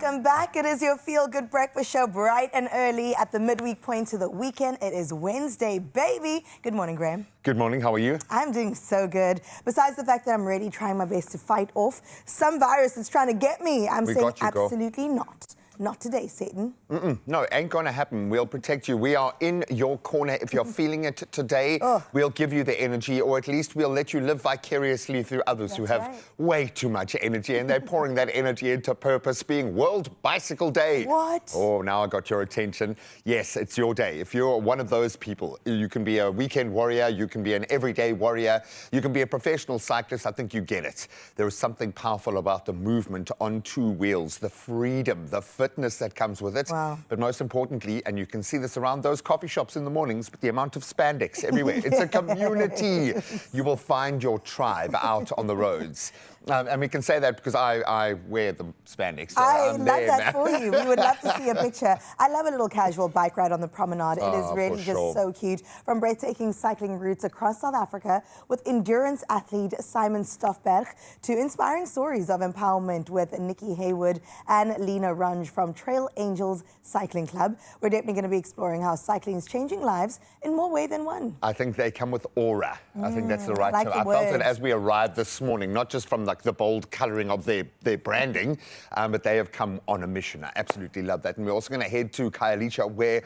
Welcome back. It is your feel-good breakfast show, bright and early at the midweek point to the weekend. It is Wednesday, baby. Good morning, Graham. Good morning. How are you? I'm doing so good. Besides the fact that I'm really trying my best to fight off some virus that's trying to get me, I'm saying absolutely not. Not today, Satan. No, ain't gonna happen. We'll protect you. We are in your corner. If you're feeling it today, we'll give you the energy, or at least we'll let you live vicariously through others who have way too much energy, and they're pouring that energy into purpose, being World Bicycle Day. What? Oh, now I got your attention. Yes, it's your day. If you're one of those people, you can be a weekend warrior, you can be an everyday warrior, you can be a professional cyclist. I think you get it. There is something powerful about the movement on two wheels, the freedom, the fitness that comes with it. Wow. But most importantly, and you can see this around those coffee shops in the mornings, but the amount of spandex everywhere. It's a community. You will find your tribe out on the roads. And we can say that because I wear the spandex. So I love that for you. We would love to see a picture. I love a little casual bike ride on the promenade. It is really just so cute. From breathtaking cycling routes across South Africa with endurance athlete Simon Stoffberg to inspiring stories of empowerment with Nikki Haywood and Lena Runge from Trail Angels Cycling Club. We're definitely going to be exploring how cycling is changing lives in more ways than one. I think they come with aura. I think that's the right like term. I felt it as we arrived this morning, not just from like the bold colouring of their branding, but they have come on a mission. I absolutely love that. And we're also going to head to Khayelitsha, where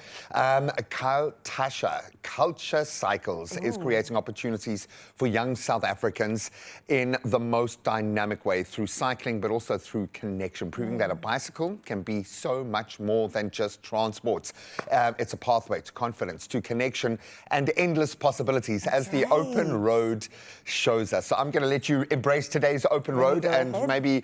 Culture Cycles is creating opportunities for young South Africans in the most dynamic way through cycling, but also through connection, proving that a bicycle can be so much more than just transport. It's a pathway to confidence, to connection, and endless possibilities, as the open road shows us. So I'm going to let you embrace today's open road and maybe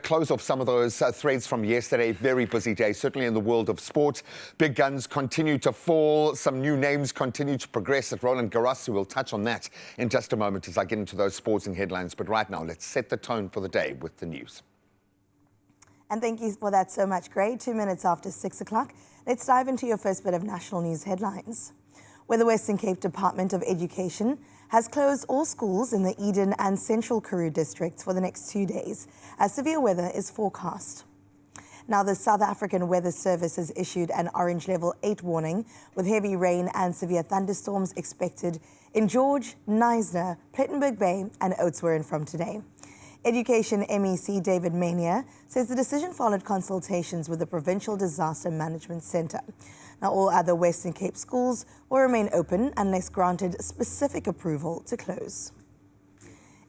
close off some of those threads from yesterday. Very busy day, certainly in the world of sport. Big guns continue to fall. Some new names continue to progress at Roland Garros. We'll touch on that in just a moment as I get into those sporting headlines. But right now, let's set the tone for the day with the news. And thank you for that so much, Gray. 2 minutes after 6 o'clock. Let's dive into your first bit of national news headlines. Where the Western Cape Department of Education has closed all schools in the Eden and Central Karoo districts for the next 2 days, as severe weather is forecast. Now, the South African Weather Service has issued an orange level 8 warning with heavy rain and severe thunderstorms expected in George, Knysna, Plettenberg Bay and Oudtshoorn from today. Education MEC David Mania says the decision followed consultations with the Provincial Disaster Management Centre. Now, all other Western Cape schools will remain open unless granted specific approval to close.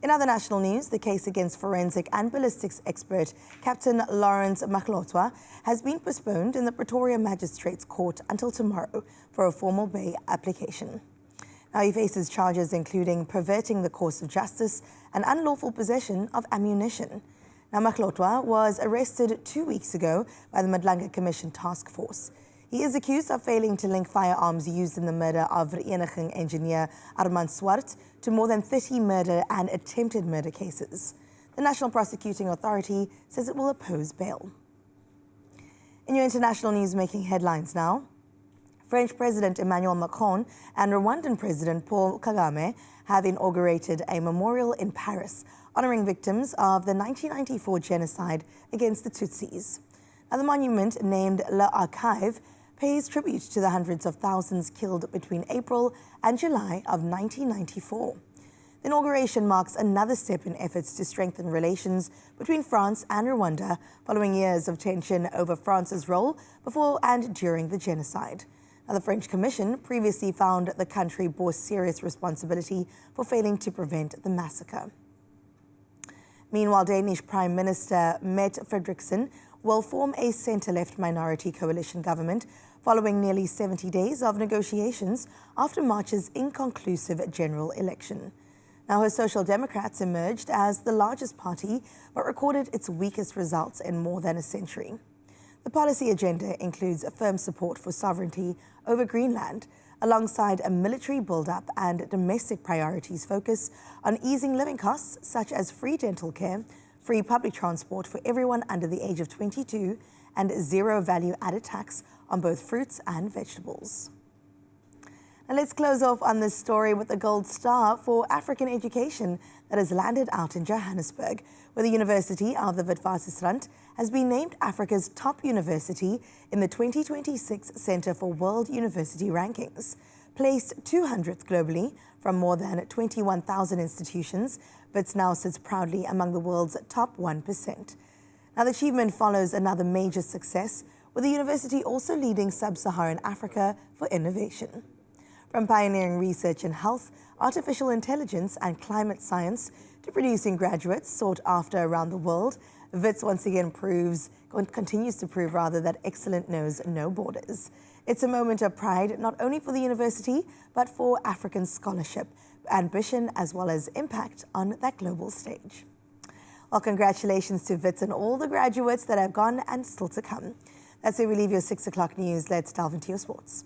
In other national news, the case against forensic and ballistics expert Captain Lawrence Mahlotwa has been postponed in the Pretoria Magistrates Court until tomorrow for a formal bail application. Now, he faces charges including perverting the course of justice and unlawful possession of ammunition. Now, Mahlotwa was arrested 2 weeks ago by the Madlanga Commission Task Force. He is accused of failing to link firearms used in the murder of Vereniging engineer Armand Swart to more than 30 murder and attempted murder cases. The National Prosecuting Authority says it will oppose bail. In your international news, making headlines now, French President Emmanuel Macron and Rwandan President Paul Kagame have inaugurated a memorial in Paris honoring victims of the 1994 genocide against the Tutsis. Now, the monument, named L'Archive, pays tribute to the hundreds of thousands killed between April and July of 1994. The inauguration marks another step in efforts to strengthen relations between France and Rwanda following years of tension over France's role before and during the genocide. Now, the French Commission previously found the country bore serious responsibility for failing to prevent the massacre. Meanwhile, Danish Prime Minister Mette Frederiksen will form a centre-left minority coalition government following nearly 70 days of negotiations after March's inconclusive general election. Now, her Social Democrats emerged as the largest party, but recorded its weakest results in more than a century. The policy agenda includes firm support for sovereignty over Greenland, alongside a military build-up and domestic priorities focus on easing living costs such as free dental care, free public transport for everyone under the age of 22, and zero value-added tax on both fruits and vegetables. And let's close off on this story with a gold star for African education that has landed out in Johannesburg, where the University of the Witwatersrand has been named Africa's top university in the 2026 Centre for World University Rankings. Placed 200th globally from more than 21,000 institutions, Wits now sits proudly among the world's top 1%. Now, the achievement follows another major success, with the university also leading sub-Saharan Africa for innovation. From pioneering research in health, artificial intelligence and climate science to producing graduates sought after around the world, Wits once again continues to prove that excellence knows no borders. It's a moment of pride not only for the university, but for African scholarship, ambition, as well as impact on that global stage. Well, congratulations to Wits and all the graduates that have gone and still to come. That's where we leave your 6 o'clock news. Let's delve into your sports.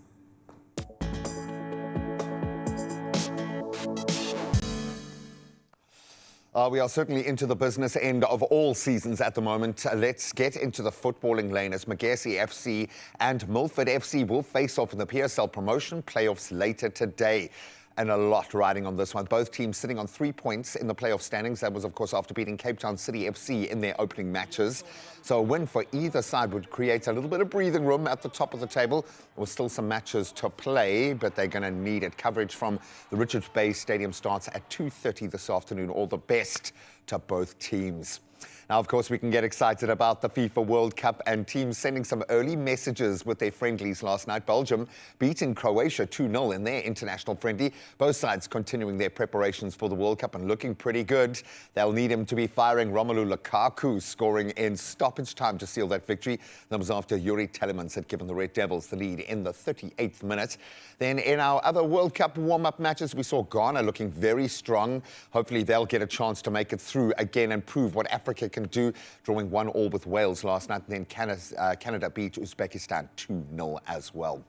We are certainly into the business end of all seasons at the moment. Let's get into the footballing lane as Magesi FC and Milford FC will face off in the PSL promotion playoffs later today. And a lot riding on this one. Both teams sitting on 3 points in the playoff standings. That was, of course, after beating Cape Town City FC in their opening matches. So a win for either side would create a little bit of breathing room at the top of the table. There's still some matches to play, but they're going to need it. Coverage from the Richards Bay Stadium starts at 2:30 this afternoon. All the best to both teams. Now, of course, we can get excited about the FIFA World Cup and teams sending some early messages with their friendlies last night. Belgium beating Croatia 2-0 in their international friendly. Both sides continuing their preparations for the World Cup and looking pretty good. They'll need him to be firing. Romelu Lukaku scoring in stoppage time to seal that victory. That was after Yuri Telemans had given the Red Devils the lead in the 38th minute. Then in our other World Cup warm-up matches, we saw Ghana looking very strong. Hopefully they'll get a chance to make it through again and prove what Africa can do, drawing 1-1 with Wales last night. And then Canada beat Uzbekistan 2-0 as well.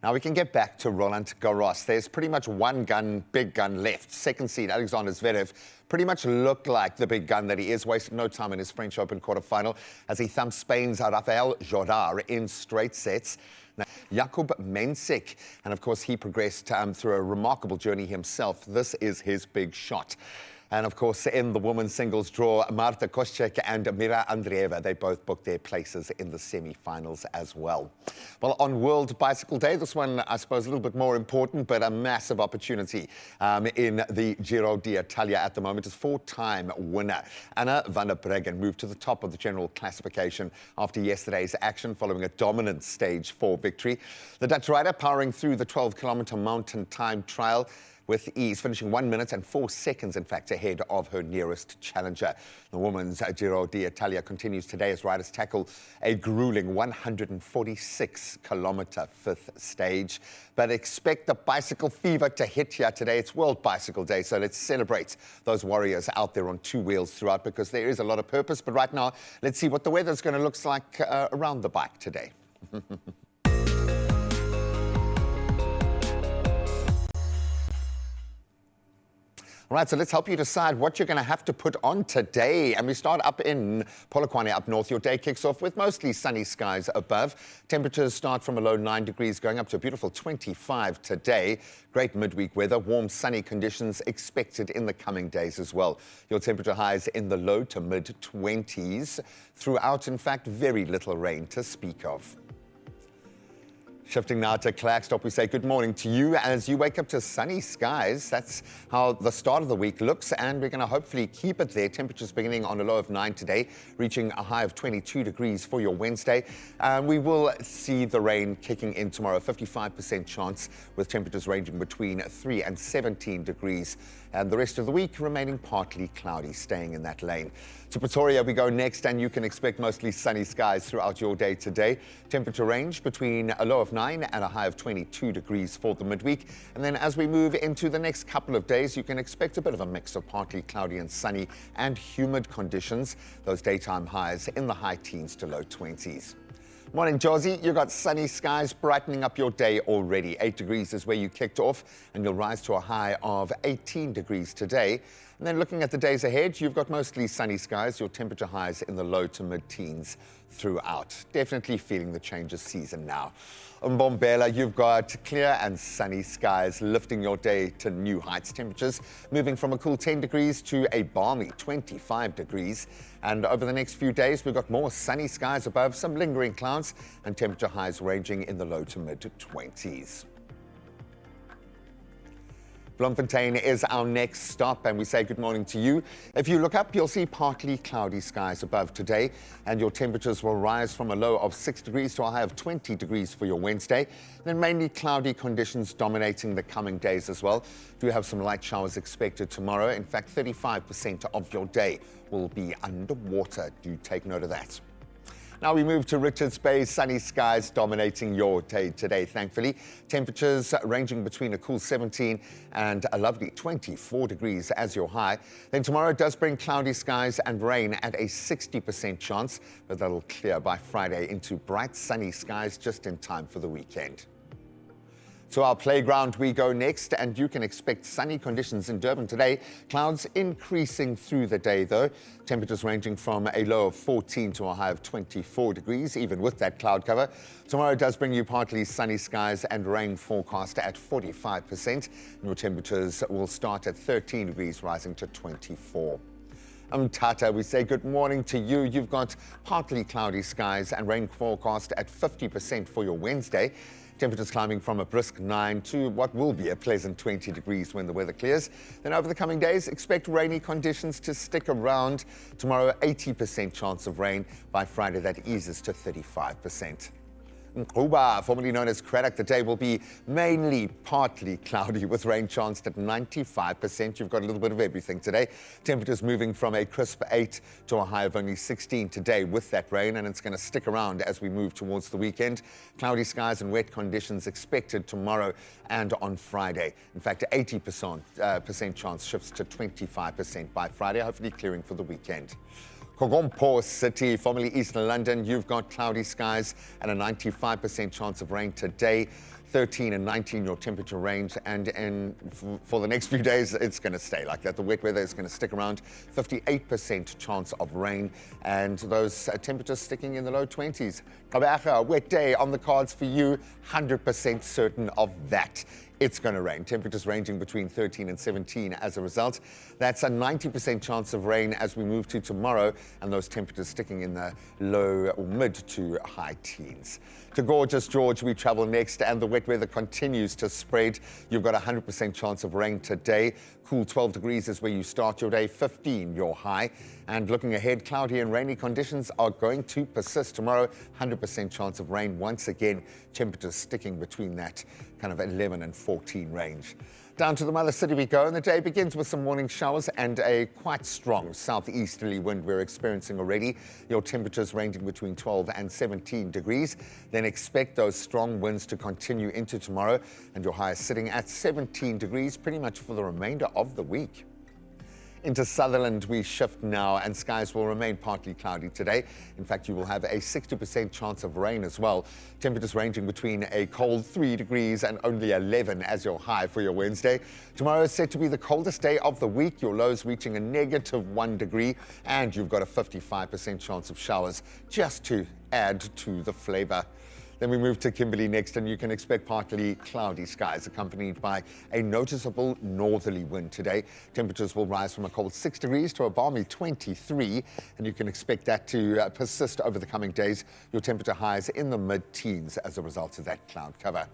Now we can get back to Roland Garros. There's pretty much one big gun left. Second seed Alexander Zverev pretty much looked like the big gun that he is. Wasted no time in his French Open quarterfinal as he thumped Spain's Rafael Jodar in straight sets. Now, Jakub Mensik, and of course he progressed through a remarkable journey himself. This is his big shot. And of course, in the women's singles draw, Marta Koscheck and Mira Andreeva, they both booked their places in the semi-finals as well. Well, on World Bicycle Day, this one, I suppose, a little bit more important, but a massive opportunity in the Giro d'Italia at the moment. Is four-time winner Anna van der Breggen moved to the top of the general classification after yesterday's action following a dominant stage 4 victory. The Dutch rider powering through the 12-kilometer mountain time trial with ease, finishing 1 minute and 4 seconds, in fact, ahead of her nearest challenger. The women's Giro d'Italia continues today as riders tackle a grueling 146-kilometer fifth stage. But expect the bicycle fever to hit here today. It's World Bicycle Day, so let's celebrate those warriors out there on two wheels throughout, because there is a lot of purpose. But right now, let's see what the weather's going to look like around the bike today. All right, so let's help you decide what you're going to have to put on today. And we start up in Polokwane up north. Your day kicks off with mostly sunny skies above. Temperatures start from a low 9 degrees going up to a beautiful 25 today. Great midweek weather, warm sunny conditions expected in the coming days as well. Your temperature highs in the low to mid-20s. Throughout, in fact, very little rain to speak of. Shifting now to Klerksdorp, we say good morning to you as you wake up to sunny skies. That's how the start of the week looks, and we're going to hopefully keep it there. Temperatures beginning on a low of 9 today, reaching a high of 22 degrees for your Wednesday. We will see the rain kicking in tomorrow, 55% chance, with temperatures ranging between 3 and 17 degrees. And the rest of the week remaining partly cloudy, staying in that lane. To Pretoria we go next, and you can expect mostly sunny skies throughout your day today. Temperature range between a low of 9 and a high of 22 degrees for the midweek. And then as we move into the next couple of days, you can expect a bit of a mix of partly cloudy and sunny and humid conditions. Those daytime highs in the high teens to low 20s. Morning, Josie. You've got sunny skies brightening up your day already. 8 degrees is where you kicked off, and you'll rise to a high of 18 degrees today. And then looking at the days ahead, you've got mostly sunny skies. Your temperature highs in the low to mid-teens throughout. Definitely feeling the change of season now. Mbombela, you've got clear and sunny skies lifting your day to new heights. Temperatures moving from a cool 10 degrees to a balmy 25 degrees. And over the next few days, we've got more sunny skies above, some lingering clouds, and temperature highs ranging in the low to mid-20s. Bloemfontein is our next stop, and we say good morning to you. If you look up, you'll see partly cloudy skies above today, and your temperatures will rise from a low of 6 degrees to a high of 20 degrees for your Wednesday. Then mainly cloudy conditions dominating the coming days as well. Do have some light showers expected tomorrow. In fact, 35% of your day will be underwater. Do take note of that. Now we move to Richards Bay, sunny skies dominating your day today, thankfully. Temperatures ranging between a cool 17 and a lovely 24 degrees as your high. Then tomorrow does bring cloudy skies and rain at a 60% chance, but that'll clear by Friday into bright sunny skies just in time for the weekend. To our playground we go next, and you can expect sunny conditions in Durban today. Clouds increasing through the day though. Temperatures ranging from a low of 14 to a high of 24 degrees, even with that cloud cover. Tomorrow does bring you partly sunny skies and rain forecast at 45%. And your temperatures will start at 13 degrees, rising to 24. Tata, we say good morning to you. You've got partly cloudy skies and rain forecast at 50% for your Wednesday. Temperatures climbing from a brisk 9 to what will be a pleasant 20 degrees when the weather clears. Then over the coming days, expect rainy conditions to stick around. Tomorrow, 80% chance of rain. By Friday, that eases to 35%. Mkhuba, formerly known as Craddock, the day will be mainly partly cloudy with rain chanced at 95%. You've got a little bit of everything today. Temperatures moving from a crisp 8 to a high of only 16 today with that rain, and it's going to stick around as we move towards the weekend. Cloudy skies and wet conditions expected tomorrow and on Friday. In fact, 80% chance shifts to 25% by Friday, hopefully clearing for the weekend. Kogompo City, formerly Eastern London, you've got cloudy skies and a 95% chance of rain today. 13 and 19 your temperature range, and for the next few days it's going to stay like that. The wet weather is going to stick around. 58% chance of rain, and those temperatures sticking in the low 20s. A wet day on the cards for you, 100% certain of that. It's going to rain. Temperatures ranging between 13 and 17 as a result. That's a 90% chance of rain as we move to tomorrow, and those temperatures sticking in the low or mid to high teens. To gorgeous George we travel next, and the wet weather continues to spread. You've got a 100% chance of rain today. Cool 12 degrees is where you start your day, 15 your high. And looking ahead, cloudy and rainy conditions are going to persist tomorrow. 100% chance of rain once again. Temperatures sticking between that kind of 11 and 14 range. Down to the mother city we go, and the day begins with some morning showers and a quite strong southeasterly wind we're experiencing already. Your temperatures ranging between 12 and 17 degrees. Then expect those strong winds to continue into tomorrow, and your high is sitting at 17 degrees pretty much for the remainder of the week. Into Sutherland we shift now, and skies will remain partly cloudy today. In fact, you will have a 60% chance of rain as well. Temperatures ranging between a cold 3 degrees and only 11 as your high for your Wednesday. Tomorrow is set to be the coldest day of the week, your lows reaching a -1 degree, and you've got a 55% chance of showers just to add to the flavor. Then we move to Kimberley next, and you can expect partly cloudy skies accompanied by a noticeable northerly wind today. Temperatures will rise from a cold 6 degrees to a balmy 23, and you can expect that to persist over the coming days. Your temperature highs in the mid-teens as a result of that cloud cover.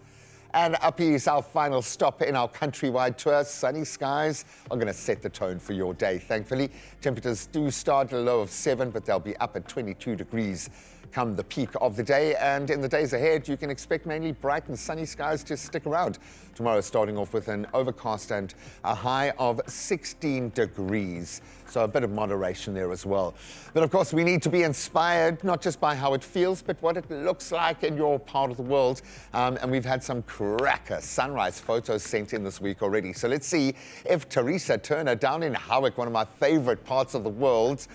And up is our final stop in our countrywide tour. Sunny skies are going to set the tone for your day, thankfully. Temperatures do start at a low of 7, but they'll be up at 22 degrees come the peak of the day. And in the days ahead, you can expect mainly bright and sunny skies to stick around. Tomorrow starting off with an overcast and a high of 16 degrees. So a bit of moderation there as well. But of course, we need to be inspired, not just by how it feels, but what it looks like in your part of the world. And we've had some cracker sunrise photos sent in this week already. So let's see if Teresa Turner down in Howick, one of my favorite parts of the world,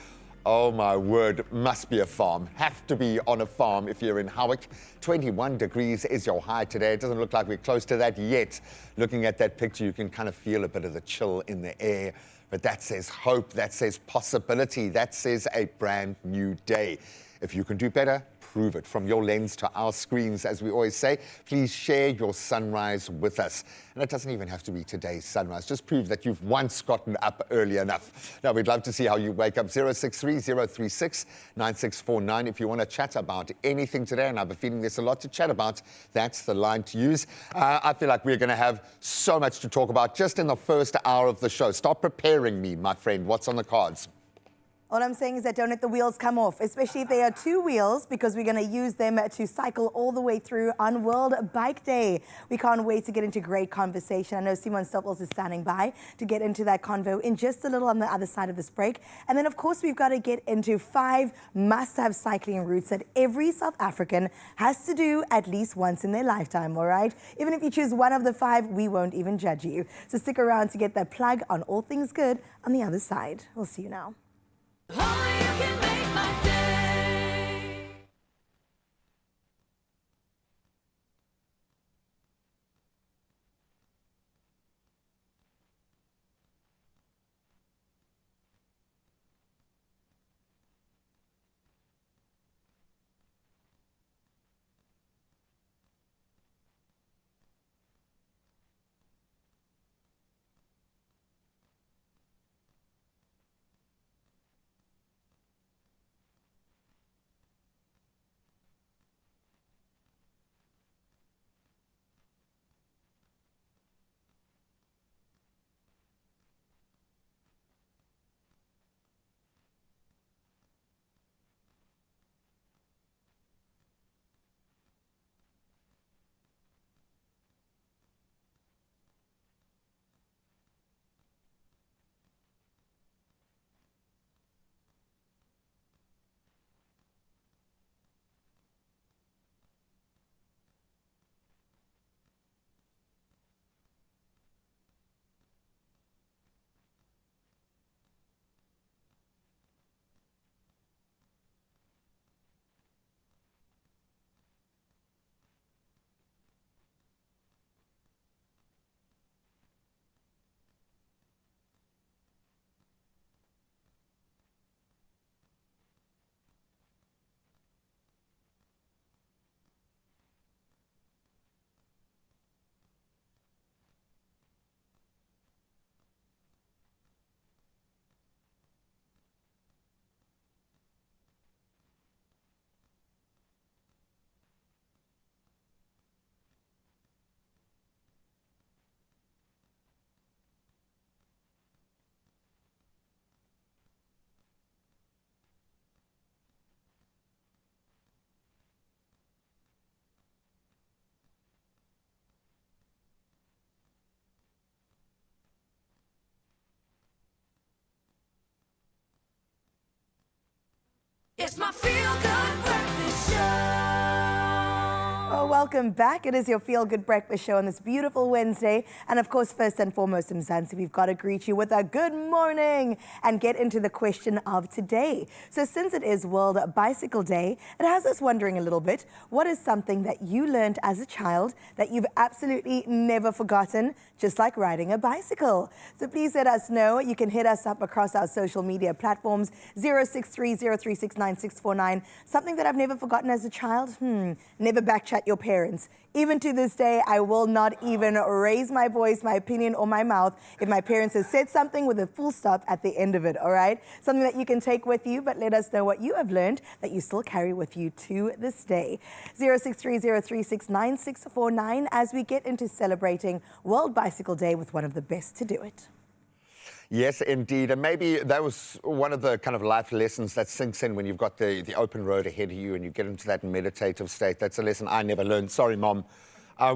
oh my word, must be a farm. Have to be on a farm if you're in Howick. 21 degrees is your high today. It doesn't look like we're close to that yet. Looking at that picture, you can kind of feel a bit of the chill in the air. But that says hope, that says possibility, that says a brand new day. If you can do better, prove it. From your lens to our screens, as we always say, please share your sunrise with us. And it doesn't even have to be today's sunrise. Just prove that you've once gotten up early enough. Now, we'd love to see how you wake up. 063-036-9649 if you want to chat about anything today. And I have a feeling there's a lot to chat about. That's the line to use. I feel like we're going to have so much to talk about just in the first hour of the show. Start preparing me, my friend. What's on the cards? All I'm saying is that don't let the wheels come off, especially if they are two wheels, because we're going to use them to cycle all the way through on World Bike Day. We can't wait to get into great conversation. I know Simon Stoppels is standing by to get into that convo in just a little on the other side of this break. And then, of course, we've got to get into 5 must-have cycling routes that every South African has to do at least once in their lifetime, all right? Even if you choose one of the 5, we won't even judge you. So stick around to get that plug on all things good on the other side. We'll see you now. Only you can make my day. It's my feel-good breakfast show. Oh, welcome back. It is your Feel Good Breakfast Show on this beautiful Wednesday. And of course, first and foremost, Mzansi, we've got to greet you with a good morning and get into the question of today. So since it is World Bicycle Day, it has us wondering a little bit, what is something that you learned as a child that you've absolutely never forgotten, just like riding a bicycle? So please let us know. You can hit us up across our social media platforms, 063-036-9649. Something that I've never forgotten as a child? Never backchat your parents. Even to this day, I will not even raise my voice, my opinion, or my mouth if my parents have said something with a full stop at the end of it, all right? Something that you can take with you, but let us know what you have learned that you still carry with you to this day. 063-036-9649 as we get into celebrating World Bicycle Day with one of the best to do it. Yes, indeed. And maybe that was one of the kind of life lessons that sinks in when you've got the open road ahead of you and you get into that meditative state. That's a lesson I never learned. Sorry, Mom.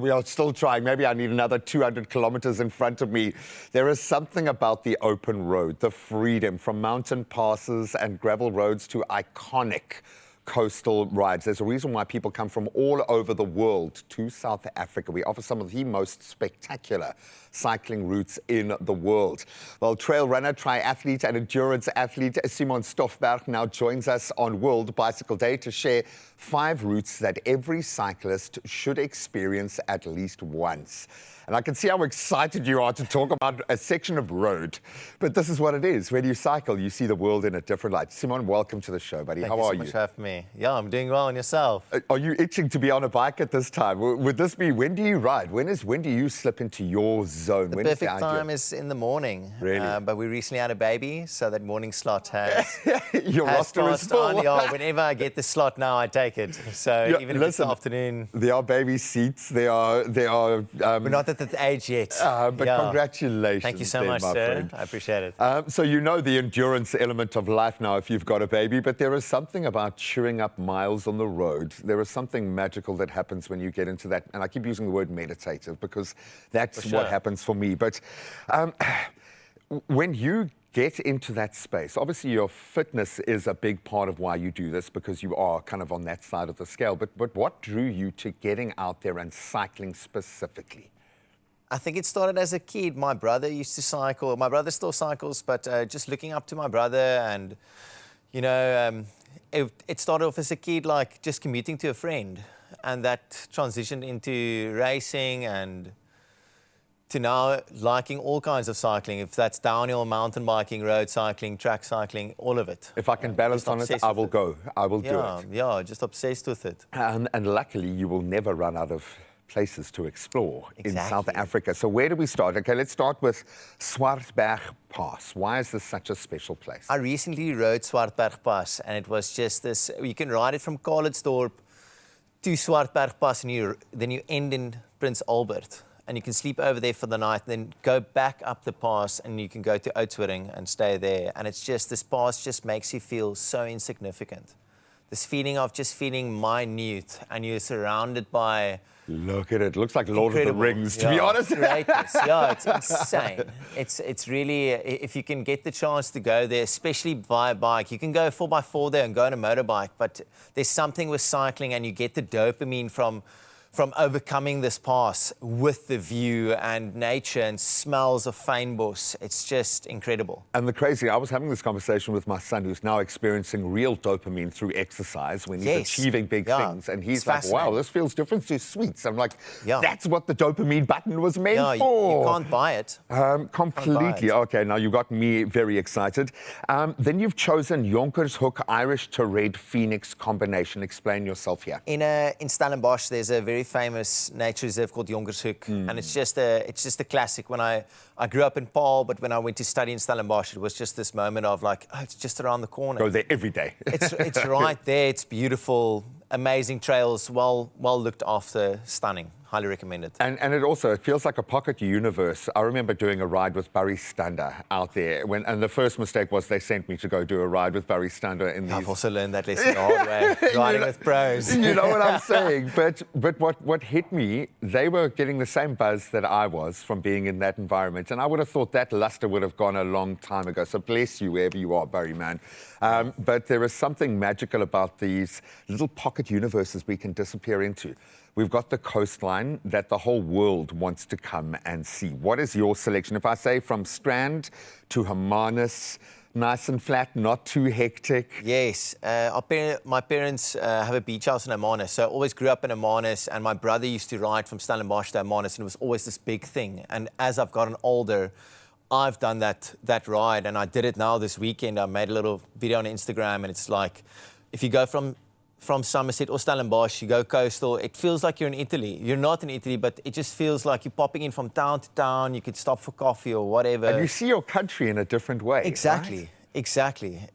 We are still trying. Maybe I need another 200 kilometers in front of me. There is something about the open road, the freedom from mountain passes and gravel roads to iconic coastal rides. There's a reason why people come from all over the world to South Africa. We offer some of the most spectacular cycling routes in the world. Well, trail runner, triathlete and endurance athlete Simon Stoffberg now joins us on World Bicycle Day to share 5 routes that every cyclist should experience at least once. And I can see how excited you are to talk about a section of road. But this is what it is. When you cycle, you see the world in a different light. Simon, welcome to the show, buddy. Thank How you are so much you? for having me. Yeah, I'm doing well. And yourself? Are you itching to be on a bike at this time? Would this be, when do you ride? When do you slip into your zone? The When is perfect ideal? time is in the morning. Really? But we recently had a baby, so that morning slot has, Your has roster is passed full. on. Yeah, whenever I get the slot now, I take it. So Yeah, even if it's the afternoon, There are baby seats. There are. we're not at that age yet. But Yeah. congratulations. Thank you so there, much, my sir. friend. I appreciate it. So you know the endurance element of life now if you've got a baby, but there is something about chewing up miles on the road. There is something magical that happens when you get into that, and I keep using the word meditative because that's For sure. what happens for me. But when you get into that space, obviously your fitness is a big part of why you do this because you are kind of on that side of the scale. But what drew you to getting out there and cycling specifically? I think it started as a kid. My brother used to cycle. My brother still cycles, but just looking up to my brother and, you know, it started off as a kid, like just commuting to a friend. And that transitioned into racing and to now liking all kinds of cycling. If that's downhill, mountain biking, road cycling, track cycling, all of it. If I can balance just on it, obsessed I with will it. go. I will do it. Yeah, just obsessed with it. And luckily, you will never run out of places to explore in South Exactly. Africa. So where do we start? Okay, let's start with Swartberg Pass. Why is this such a special place? I recently rode Swartberg Pass, and it was just this. You can ride it from Karlitsdorp to Swartberg Pass, and then you end in Prince Albert, and you can sleep over there for the night, then go back up the pass, and you can go to Oudtshoorn and stay there. And it's just this pass just makes you feel so insignificant. This feeling of just feeling minute, and you're surrounded by. Look at it. Looks like Lord of the Incredible. Rings, to be honest. Greatness. Yeah, it's insane. It's really, if you can get the chance to go there, especially via bike, you can go 4x4 there and go on a motorbike, but there's something with cycling and you get the dopamine from overcoming this pass with the view and nature and smells of fynbos. It's just incredible. And the crazy, I was having this conversation with my son who's now experiencing real dopamine through exercise when he's Yes. achieving big Yeah. things. And he's It's like, wow, fascinating. this feels different to sweets. I'm like, Yeah. that's what the dopamine button was meant Yeah, for. you can't buy it. Completely. Okay, now you got me very excited. Then you've chosen Jonkershoek Irish to Red Phoenix combination. Explain yourself here. In Stellenbosch, there's a very famous nature reserve called Jonkershoek, and it's just a classic. When I grew up in Paarl, but when I went to study in Stellenbosch, it was just this moment of like, oh, it's just around the corner. Go there every day. It's right there. It's beautiful, amazing trails, well looked after, stunning. Highly recommend it. And it feels like a pocket universe. I remember doing a ride with Barry Stander out there, and the first mistake was they sent me to go do a ride with Barry Stander in these. I've also learned that lesson the hard way, riding with pros. You know what I'm saying? But what hit me, they were getting the same buzz that I was from being in that environment. And I would have thought that luster would have gone a long time ago. So bless you wherever you are, Barry, man. But there is something magical about these little pocket universes we can disappear into. We've got the coastline that the whole world wants to come and see. What is your selection? If I say from Strand to Hermanus, nice and flat, not too hectic. Yes, my parents have a beach house in Hermanus, so I always grew up in Hermanus, and my brother used to ride from Stellenbosch to Hermanus, and it was always this big thing. And as I've gotten older, I've done that ride, and I did it now this weekend. I made a little video on Instagram, and it's like, if you go from Somerset or Stellenbosch, you go coastal, it feels like you're in Italy. You're not in Italy, but it just feels like you're popping in from town to town. You could stop for coffee or whatever. And you see your country in a different way. Exactly, right? exactly.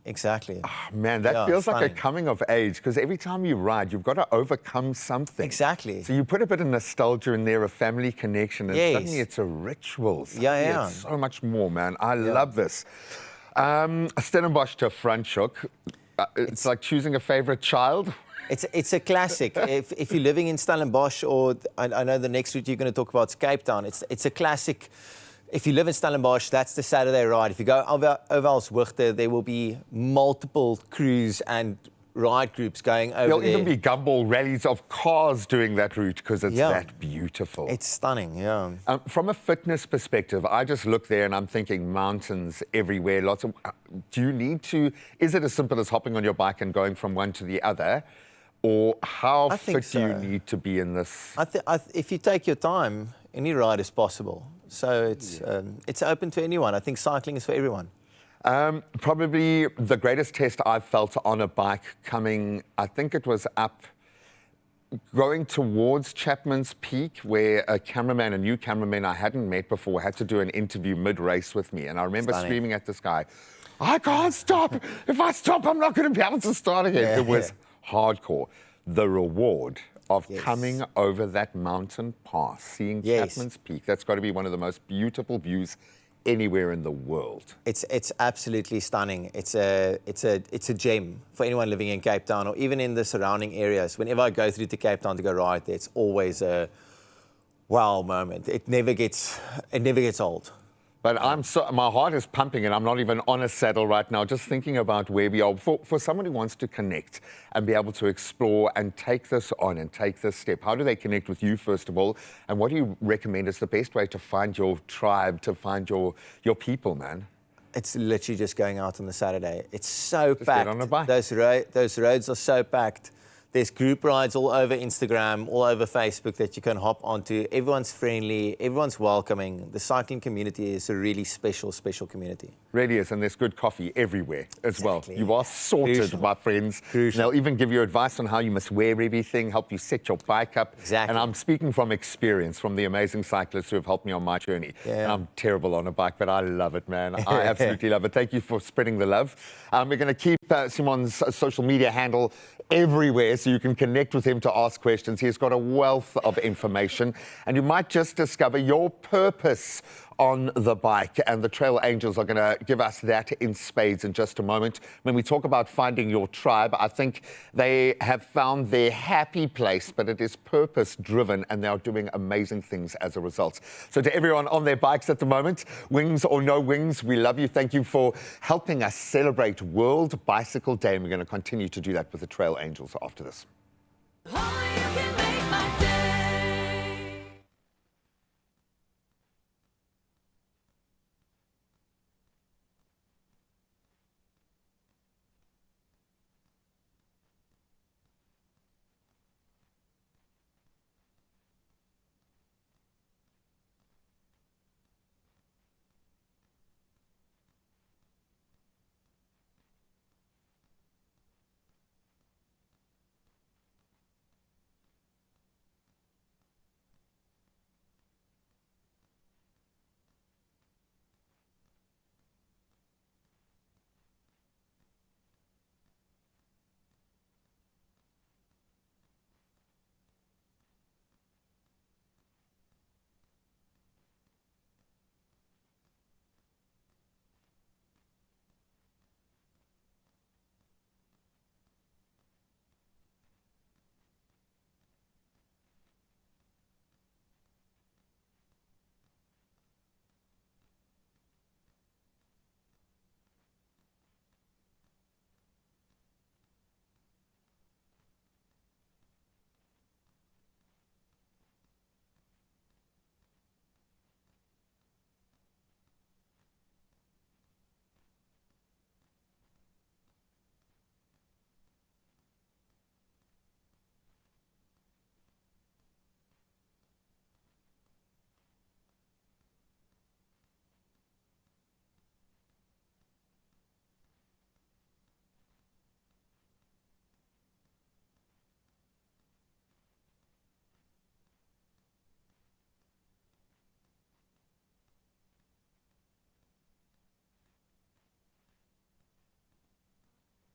Man, that Yeah, feels like a stunning. coming of age, because every time you ride, you've got to overcome something. Exactly. So you put a bit of nostalgia in there, a family connection, and Yes. suddenly it's a ritual. Suddenly Yeah. It's so much more, man. I love this. Stellenbosch to Franschhoek. It's like choosing a favorite child. It's a classic. if you're living in Stellenbosch, or I know the next route you're going to talk about is Cape Town, it's a classic. If you live in Stellenbosch, that's the Saturday ride. If you go over Alshoogte, there will be multiple crews and ride groups going over There'll there. even be gumball rallies of cars doing that route because it's Yeah. that beautiful. It's stunning, yeah. From a fitness perspective, I just look there and I'm thinking mountains everywhere. Lots of. Do you need to? Is it as simple as hopping on your bike and going from one to the other, or how I think fit do you so. need to be in this? If you take your time, any ride is possible. So it's open to anyone. I think cycling is for everyone. Probably the greatest test I've felt on a bike coming. I think it was up. Going towards Chapman's Peak, where a new cameraman I hadn't met before, had to do an interview mid-race with me. And I remember Stunning. screaming at this guy, I can't stop. If I stop, I'm not going to be able to start again. Yeah. It was hardcore. The reward of Yes. coming over that mountain pass, seeing Yes. Chapman's Peak, that's got to be one of the most beautiful views anywhere in the world. It's absolutely stunning. It's a gem for anyone living in Cape Town or even in the surrounding areas. Whenever I go through to Cape Town to go ride there, it's always a wow moment. It never gets old. But my heart is pumping and I'm not even on a saddle right now, just thinking about where we are. For someone who wants to connect and be able to explore and take this on and take this step, how do they connect with you, first of all? And what do you recommend is the best way to find your tribe, to find your people, man? It's literally just going out on the Saturday. It's so Just packed. get on a bike. Those roads are so packed. There's group rides all over Instagram, all over Facebook that you can hop onto. Everyone's friendly, everyone's welcoming. The cycling community is a really special, special community. Really is, and there's good coffee everywhere as well. Exactly. You are sorted, Crucial. my friends. Crucial. They'll even give you advice on how you must wear everything, help you set your bike up. Exactly. And I'm speaking from experience, from the amazing cyclists who have helped me on my journey. Yeah. And I'm terrible on a bike, but I love it, man. I absolutely love it. Thank you for spreading the love. We're going to keep Simon's social media handle everywhere so you can connect with him to ask questions. He's got a wealth of information, and you might just discover your purpose on the bike, and the Trail Angels are going to give us that in spades in just a moment. When we talk about finding your tribe, I think they have found their happy place, but it is purpose driven, and they are doing amazing things as a result. So to everyone on their bikes at the moment, wings or no wings, we love you. Thank you for helping us celebrate World Bicycle Day, and we're going to continue to do that with the Trail Angels after this. Only you can make my day.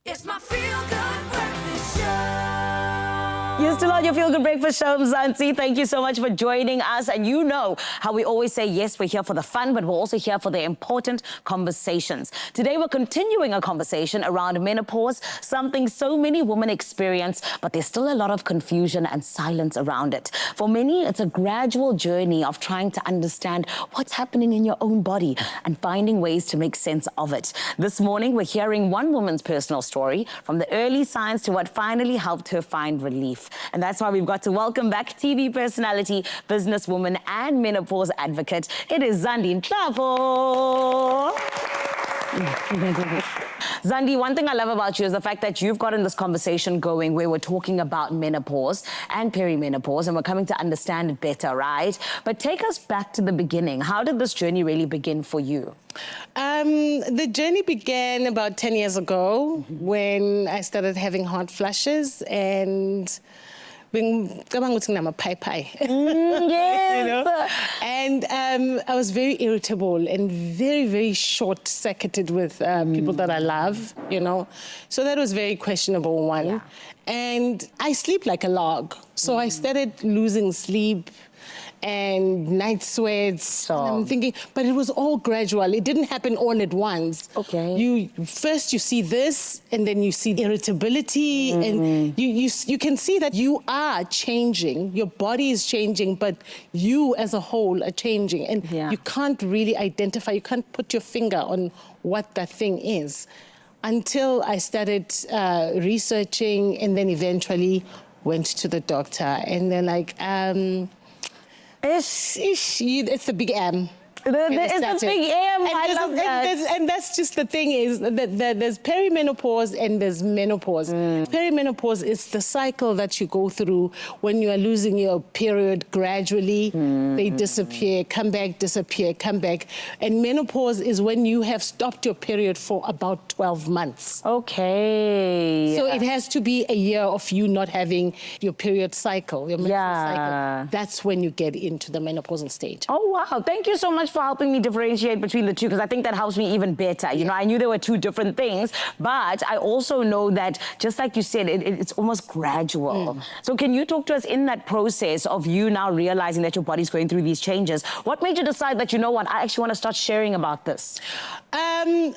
It's my feel-good breakfast show. You're still on your Feel Good Breakfast show, Mzansi. Thank you so much for joining us. And you know how we always say, yes, we're here for the fun, but we're also here for the important conversations. Today, we're continuing a conversation around menopause, something so many women experience, but there's still a lot of confusion and silence around it. For many, it's a gradual journey of trying to understand what's happening in your own body and finding ways to make sense of it. This morning, we're hearing one woman's personal story, from the early signs to what finally helped her find relief. And that's why we've got to welcome back TV personality, businesswoman, and menopause advocate. It is Zandi Nhlapho. Zandi, one thing I love about you is the fact that you've gotten this conversation going where we're talking about menopause and perimenopause, and we're coming to understand it better, right? But take us back to the beginning. How did this journey really begin for you? The journey began about 10 years ago when I started having hot flashes and being a pie pie. Yes. You know? And I was very irritable and very, very short-circuited with people that I love, you know. So that was very questionable one. Yeah. And I sleep like a log. So I started losing sleep and night sweats. And I'm thinking, but it was all gradual. It didn't happen all at once. Okay. First you see this, and then you see irritability, and you can see that you are changing. Your body is changing, but you as a whole are changing, and you can't really identify. You can't put your finger on what that thing is, until I started researching, and then eventually went to the doctor, and they're like, it's the big M. It's a big M. I love that. And that's just the thing is that there's perimenopause and there's menopause. Perimenopause is the cycle that you go through when you are losing your period gradually. They disappear, come back, disappear, come back. And menopause is when you have stopped your period for about 12 months. Okay. So it has to be a year of you not having your period cycle, your menstrual cycle. That's when you get into the menopausal stage. Oh, wow. Thank you so much for helping me differentiate between the two, because I think that helps me even better. You know, I knew there were two different things, but I also know that, just like you said, it's almost gradual. So can you talk to us in that process of you now realizing that your body's going through these changes? What made you decide that, you know what, I actually want to start sharing about this?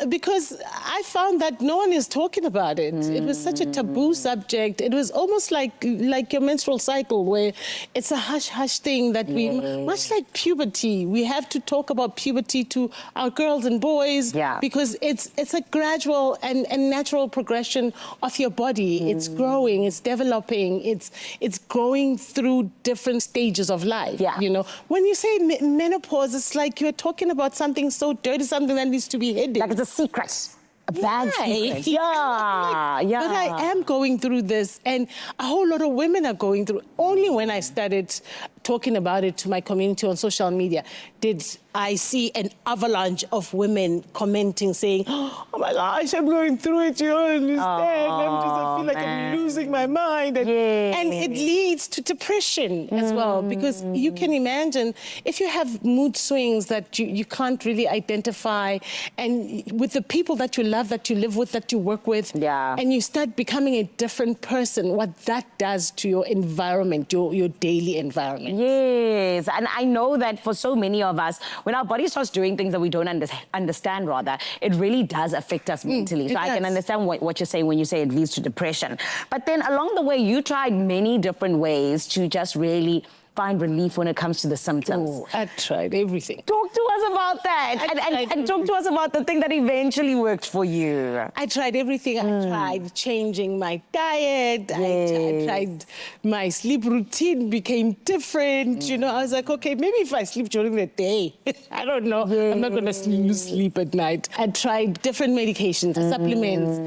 Because I found that no one is talking about it. It was such a taboo subject. It was almost like your menstrual cycle, where it's a hush-hush thing that we, much like puberty, we have to talk about puberty to our girls and boys, because it's a gradual and natural progression of your body. It's growing, it's developing, it's growing through different stages of life. You know, when you say menopause, it's like you're talking about something so dirty, something that needs to be hidden. Like it's a secret. A bad secret. But I am going through this, and a whole lot of women are going through. Only when I started talking about it to my community on social media did I see an avalanche of women commenting, saying, oh my gosh, I'm going through it, you don't understand. I feel like I'm losing my mind. And it leads to depression as well, because you can imagine if you have mood swings that you can't really identify, and with the people that you love, that you live with, that you work with, and you start becoming a different person, what that does to your environment, your daily environment. Yes, and I know that for so many of us, when our body starts doing things that we don't understand, rather, it really does affect us mentally. So I can understand what you're saying when you say it leads to depression. But then along the way, you tried many different ways to just really find relief when it comes to the symptoms. Oh, I tried everything. Talk to us about that, and talk to us about the thing that eventually worked for you. I tried everything. I tried changing my diet. I tried my sleep routine became different. You know, I was like, okay, maybe if I sleep during the day, I don't know, I'm not going to lose sleep at night. I tried different medications, supplements.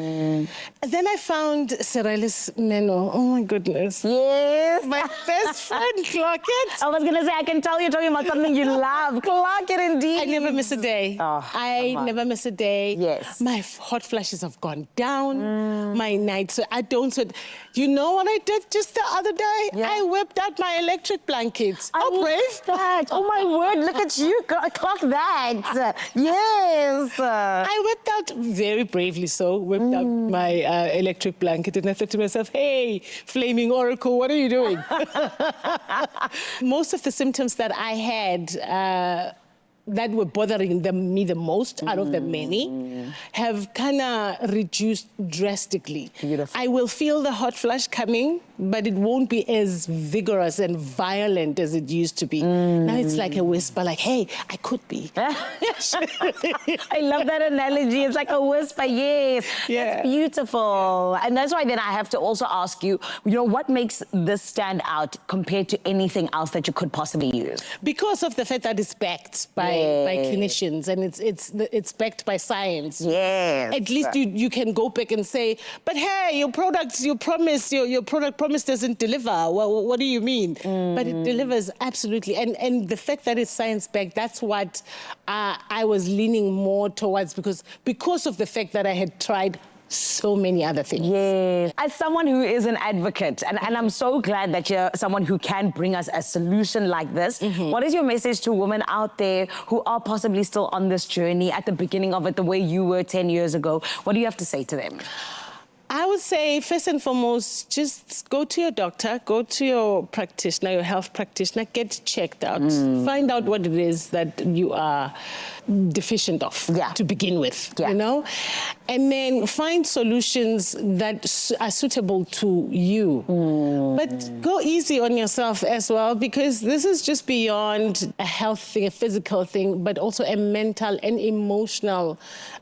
And then I found Cerealis Meno. Oh my goodness. Yes. My best friend clocked clock it. I was going to say, I can tell you're talking about something you love. Clock it indeed. I never miss a day. Oh, I come on. never miss a day. Yes. My hot flashes have gone down. My night, so I don't sweat. You know what I did just the other day? Yeah. I whipped out my electric blankets. I Oh, brave. love that. Oh, my word. Look at you. Clock that. Yes. I whipped out, very bravely so, whipped out my electric blanket, and I thought to myself, hey, flaming oracle, what are you doing? Most of the symptoms that I had that were bothering me the most out of the many have kind of reduced drastically. Beautiful. I will feel the hot flash coming, but it won't be as vigorous and violent as it used to be. Now it's like a whisper, like, hey, I could be. I love that analogy. It's like a whisper, yes. Yeah. That's beautiful. And that's why then I have to also ask you, what makes this stand out compared to anything else that you could possibly use? Because of the fact that it's backed by clinicians and it's backed by science. Yes. At least you can go back and say, but hey, your product promise doesn't deliver. Well, what do you mean? But it delivers absolutely. And the fact that it's science-backed, that's what I was leaning more towards because of the fact that I had tried so many other things. Yes. As someone who is an advocate, and I'm so glad that you're someone who can bring us a solution like this, what is your message to women out there who are possibly still on this journey at the beginning of it, the way you were 10 years ago? What do you have to say to them? I would say, first and foremost, just go to your doctor, go to your practitioner, your health practitioner, get checked out. Find out what it is that you are deficient of to begin with, you know? And then find solutions that are suitable to you. But go easy on yourself as well, because this is just beyond a health thing, a physical thing, but also a mental and emotional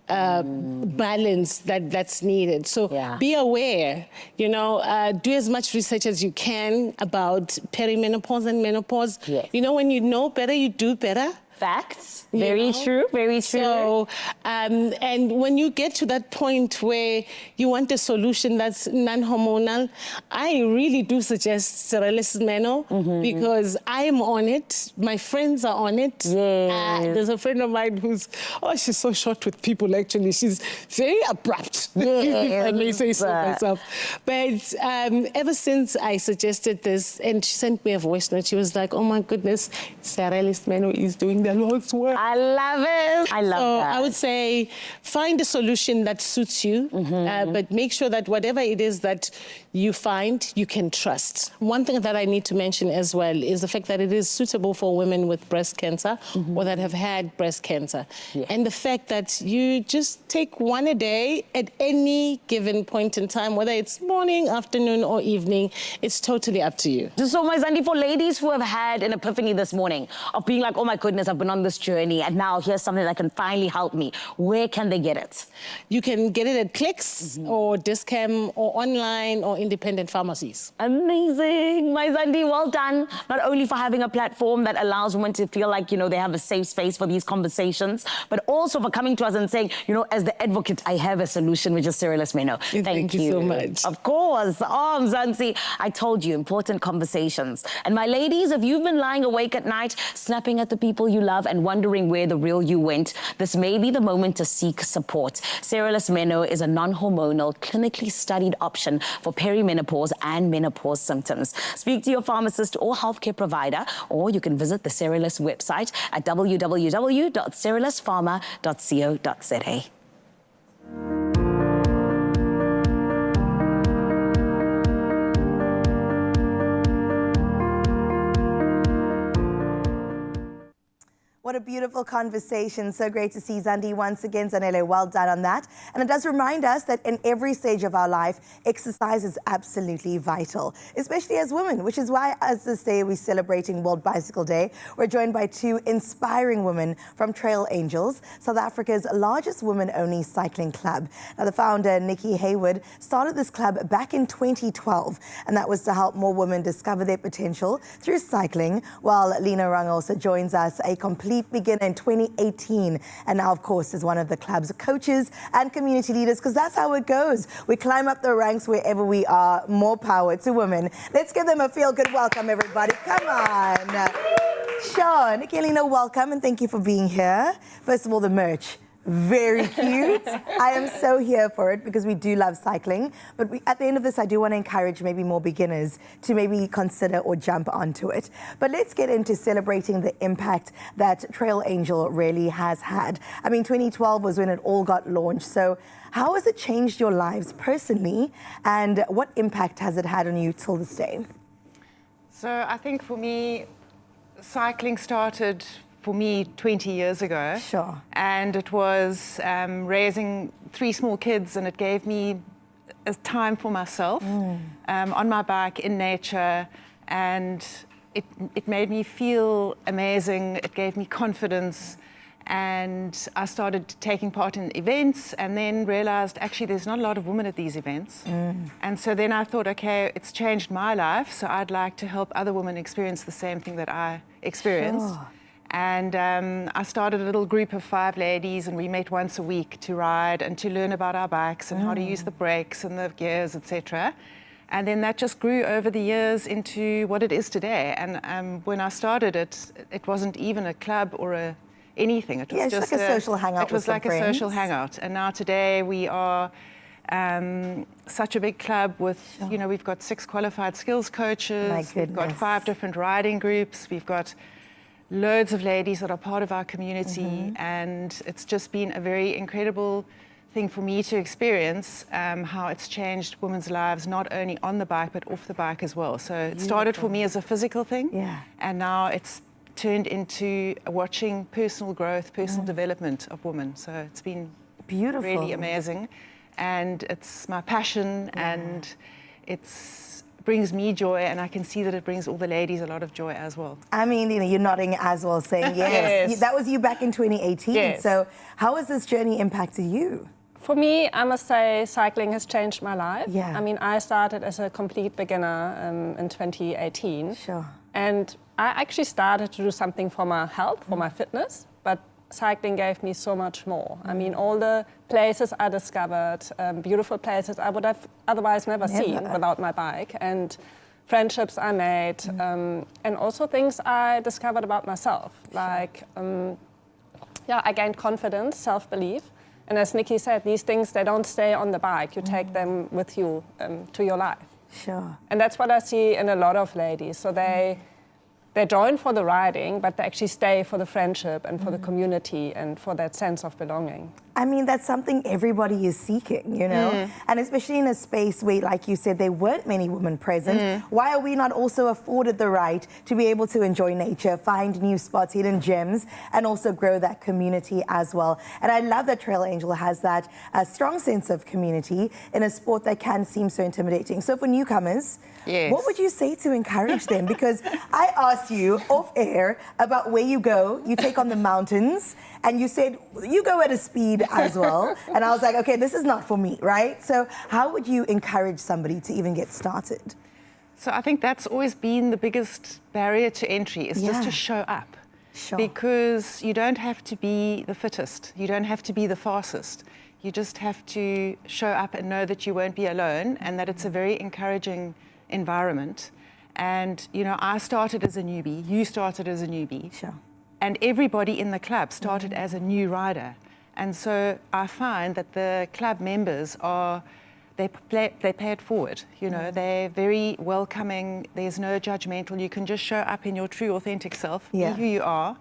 balance that's needed. So be aware, do as much research as you can about perimenopause and menopause. Yes. When you know better, you do better. Facts. Very true, very true. So, and when you get to that point where you want a solution that's non-hormonal, I really do suggest Cerelis Meno because I'm on it. My friends are on it. There's a friend of mine who's, she's so short with people, actually. She's very abrupt, if I may say so myself. But ever since I suggested this, and she sent me a voice note, she was like, oh my goodness, Cerelis Meno is doing the Lord's work. I love it. I love that. I would say find a solution that suits you, but make sure that whatever it is that you find, you can trust. One thing that I need to mention as well is the fact that it is suitable for women with breast cancer or that have had breast cancer. And the fact that you just take one a day at any given point in time, whether it's morning, afternoon, or evening, it's totally up to you. So, my Zandi, for ladies who have had an epiphany this morning of being like, oh my goodness, I've been on this journey and now here's something that can finally help me, where can they get it? You can get it at Clicks or Discam or online or independent pharmacies. Amazing. My Zandi, well done. Not only for having a platform that allows women to feel like, they have a safe space for these conversations, but also for coming to us and saying, as the advocate, I have a solution, which is Cerelis Meno. Thank you so much. Of course. Oh, Mzansi, I told you, important conversations. And my ladies, if you've been lying awake at night, snapping at the people you love and wondering where the real you went, this may be the moment to seek support. Cerelis Meno is a non-hormonal, clinically studied option for perimenopause and menopause symptoms. Speak to your pharmacist or healthcare provider, or you can visit the Cerelis website at www.cerelispharma.co.za. What a beautiful conversation. So great to see Zandi once again. Zanele, well done on that. And it does remind us that in every stage of our life, exercise is absolutely vital, especially as women, which is why as this day we're celebrating World Bicycle Day. We're joined by two inspiring women from Trail Angels, South Africa's largest women-only cycling club. Now, the founder, Nikki Hayward, started this club back in 2012, and that was to help more women discover their potential through cycling, while Lena Rang also joins us, a complete elite beginner in 2018. And now, of course, is one of the club's coaches and community leaders, because that's how it goes. We climb up the ranks wherever we are. More power to women. Let's give them a feel-good welcome, everybody. Come on. Sean, Kelina, welcome, and thank you for being here. First of all, the merch. Very cute. I am so here for it because we do love cycling. But at the end of this, I do want to encourage maybe more beginners to maybe consider or jump onto it. But let's get into celebrating the impact that Trail Angel really has had. I mean, 2012 was when it all got launched. So how has it changed your lives personally? And what impact has it had on you till this day? So I think for me, cycling started for me 20 years ago. Sure. And it was raising 3 small kids, and it gave me a time for myself on my bike in nature, and it made me feel amazing. It gave me confidence, and I started taking part in events, and then realized actually there's not a lot of women at these events. And so then I thought, okay, it's changed my life, so I'd like to help other women experience the same thing that I experienced. Sure. And I started a little group of 5 ladies, and we met once a week to ride and to learn about our bikes and how to use the brakes and the gears, etc. And then that just grew over the years into what it is today. And when I started it, it wasn't even a club or anything. It was just like a social hangout. It was like a social hangout. And now today we are such a big club with, you know, we've got 6 qualified skills coaches. We've got 5 different riding groups. We've got loads of ladies that are part of our community, and it's just been a very incredible thing for me to experience how it's changed women's lives, not only on the bike but off the bike as well. So it started for me as a physical thing, and now it's turned into watching personal growth, personal development of women. So it's been beautiful, really amazing, and it's my passion, and it's brings me joy, and I can see that it brings all the ladies a lot of joy as well. I mean, you know, you're nodding as well, saying yes. Yes. That was you back in 2018. Yes. So how has this journey impacted you? For me, I must say cycling has changed my life. Yeah. I mean, I started as a complete beginner in 2018. Sure. And I actually started to do something for my health, for my fitness, but cycling gave me so much more. I mean, all the places I discovered, beautiful places I would have otherwise never seen without my bike, and friendships I made, and also things I discovered about myself. Like, I gained confidence, self-belief. And as Nikki said, these things, they don't stay on the bike. You take them with you to your life. Sure. And that's what I see in a lot of ladies. So they join for the riding, but they actually stay for the friendship and for the community and for that sense of belonging. I mean, that's something everybody is seeking, you know? And especially in a space where, like you said, there weren't many women present. Why are we not also afforded the right to be able to enjoy nature, find new spots, hidden gems, and also grow that community as well? And I love that Trail Angel has that strong sense of community in a sport that can seem so intimidating. So for newcomers, what would you say to encourage them? Because I asked you off air about where you go, you take on the mountains, and you said you go at a speed as well. And I was like, okay, this is not for me, right? So how would you encourage somebody to even get started? So I think that's always been the biggest barrier to entry, is just to show up. Sure. Because you don't have to be the fittest, you don't have to be the fastest. You just have to show up and know that you won't be alone, and that it's a very encouraging environment. And, you know, I started as a newbie, you started as a newbie. Sure. And everybody in the club started as a new rider. And so I find that the club members they pay it forward. You know, they're very welcoming. There's no judgmental. You can just show up in your true, authentic self, be who you are,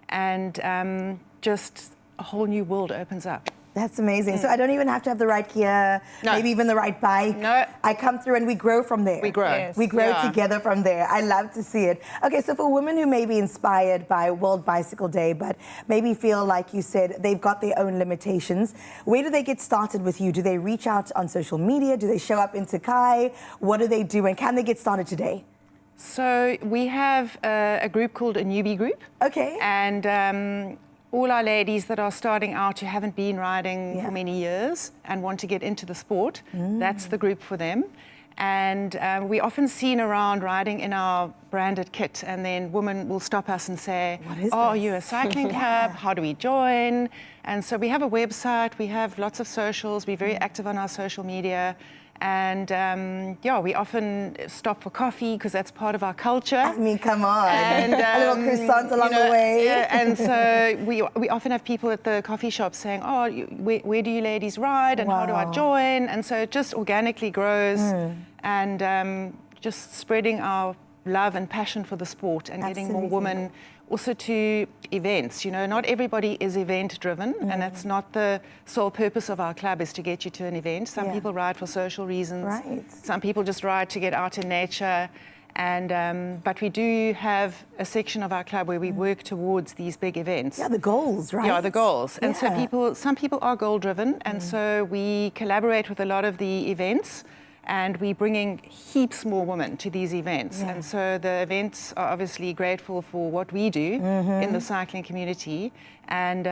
and just a whole new world opens up. That's amazing. So I don't even have to have the right gear, maybe even the right bike. No. I come through and we grow from there. We grow. Yes. We grow together from there. I love to see it. Okay, so for women who may be inspired by World Bicycle Day, but maybe feel like you said they've got their own limitations, where do they get started with you? Do they reach out on social media? Do they show up in Takai? What do they do? And can they get started today? So we have a group called a newbie group. Okay. And all our ladies that are starting out, who haven't been riding for many years and want to get into the sport, that's the group for them. And we're often seen around riding in our branded kit, and then women will stop us and say, "Oh, are you a cycling club? How do we join?" And so we have a website, we have lots of socials, we're very active on our social media. And yeah, we often stop for coffee because that's part of our culture. I mean, come on. And, a little croissant along the way. Yeah, and so we often have people at the coffee shop saying, "Oh, where do you ladies ride, and how do I join?" And so it just organically grows, and just spreading our love and passion for the sport and getting more women also to events. You know, not everybody is event driven, and that's not the sole purpose of our club, is to get you to an event. Some people ride for social reasons. Right. Some people just ride to get out in nature. And but we do have a section of our club where we work towards these big events. Yeah, the goals, right? Yeah, the goals. And so some people are goal driven, and so we collaborate with a lot of the events, and we're bringing heaps more women to these events. And so the events are obviously grateful for what we do in the cycling community. And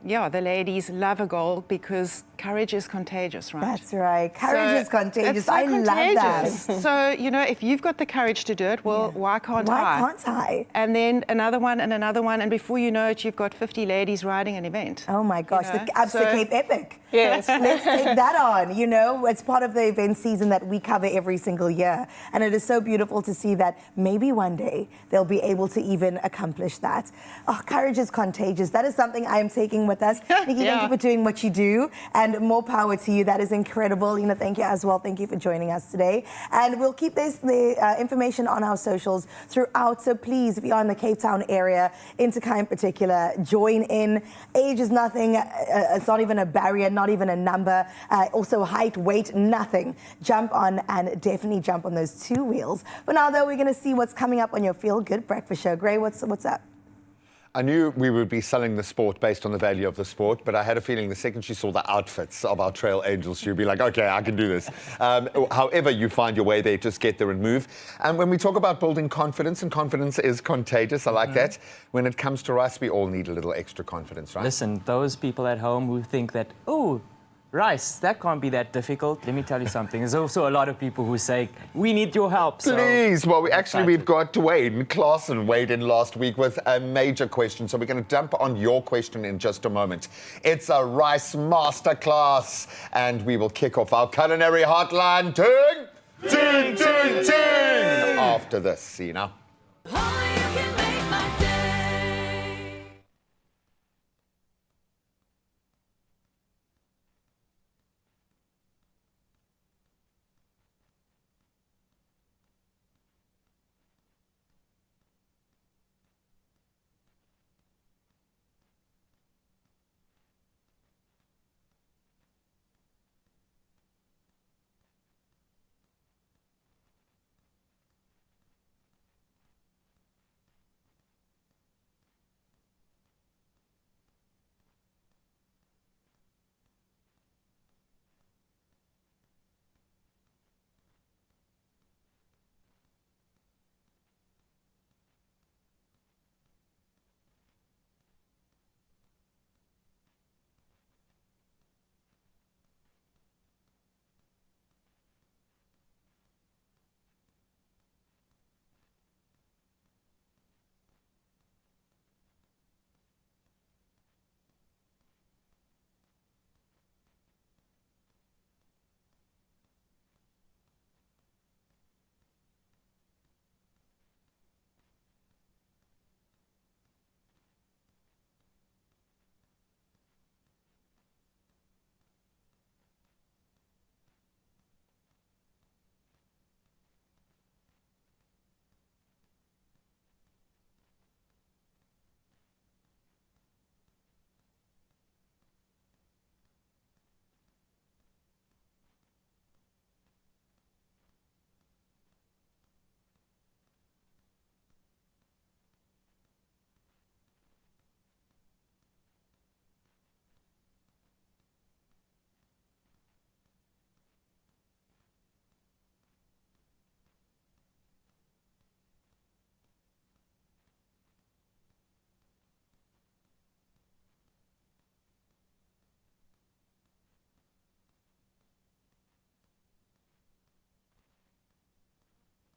yeah, the ladies love a goal because courage is contagious, right? That's right. Courage is contagious. It's so I love that. So, you know, if you've got the courage to do it, well, why can't I? Why can't I? And then another one, and before you know it, you've got 50 ladies riding an event. Oh my gosh, You know? the Absa Cape Epic. Yes. Let's take that on, you know. It's part of the event season that we cover every single year. And it is so beautiful to see that maybe one day they'll be able to even accomplish that. Oh, courage is contagious. That is something I am taking with us. Nikki, thank you for doing what you do, and more power to you. That is incredible. Lena, thank you as well. Thank you for joining us today. And we'll keep the information on our socials throughout. So please, if you're in the Cape Town area, Interkai in particular, join in. Age is nothing. It's not even a barrier, not even a number. Also height, weight, nothing. Jump on, and definitely jump on those two wheels. For now, though, we're going to see what's coming up on your Feel Good Breakfast Show. Gray, what's up? I knew we would be selling the sport based on the value of the sport, but I had a feeling the second she saw the outfits of our trail angels, she'd be like, okay, I can do this. However you find your way there, just get there and move. And when we talk about building confidence, and confidence is contagious, I like that. When it comes to rice, we all need a little extra confidence, right? Listen, those people at home who think that, oh, rice, that can't be that difficult. Let me tell you something. There's also a lot of people who say, we need your help. So please. Well, we've got Wayne Claassen weighed in last week with a major question. So we're going to jump on your question in just a moment. It's a rice masterclass, and we will kick off our culinary hotline. Ting, ting, ting, ting. After this, see you now. Only you can make my day.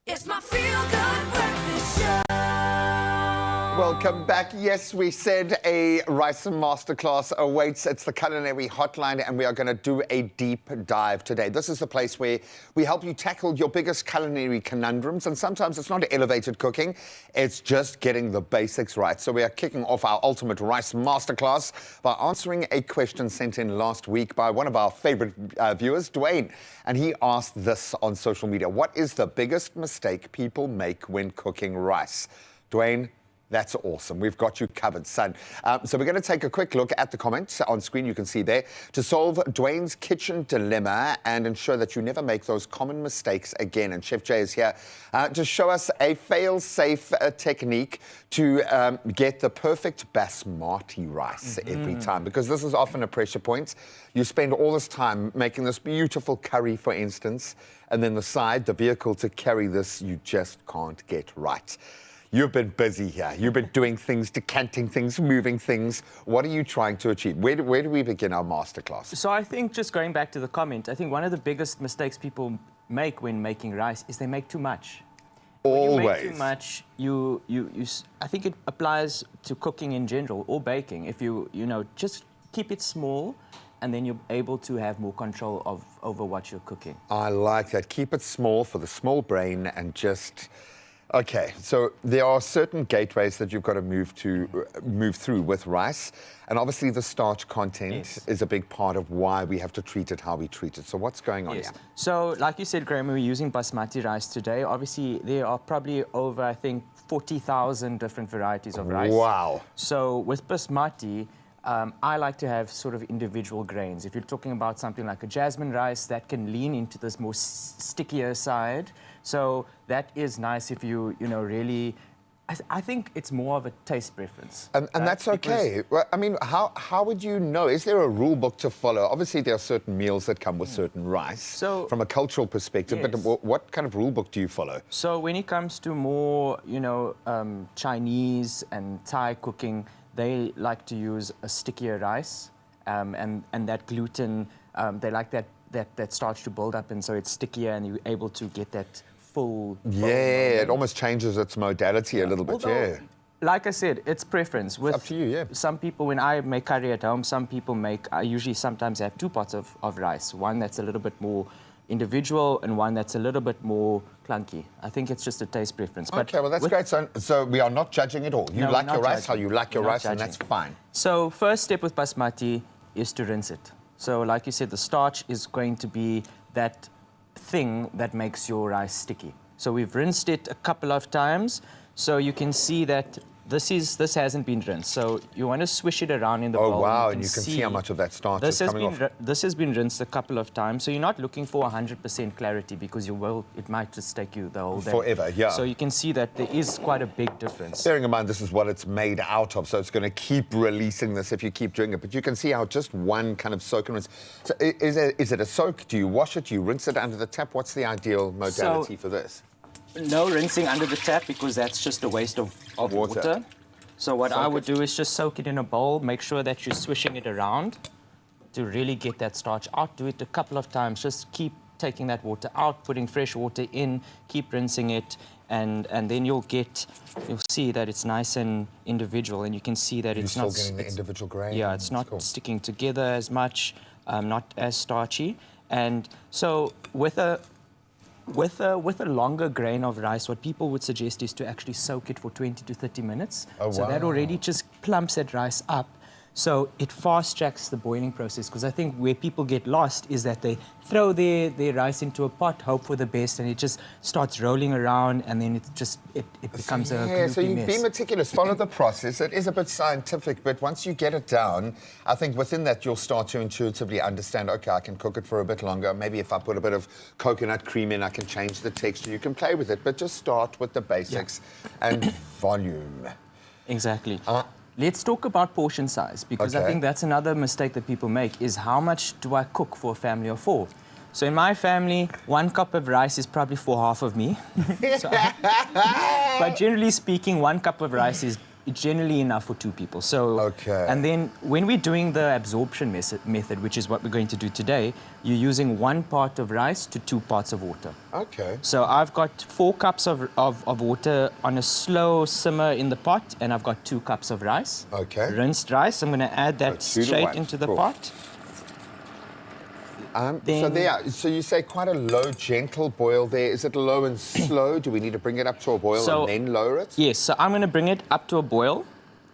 It's my feel-good breakfast show. Welcome back. Yes, we said a rice masterclass awaits. It's the culinary hotline, and we are going to do a deep dive today. This is the place where we help you tackle your biggest culinary conundrums, and sometimes it's not elevated cooking, it's just getting the basics right. So we are kicking off our ultimate rice masterclass by answering a question sent in last week by one of our favorite viewers, Dwayne, and he asked this on social media: what is the biggest mistake people make when cooking rice? Dwayne, that's awesome. We've got you covered, son. So we're going to take a quick look at the comments on screen. You can see there to solve Dwayne's kitchen dilemma and ensure that you never make those common mistakes again. And Chef Jay is here to show us a fail-safe technique to get the perfect basmati rice every time, because this is often a pressure point. You spend all this time making this beautiful curry, for instance, and then the vehicle to carry this, you just can't get right. You've been busy here. You've been doing things, decanting things, moving things. What are you trying to achieve? Where do we begin our masterclass? So I think, just going back to the comment, I think one of the biggest mistakes people make when making rice is they make too much. Always. When you make too much, I think it applies to cooking in general, or baking. If you just keep it small, and then you're able to have more control over what you're cooking. I like that. Keep it small for the small brain, and just... Okay, so there are certain gateways that you've got to move through with rice, and obviously the starch content is a big part of why we have to treat it how we treat it. So what's going on here? So, like you said, Graham, we're using basmati rice today. Obviously, there are probably over, I think, 40,000 different varieties of rice. Wow. So with basmati, I like to have sort of individual grains. If you're talking about something like a jasmine rice, that can lean into this more stickier side. So that is nice if you really... I think it's more of a taste preference. And that's okay. Well, I mean, how would you know? Is there a rule book to follow? Obviously, there are certain meals that come with certain rice, so, from a cultural perspective, but what kind of rule book do you follow? So when it comes to more, Chinese and Thai cooking, they like to use a stickier rice, and that gluten, they like that starch to build up, and so it's stickier, and you're able to get that full... Yeah, it almost changes its modality a little bit. Although, like I said, it's preference. It's up to you, yeah. Some people, when I make curry at home, I usually sometimes have two pots of rice. One that's a little bit more individual and one that's a little bit more clunky. I think it's just a taste preference. Okay, well, that's great. So we are not judging at all. You like your rice how you like your rice, and that's fine. So first step with basmati is to rinse it. So like you said, the starch is going to be that thing that makes your rice sticky. So we've rinsed it a couple of times, so you can see that this hasn't been rinsed. So you want to swish it around in the bowl. Oh wow, and you can see how much of that starch is coming off. This has been rinsed a couple of times, so you're not looking for 100% clarity, because it might just take you the whole day. Forever, yeah. So you can see that there is quite a big difference. Bearing in mind this is what it's made out of, so it's going to keep releasing this if you keep doing it. But you can see how just one kind of soak and rinse. So is it a soak? Do you wash it? Do you rinse it under the tap? What's the ideal modality for this? No rinsing under the tap, because that's just a waste of water. So what I would do is just soak it in a bowl, make sure that you're swishing it around to really get that starch out. Do it a couple of times, just keep taking that water out, putting fresh water in, keep rinsing it, and then you'll see that it's nice and individual, and you can see that it's not... You're still getting the individual grain? Yeah, it's not sticking together as much, not as starchy. And so with a longer grain of rice, what people would suggest is to actually soak it for 20 to 30 minutes. Oh, so that already just plumps that rice up. So it fast-tracks the boiling process, because I think where people get lost is that they throw their rice into a pot, hope for the best, and it just starts rolling around, and then it becomes a gloopy so you mess. be meticulous, follow the process. It is a bit scientific, but once you get it down, I think within that you'll start to intuitively understand, okay, I can cook it for a bit longer. Maybe if I put a bit of coconut cream in, I can change the texture. You can play with it, but just start with the basics and volume. Exactly. Let's talk about portion size, because I think that's another mistake that people make, is how much do I cook for a family of 4? So in my family, 1 cup of rice is probably for half of me. But generally speaking, 1 cup of rice generally enough for 2 people. So, Okay. and then when we're doing the absorption method, which is what we're going to do today, you're using 1 part of rice to 2 parts of water. Okay. So I've got 4 cups of water on a slow simmer in the pot, and I've got 2 cups of rice. Okay. Rinsed rice. I'm going to add that 2 to straight 1. into the Cool. pot. So you say quite a low, gentle boil there. Is it low and slow? Do we need to bring it up to a boil and then lower it? Yes, so I'm going to bring it up to a boil.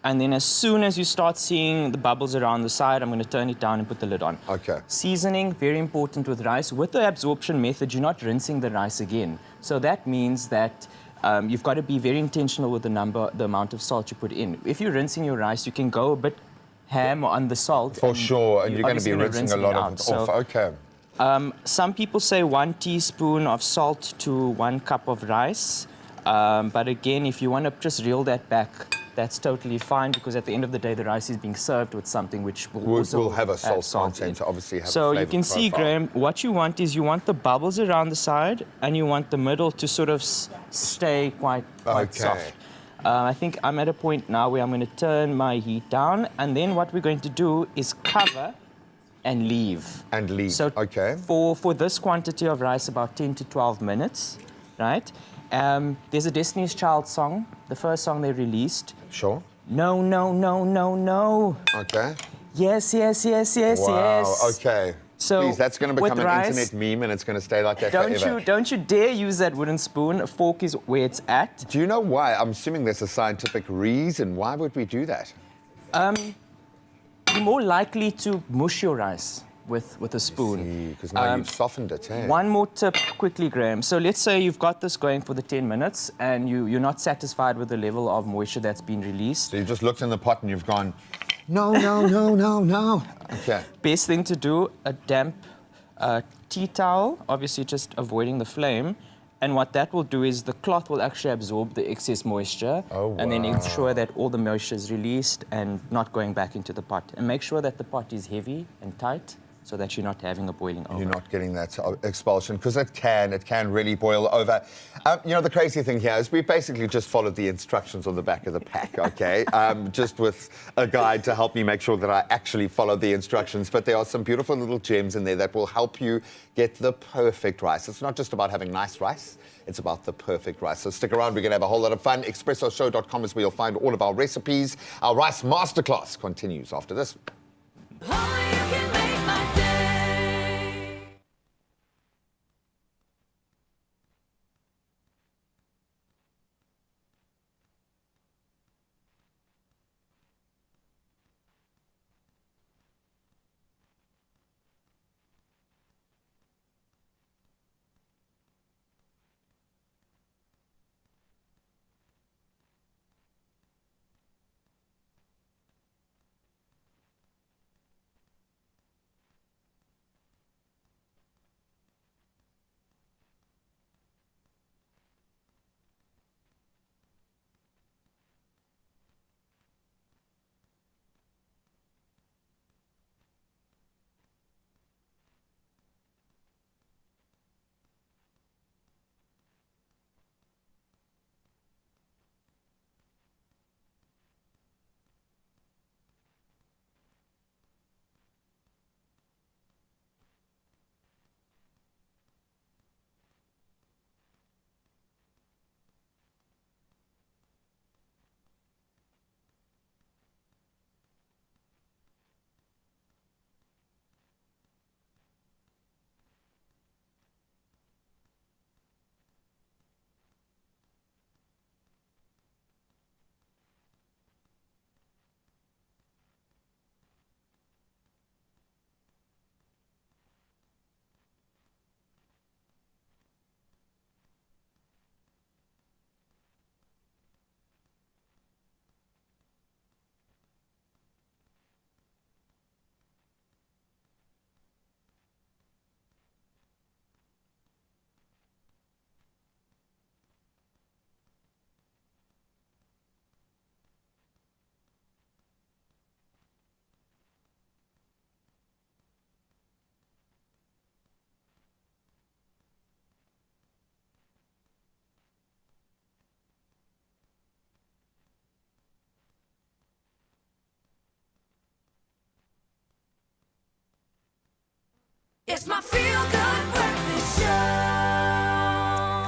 And then as soon as you start seeing the bubbles around the side, I'm going to turn it down and put the lid on. Okay. Seasoning, very important with rice. With the absorption method, you're not rinsing the rice again. So that means that you've got to be very intentional with the amount of salt you put in. If you're rinsing your rice, you can go a bit ham on the salt. For sure, and you're going to be obviously rinsing a lot of it off. Okay. Some people say 1 teaspoon of salt to 1 cup of rice. But again, if you want to just reel that back, that's totally fine, because at the end of the day, the rice is being served with something which will have a salt content to obviously have so a flavor you can see, profile. Graham, what you want is you want the bubbles around the side, and you want the middle to sort of stay quite soft. I think I'm at a point now where I'm going to turn my heat down, and then what we're going to do is cover and leave. And leave, So okay. For this quantity of rice, about 10 to 12 minutes, right? There's a Destiny's Child song, the first song they released. Sure. No, no, no, no, no. Okay. Yes, yes, yes, yes, Wow, yes. okay. So please, that's going to become with an rice, internet meme, and it's going to stay like that forever. Don't you dare use that wooden spoon. A fork is where it's at. Do you know why? I'm assuming there's a scientific reason. Why would we do that? You're more likely to mush your rice with a spoon. Because now you've softened it, eh? One more tip quickly, Graham. So let's say you've got this going for the 10 minutes and you're not satisfied with the level of moisture that's been released. So you've just looked in the pot and you've gone, no, no, no, no, no. Okay. Best thing to do, a damp tea towel, obviously just avoiding the flame. And what that will do is the cloth will actually absorb the excess moisture and then ensure that all the moisture is released and not going back into the pot. And make sure that the pot is heavy and tight so that you're not having a boiling over. You're not getting that expulsion, because it can really boil over. You know, the crazy thing here is we basically just followed the instructions on the back of the pack, okay? Just with a guide to help me make sure that I actually follow the instructions. But there are some beautiful little gems in there that will help you get the perfect rice. It's not just about having nice rice, it's about the perfect rice. So stick around, we're going to have a whole lot of fun. ExpressoShow.com is where you'll find all of our recipes. Our rice masterclass continues after this. Only you can make my day. It's my feel-good breakfast show.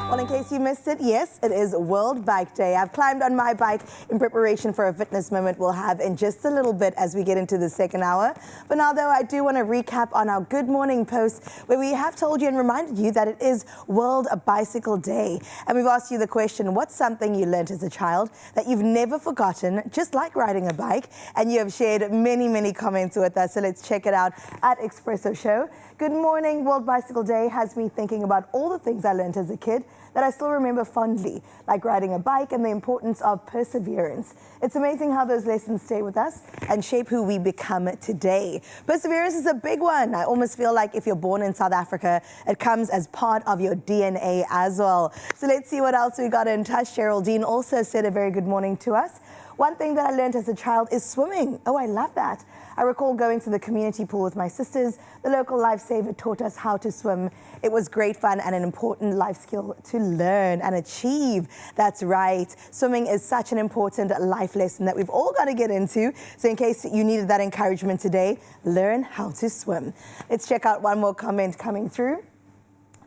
Well, in case you missed it, yes, it is World Bike Day. I've climbed on my bike in preparation for a fitness moment we'll have in just a little bit as we get into the second hour. For now, though, I do want to recap on our Good Morning post where we have told you and reminded you that it is World Bicycle Day. And we've asked you the question, what's something you learnt as a child that you've never forgotten, just like riding a bike? And you have shared many, many comments with us. So let's check it out at Expresso Show. Good morning. World Bicycle Day has me thinking about all the things I learnt as a kid that I still remember fondly, like riding a bike and the importance of perseverance. It's amazing how those lessons stay with us and shape who we become today. Perseverance is a big one. I almost feel like if you're born in South Africa, it comes as part of your DNA as well. So let's see what else we got in touch. Geraldine also said a very good morning to us. One thing that I learned as a child is swimming. Oh, I love that. I recall going to the community pool with my sisters. The local lifesaver taught us how to swim. It was great fun and an important life skill to learn and achieve. That's right. Swimming is such an important life lesson that we've all got to get into. So in case you needed that encouragement today, learn how to swim. Let's check out one more comment coming through.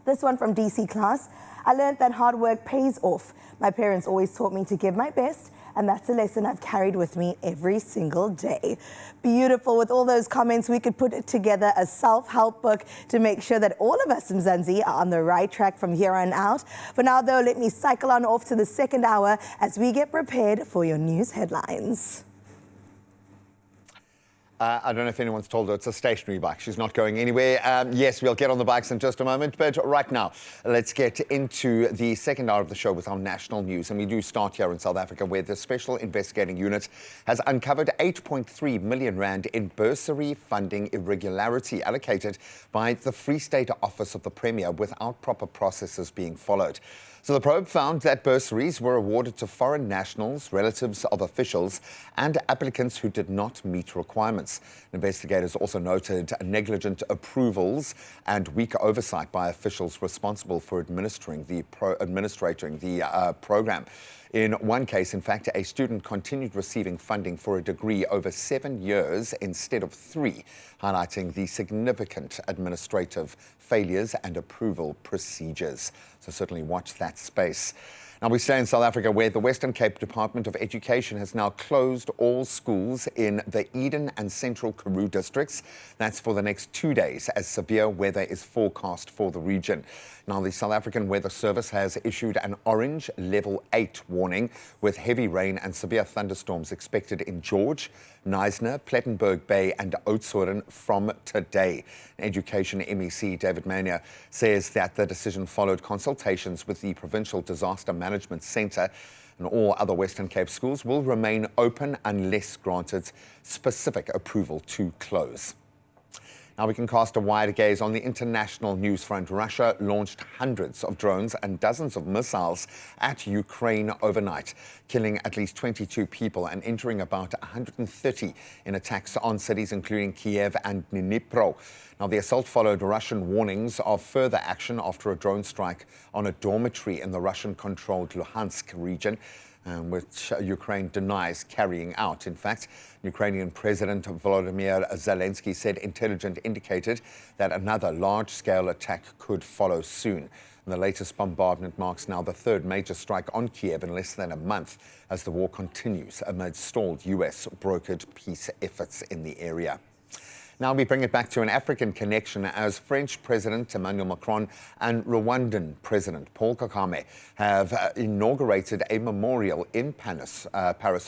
This one from DC class. I learned that hard work pays off. My parents always taught me to give my best, and that's a lesson I've carried with me every single day. Beautiful. With all those comments, we could put together a self-help book to make sure that all of us in Mzansi are on the right track from here on out. For now, though, let me cycle on off to the second hour as we get prepared for your news headlines. I don't know if anyone's told her it's a stationary bike. She's not going anywhere. Yes, we'll get on the bikes in just a moment. But right now, let's get into the second hour of the show with our national news. And we do start here in South Africa, where the Special Investigating Unit has uncovered 8.3 million rand in bursary funding irregularity allocated by the Free State Office of the Premier without proper processes being followed. So the probe found that bursaries were awarded to foreign nationals, relatives of officials, and applicants who did not meet requirements. Investigators also noted negligent approvals and weak oversight by officials responsible for administering the program. In one case, in fact, a student continued receiving funding for a degree over 7 years instead of 3, highlighting the significant administrative failures and approval procedures. So certainly watch that space. Now we stay in South Africa, where the Western Cape Department of Education has now closed all schools in the Eden and Central Karoo districts. That's for the next 2 days, as severe weather is forecast for the region. Now, the South African Weather Service has issued an orange level 8 warning with heavy rain and severe thunderstorms expected in George, Knysna, Plettenberg Bay and Oudtshoorn from today. Education MEC David Mania says that the decision followed consultations with the Provincial Disaster Management Centre, and all other Western Cape schools will remain open unless granted specific approval to close. Now we can cast a wider gaze on the international news front. Russia launched hundreds of drones and dozens of missiles at Ukraine overnight, killing at least 22 people and injuring about 130 in attacks on cities including Kiev and Dnipro. Now the assault followed Russian warnings of further action after a drone strike on a dormitory in the Russian-controlled Luhansk region, which Ukraine denies carrying out. In fact, Ukrainian President Volodymyr Zelensky said intelligence indicated that another large-scale attack could follow soon. And the latest bombardment marks now the third major strike on Kiev in less than a month as the war continues amid stalled US-brokered peace efforts in the area. Now we bring it back to an African connection, as French President Emmanuel Macron and Rwandan President Paul Kagame have inaugurated a memorial in Paris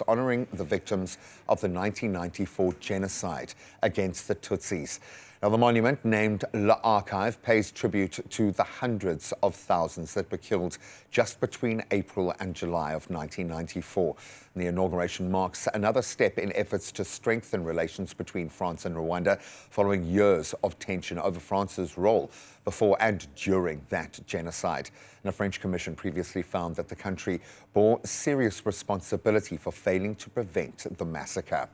honoring the victims of the 1994 genocide against the Tutsis. Now, the monument, named L'Archive, pays tribute to the hundreds of thousands that were killed just between April and July of 1994. And the inauguration marks another step in efforts to strengthen relations between France and Rwanda following years of tension over France's role before and during that genocide. And a French commission previously found that the country bore serious responsibility for failing to prevent the massacre.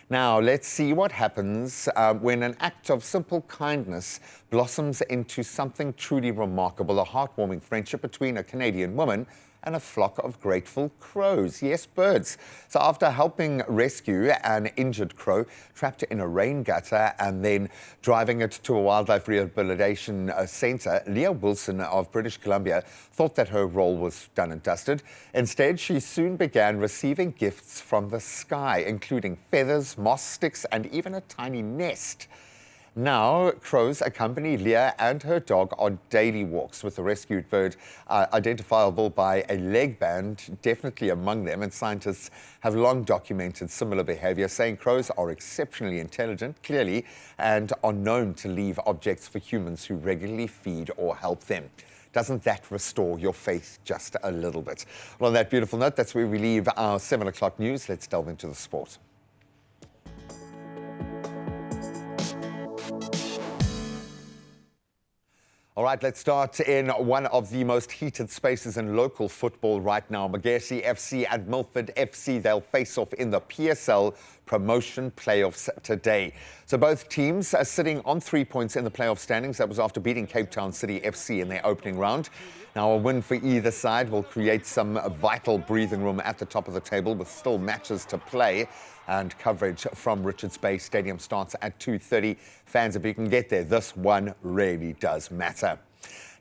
Now, let's see what happens when an act of simple kindness blossoms into something truly remarkable, a heartwarming friendship between a Canadian woman and a flock of grateful crows. Yes, birds. So after helping rescue an injured crow trapped in a rain gutter and then driving it to a wildlife rehabilitation centre, Leah Wilson of British Columbia thought that her role was done and dusted. Instead, she soon began receiving gifts from the sky, including feathers, moss sticks, and even a tiny nest. Now, crows accompany Leah and her dog on daily walks, with the rescued bird identifiable by a leg band definitely among them, and scientists have long documented similar behavior, saying crows are exceptionally intelligent, clearly, and are known to leave objects for humans who regularly feed or help them. Doesn't that restore your faith just a little bit? Well, on that beautiful note, that's where we leave our 7 o'clock news. Let's delve into the sport. All right, let's start in one of the most heated spaces in local football right now. Magesi FC and Milford FC, they'll face off in the PSL promotion playoffs today. So both teams are sitting on 3 points in the playoff standings. That was after beating Cape Town City FC in their opening round. Now, a win for either side will create some vital breathing room at the top of the table, with still matches to play. And coverage from Richards Bay Stadium starts at 2:30. Fans, if you can get there, this one really does matter.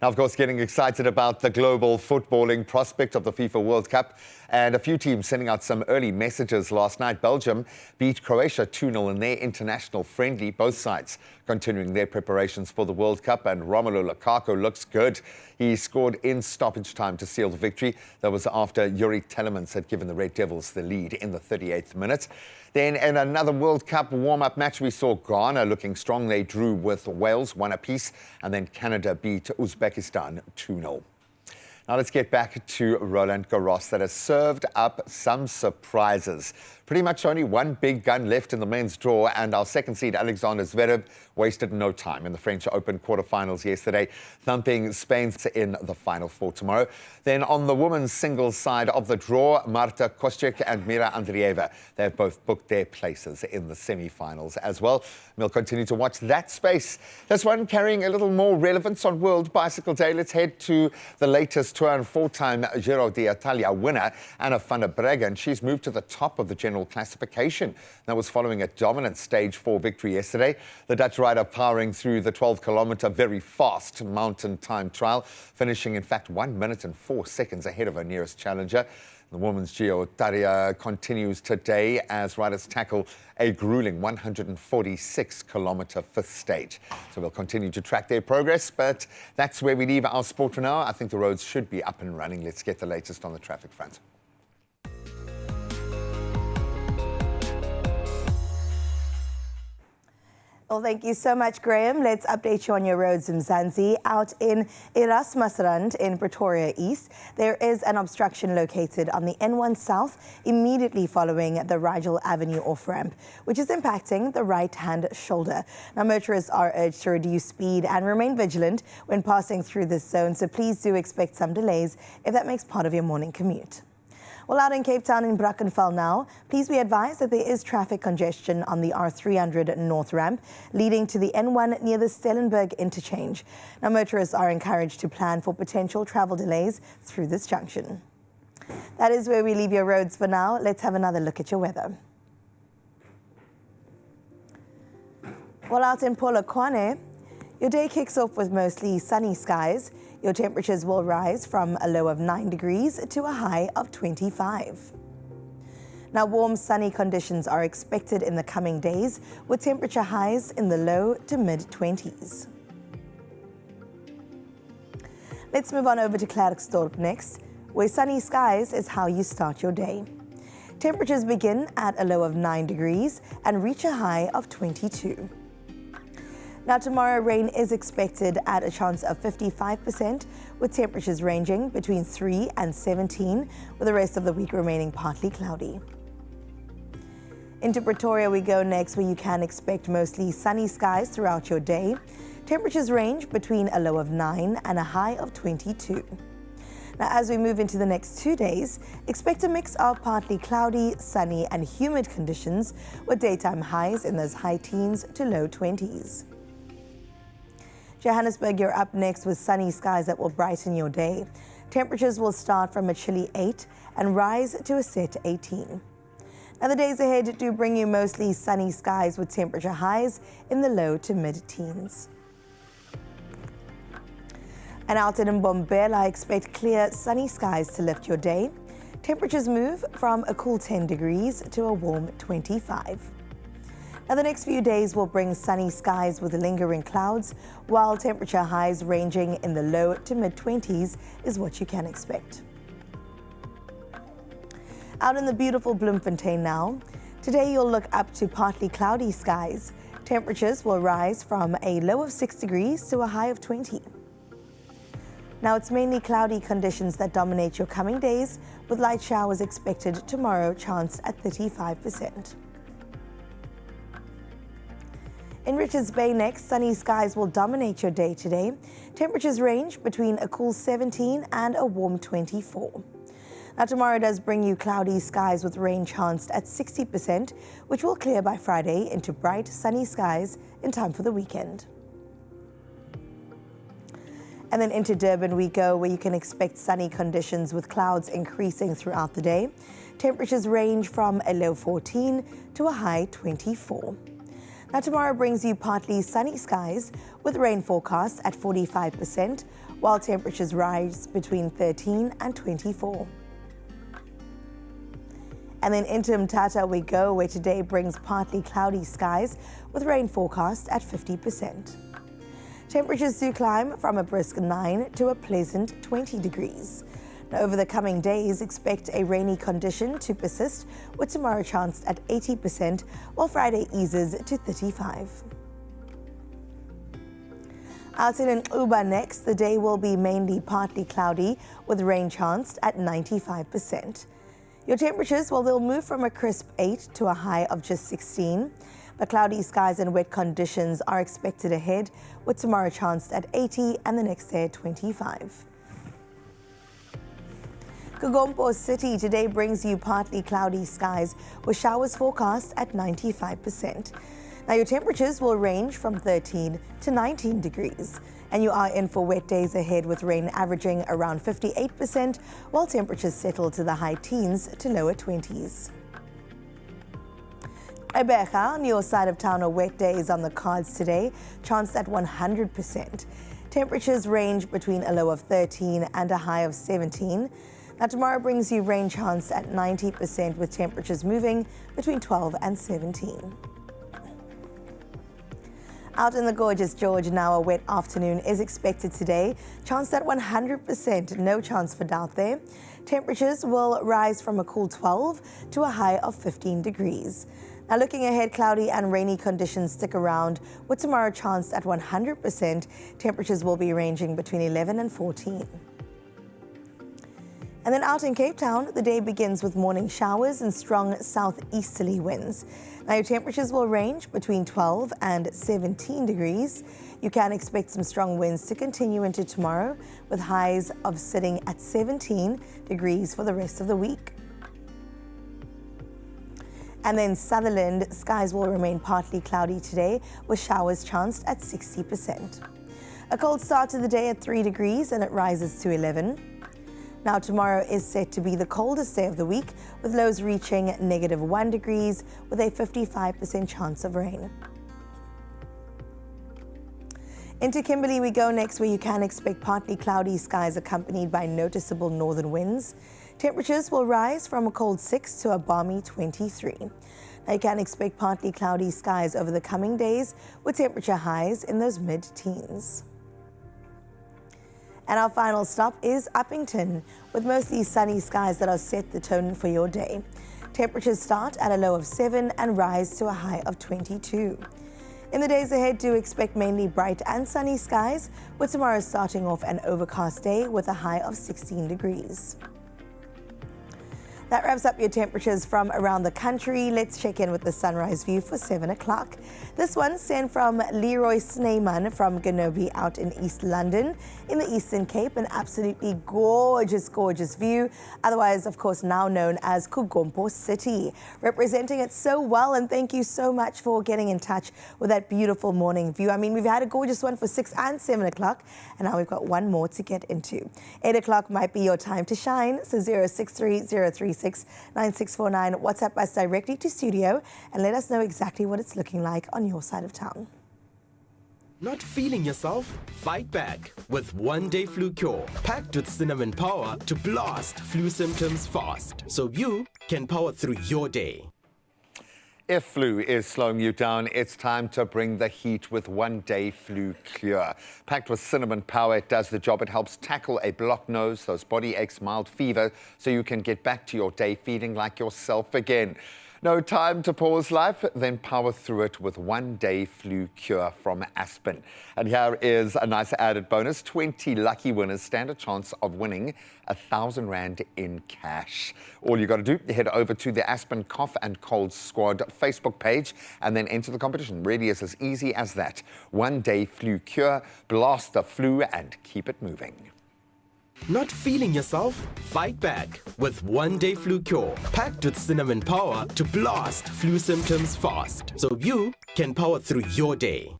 Now, of course, getting excited about the global footballing prospect of the FIFA World Cup, and a few teams sending out some early messages last night. Belgium beat Croatia 2-0 in their international friendly, both sides continuing their preparations for the World Cup, and Romelu Lukaku looks good. He scored in stoppage time to seal the victory. That was after Yuri Telemans had given the Red Devils the lead in the 38th minute. Then in another World Cup warm-up match, we saw Ghana looking strong. They drew with Wales 1 apiece, and then Canada beat Uzbekistan 2-0. Now let's get back to Roland Garros, that has served up some surprises. Pretty much only one big gun left in the men's draw, and our second seed, Alexander Zverev, wasted no time in the French Open quarterfinals yesterday, thumping Spain in the Final Four tomorrow. Then on the women's singles side of the draw, Marta Kostyuk and Mira Andreeva, they've both booked their places in the semi-finals as well. We'll continue to watch that space. This one carrying a little more relevance on World Bicycle Day. Let's head to the latest tour and four-time Giro d'Italia winner, Anna van der Breggen. She's moved to the top of the general classification. That was following a dominant stage 4 victory yesterday. The Dutch rider powering through the 12-kilometre very fast mountain time trial, finishing in fact 1 minute and 4 seconds ahead of her nearest challenger. The women's Giro d'Italia continues today as riders tackle a grueling 146-kilometre fifth stage. So we'll continue to track their progress, but that's where we leave our sport for now. I think the roads should be up and running. Let's get the latest on the traffic front. Well, thank you so much, Graham. Let's update you on your roads in Mzansi. Out in Erasmusrand in Pretoria East, there is an obstruction located on the N1 South immediately following the Rigel Avenue off-ramp, which is impacting the right-hand shoulder. Now, motorists are urged to reduce speed and remain vigilant when passing through this zone, so please do expect some delays if that makes part of your morning commute. Well, out in Cape Town in Brackenfell now, please be advised that there is traffic congestion on the R300 North Ramp leading to the N1 near the Stellenberg interchange. Now, motorists are encouraged to plan for potential travel delays through this junction. That is where we leave your roads for now. Let's have another look at your weather. Well, out in Polokwane, your day kicks off with mostly sunny skies. Your temperatures will rise from a low of 9 degrees to a high of 25. Now, warm, sunny conditions are expected in the coming days, with temperature highs in the low to mid-20s. Let's move on over to Klerksdorp next, where sunny skies is how you start your day. Temperatures begin at a low of 9 degrees and reach a high of 22. Now, tomorrow, rain is expected at a chance of 55%, with temperatures ranging between 3 and 17, with the rest of the week remaining partly cloudy. Into Pretoria we go next, where you can expect mostly sunny skies throughout your day. Temperatures range between a low of 9 and a high of 22. Now, as we move into the next 2 days, expect a mix of partly cloudy, sunny and humid conditions, with daytime highs in those high teens to low 20s. Johannesburg, you're up next with sunny skies that will brighten your day. Temperatures will start from a chilly 8 and rise to a set 18. Now the days ahead do bring you mostly sunny skies with temperature highs in the low to mid-teens. And out in Mbombela, I expect clear, sunny skies to lift your day. Temperatures move from a cool 10 degrees to a warm 25. Now the next few days will bring sunny skies with lingering clouds, while temperature highs ranging in the low to mid-20s is what you can expect. Out in the beautiful Bloemfontein now, today you'll look up to partly cloudy skies. Temperatures will rise from a low of 6 degrees to a high of 20. Now it's mainly cloudy conditions that dominate your coming days, with light showers expected tomorrow, chanced at 35%. In Richards Bay next, sunny skies will dominate your day today. Temperatures range between a cool 17 and a warm 24. Now tomorrow does bring you cloudy skies with rain chanced at 60%, which will clear by Friday into bright, sunny skies in time for the weekend. And then into Durban we go, where you can expect sunny conditions with clouds increasing throughout the day. Temperatures range from a low 14 to a high 24. Now tomorrow brings you partly sunny skies with rain forecast at 45%, while temperatures rise between 13 and 24. And then into Mthatha we go, where today brings partly cloudy skies with rain forecast at 50%. Temperatures do climb from a brisk 9 to a pleasant 20 degrees. Now, over the coming days, expect a rainy condition to persist, with tomorrow chanced at 80%, while Friday eases to 35. Out in Uba next, the day will be mainly partly cloudy, with rain chanced at 95%. Your temperatures, well, they'll move from a crisp 8 to a high of just 16. But cloudy skies and wet conditions are expected ahead, with tomorrow chanced at 80 and the next day at 25. Kagompo City today brings you partly cloudy skies with showers forecast at 95%. Now your temperatures will range from 13 to 19 degrees, and you are in for wet days ahead with rain averaging around 58%, while temperatures settle to the high teens to lower 20s. Ebeja, on your side of town, are wet days on the cards today, chanced at 100%. Temperatures range between a low of 13 and a high of 17. Now tomorrow brings you rain chanced at 90%, with temperatures moving between 12 and 17. Out in the gorgeous George now, a wet afternoon is expected today, chanced at 100%, no chance for doubt there. Temperatures will rise from a cool 12 to a high of 15 degrees. Now looking ahead, cloudy and rainy conditions stick around, with tomorrow chanced at 100%. Temperatures will be ranging between 11 and 14. And then out in Cape Town, the day begins with morning showers and strong southeasterly winds. Now your temperatures will range between 12 and 17 degrees. You can expect some strong winds to continue into tomorrow, with highs of sitting at 17 degrees for the rest of the week. And then Sutherland, skies will remain partly cloudy today, with showers chanced at 60%. A cold start to the day at 3 degrees and it rises to 11. Now tomorrow is set to be the coldest day of the week, with lows reaching -1 degrees with a 55% chance of rain. Into Kimberley we go next, where you can expect partly cloudy skies accompanied by noticeable northern winds. Temperatures will rise from a cold 6 to a balmy 23. Now you can expect partly cloudy skies over the coming days, with temperature highs in those mid-teens. And our final stop is Uppington, with mostly sunny skies that are set the tone for your day. Temperatures start at a low of 7 and rise to a high of 22. In the days ahead, do expect mainly bright and sunny skies, with tomorrow starting off an overcast day with a high of 16 degrees. That wraps up your temperatures from around the country. Let's check in with the sunrise view for 7 o'clock. This one sent from Leroy Sneyman from Ganobi out in East London in the Eastern Cape. An absolutely gorgeous, gorgeous view. Otherwise, of course, now known as Kugompo City. Representing it so well, and thank you so much for getting in touch with that beautiful morning view. I mean, we've had a gorgeous one for 6 and 7 o'clock, and now we've got one more to get into. 8 o'clock might be your time to shine, so 063-036-9649. WhatsApp us directly to studio and let us know exactly what it's looking like on your side of town. Not feeling yourself? Fight back with one-day flu cure, packed with cinnamon power to blast flu symptoms fast, so you can power through your day. If flu is slowing you down, it's time to bring the heat with one-day flu cure. Packed with cinnamon power, it does the job. It helps tackle a blocked nose, those body aches, mild fever, so you can get back to your day feeling like yourself again. No time to pause life? Then power through it with one-day flu cure from Aspen. And here is a nice added bonus. 20 lucky winners stand a chance of winning R1,000 in cash. All you got to do, head over to the Aspen Cough and Cold Squad Facebook page and then enter the competition. Really is as easy as that. One-day flu cure, blast the flu and keep it moving. Not feeling yourself? Fight back with one-day flu cure, packed with cinnamon power to blast flu symptoms fast, so you can power through your day.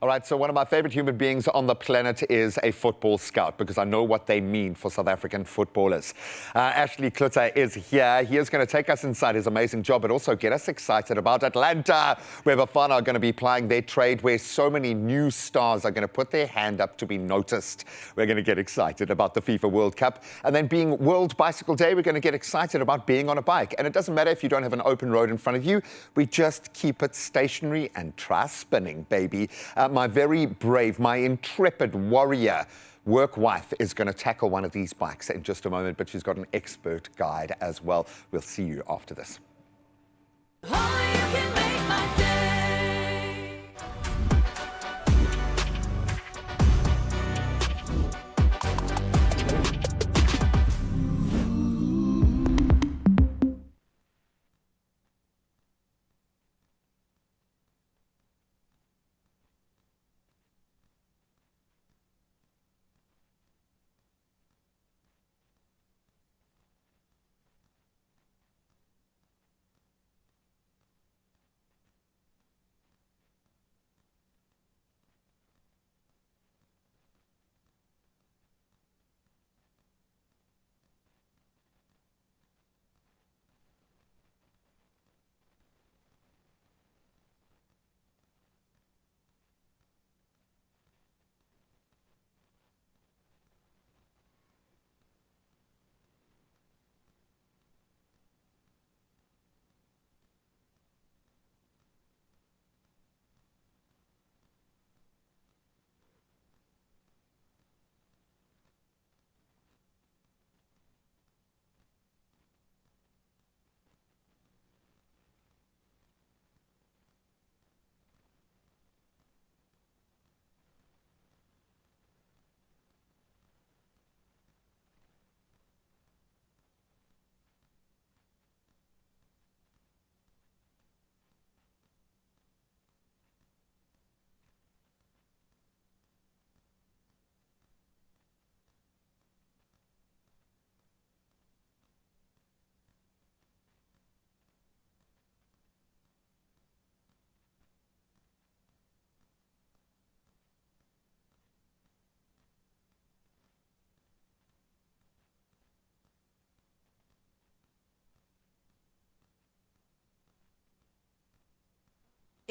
All right, so one of my favorite human beings on the planet is a football scout because I know what they mean for South African footballers. Ashley Klutter is here. He is going to take us inside his amazing job, but also get us excited about Atlanta, where Bafana are going to be plying their trade, where so many new stars are going to put their hand up to be noticed. We're going to get excited about the FIFA World Cup. And then being World Bicycle Day, we're going to get excited about being on a bike. And it doesn't matter if you don't have an open road in front of you. We just keep it stationary and try spinning, baby. My very brave, my intrepid warrior work wife is going to tackle one of these bikes in just a moment, but she's got an expert guide as well. We'll see you after this. Only you can make my day.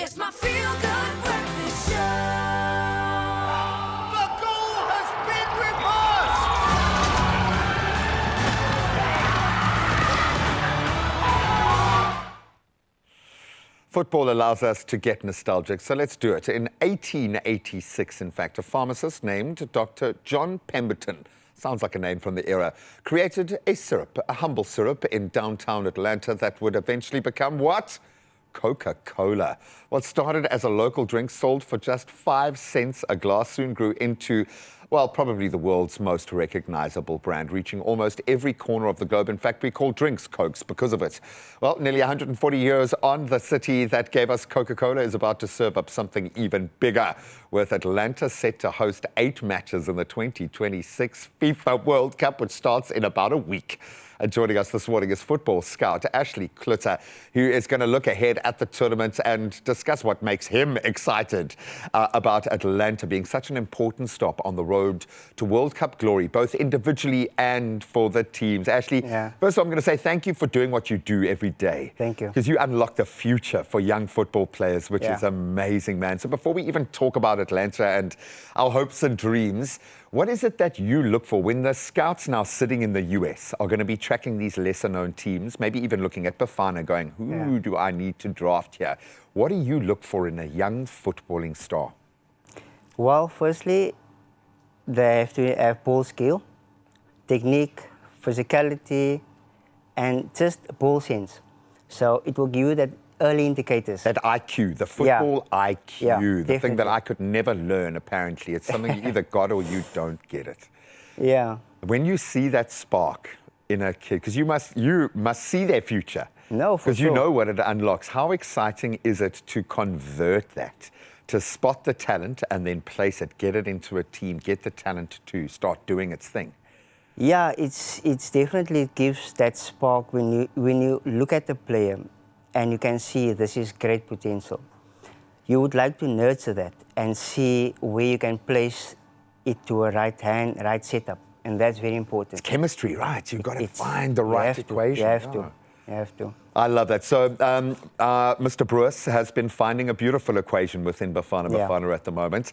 It's my feel-good breakfast show. The goal has been reversed. Football allows us to get nostalgic, so let's do it. In 1886, in fact, a pharmacist named Dr. John Pemberton, sounds like a name from the era, created a syrup, a humble syrup in downtown Atlanta that would eventually become what? Coca-Cola. What started as a local drink sold for just 5 cents a glass soon grew into Well, probably the world's most recognizable brand, reaching almost every corner of the globe. In fact, we call drinks Cokes because of it. Well, nearly 140 years on, the city that gave us Coca-Cola is about to serve up something even bigger, with Atlanta set to host 8 matches in the 2026 FIFA World Cup, which starts in about a week. And joining us this morning is football scout Ashley Klutter, who is going to look ahead at the tournament and discuss what makes him excited about Atlanta being such an important stop on the road to World Cup glory, both individually and for the teams. Ashley, first of all, I'm going to say thank you for doing what you do every day. Thank you. Because you unlock the future for young football players, which is amazing, man. So before we even talk about Atlanta and our hopes and dreams, what is it that you look for when the scouts now sitting in the US are going to be tracking these lesser-known teams, maybe even looking at Bafana going, who do I need to draft here? What do you look for in a young footballing star? Well, firstly, they have to have ball skill, technique, physicality, and just ball sense. So it will give you that early indicators. That IQ, the football IQ, the thing that definitely. I could never learn, apparently. It's something you either got or you don't get it. Yeah. When you see that spark in a kid, because you must see their future. No, for Because you sure. know what it unlocks. How exciting is it to convert that, to spot the talent and then place it, get it into a team, get the talent to start doing its thing? Yeah, it's definitely gives that spark when you look at the player and you can see this is great potential. You would like to nurture that and see where you can place it to a right hand, right setup. And that's very important. It's chemistry, right? You've got to find the right equation. You have to. I love that. So Mr. Bruce has been finding a beautiful equation within Bafana at the moment.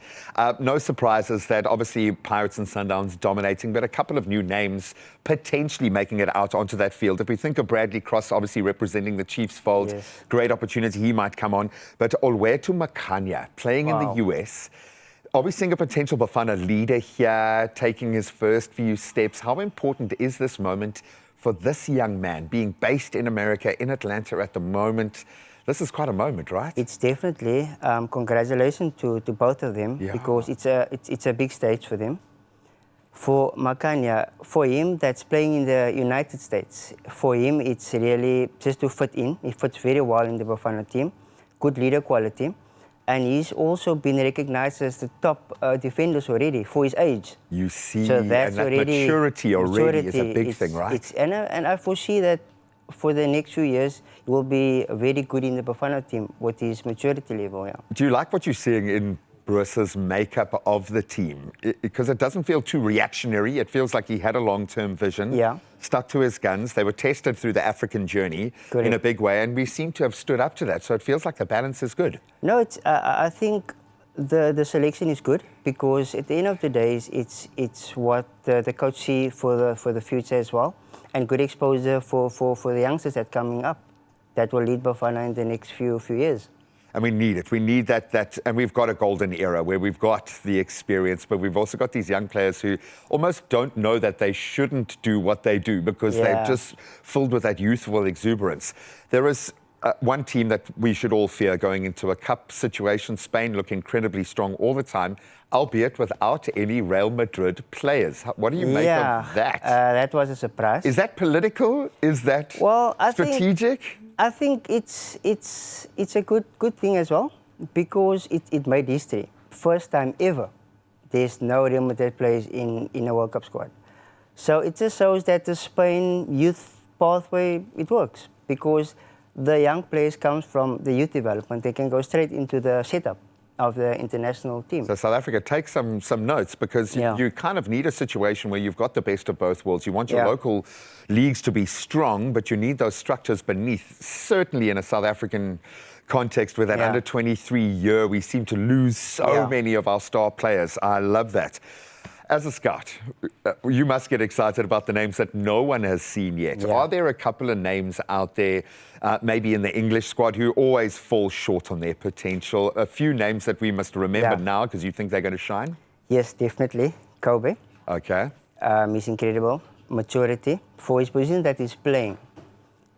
No surprises that obviously Pirates and Sundowns dominating, but a couple of new names potentially making it out onto that field. If we think of Bradley Cross, obviously representing the Chiefs fold, great opportunity, he might come on. But Olwetu Makanya playing in the US, are we seeing a potential Bafana leader here, taking his first few steps? How important is this moment for this young man, being based in America, in Atlanta at the moment? This is quite a moment, right? It's definitely, congratulations to both of them, because it's a big stage for them. For Makanya, for him that's playing in the United States, for him it's really just to fit in. He fits very well in the Bafana team, good leader quality. And he's also been recognized as the top defenders already for his age. You see, so that's and that already, maturity is a big thing, right? And I foresee that for the next few years, he will be very good in the Bafana team with his maturity level. Do you like what you're seeing in Bruce's makeup of the team? Because it doesn't feel too reactionary. It feels like he had a long-term vision, stuck to his guns. They were tested through the African journey in a big way, and we seem to have stood up to that. So it feels like the balance is good. No, I think the selection is good, because at the end of the day, it's what the coach see for the future as well, and good exposure for the youngsters that coming up that will lead Bafana in the next few years. And we need it. We need that, and we've got a golden era where we've got the experience, but we've also got these young players who almost don't know that they shouldn't do what they do because they're just filled with that youthful exuberance. There is one team that we should all fear going into a cup situation. Spain look incredibly strong all the time, albeit without any Real Madrid players. What do you make of that? That was a surprise. Is that political? Is that strategic? I think it's a good thing as well, because it made history. First time ever, there's no Real Madrid players in a World Cup squad. So it just shows that the Spain youth pathway, it works, because the young players come from the youth development. They can go straight into the setup of the international team. So South Africa, take some notes, because you kind of need a situation where you've got the best of both worlds. You want your local leagues to be strong, but you need those structures beneath. Certainly in a South African context with that under-23 year, we seem to lose so many of our star players. I love that. As a scout, you must get excited about the names that no one has seen yet. Are there a couple of names out there, maybe in the English squad, who always fall short on their potential? A few names that we must remember now because you think they're going to shine? Yes, definitely. Kobe. Okay. He's incredible. Maturity for his position that he's playing.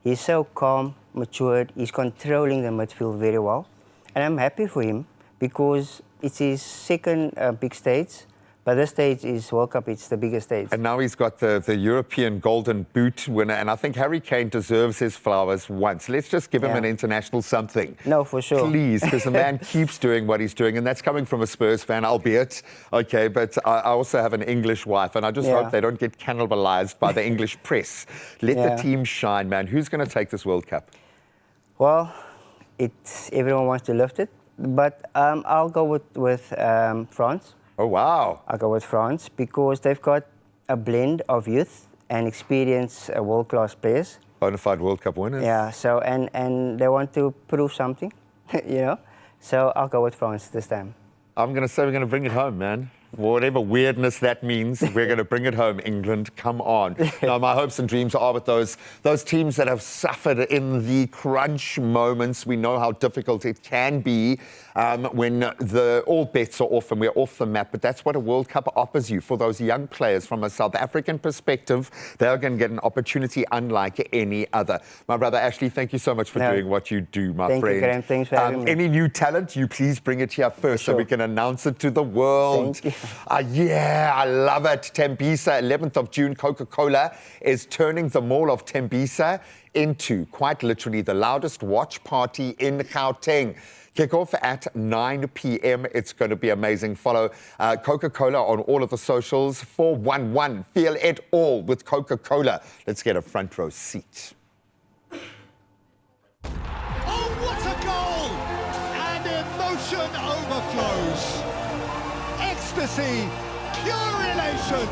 He's so calm, matured. He's controlling the midfield very well. And I'm happy for him, because it's his second big stage. But this stage is World Cup, it's the biggest stage. And now he's got the European Golden Boot winner, and I think Harry Kane deserves his flowers once. Let's just give him an international something. No, for sure. Please, because the man keeps doing what he's doing, and that's coming from a Spurs fan, albeit, okay, but I also have an English wife, and I just hope they don't get cannibalized by the English press. Let the team shine, man. Who's going to take this World Cup? Well, everyone wants to lift it, but I'll go with France. Oh, wow. I'll go with France because they've got a blend of youth and experienced world-class players. Bona fide World Cup winners. Yeah, so, and they want to prove something, you know? So I'll go with France this time. I'm going to say we're going to bring it home, man. Whatever weirdness that means, we're going to bring it home, England. Come on. Now, my hopes and dreams are with those teams that have suffered in the crunch moments. We know how difficult it can be when all bets are off and we're off the map. But that's what a World Cup offers you. For those young players, from a South African perspective, they're going to get an opportunity unlike any other. My brother Ashley, thank you so much for doing what you do, my friend. Thank you, Graham. Thanks for having me. Any new talent, you please bring it here first so we can announce it to the world. Thank you. Yeah, I love it. Tembisa, 11th of June, Coca-Cola is turning the mall of Tembisa into, quite literally, the loudest watch party in Gauteng. Kick off at 9 p.m. It's going to be amazing. Follow Coca-Cola on all of the socials. 411. Feel it all with Coca-Cola. Let's get a front row seat. Oh, what a goal! And emotion overflows. Ecstasy, pure elation.